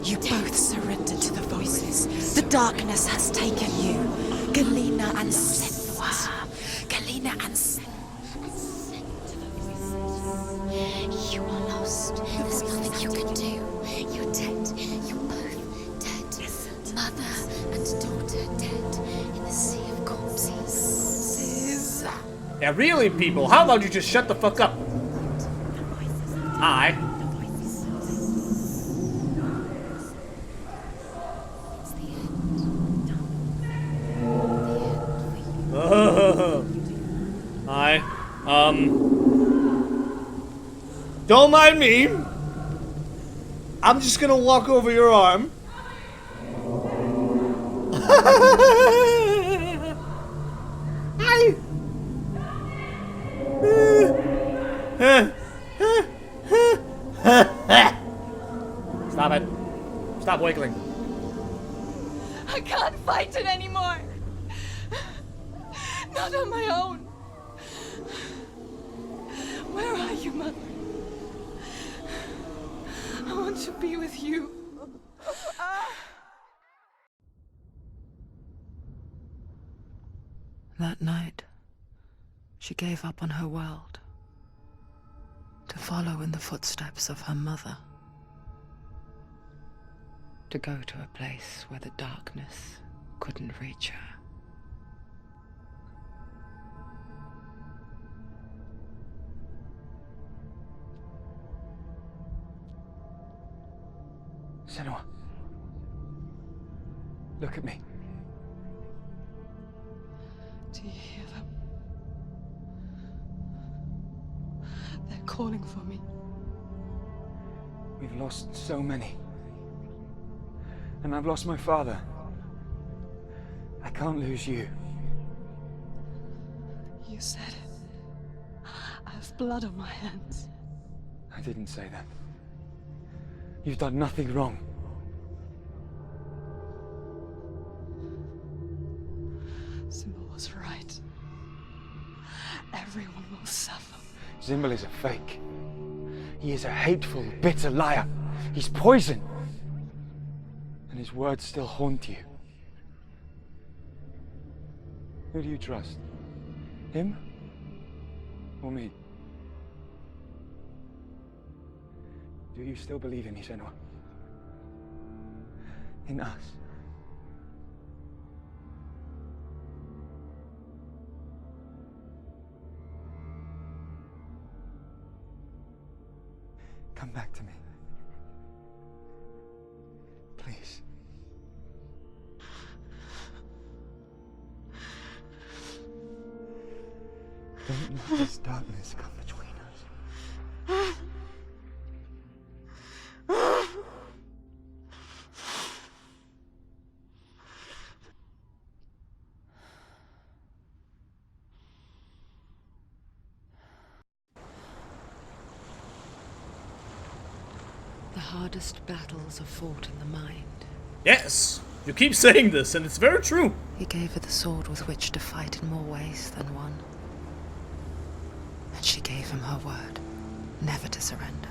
You both surrendered to the voices. The darkness has taken you. Galena and Senua. Galena and Senua. You are lost. There's nothing you can do. You're dead. You're both dead. Mother and daughter dead in the sea of corpses. Yeah, really, people, how about you just shut the fuck up? Hi. Hi. Don't mind me. I'm just gonna walk over your arm. Hi. Stop it. Stop wiggling. I can't fight it anymore. Not on my own. Where are you, Mother? I want to be with you. That night, she gave up on her world to follow in the footsteps of her mother, to go to a place where the darkness couldn't reach her. Senua. Look at me. Do you hear them? They're calling for me. We've lost so many. And I've lost my father. I can't lose you. You said it. I have blood on my hands. I didn't say that. You've done nothing wrong. Simba was right. Everyone will suffer. symbol is a fake. He is a hateful, bitter liar. He's poison. And his words still haunt you. Who do you trust? Him? Or me? Do you still believe in me, Senua? In us? Come back to me. Please. Don't let this darkness come between us. The hardest battles are fought in the mind. Yes! You keep saying this, and it's very true. He gave her the sword with which to fight in more ways than one. And she gave him her word, never to surrender.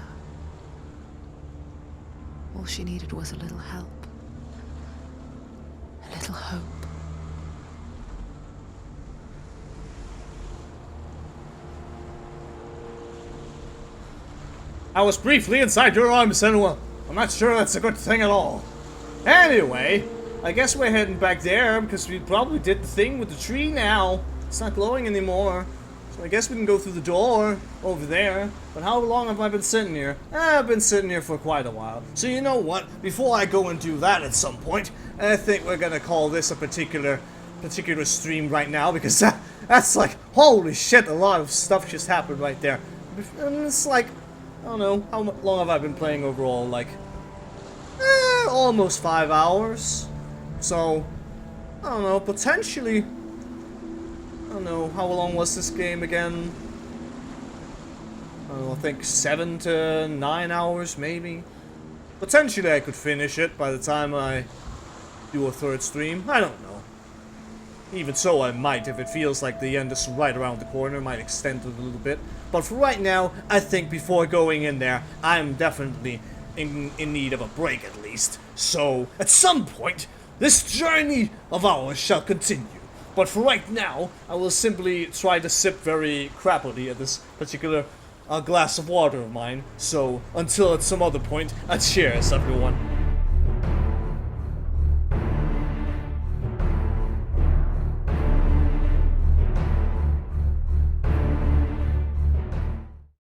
All she needed was a little help. A little hope. I was briefly inside your arms, Senua. I'm not sure that's a good thing at all. Anyway, I guess we're heading back there because we probably did the thing with the tree now. It's not glowing anymore. So I guess we can go through the door over there. But how long have I been sitting here? I've been sitting here for quite a while. So you know what? Before I go and do that at some point, I think we're gonna call this a particular stream right now because that's like, holy shit, a lot of stuff just happened right there. And it's like, I don't know, how long have I been playing overall? Like, almost 5 hours. So, I don't know, potentially, I don't know, how long was this game again? I don't know, I think 7 to 9 hours, maybe. Potentially I could finish it by the time I do a third stream. I don't know. Even so, I might, if it feels like the end is right around the corner, might extend it a little bit. But for right now, I think before going in there, I'm definitely in need of a break at least. So, at some point, this journey of ours shall continue. But for right now, I will simply try to sip very crappily at this particular glass of water of mine. So, until at some other point, cheers everyone.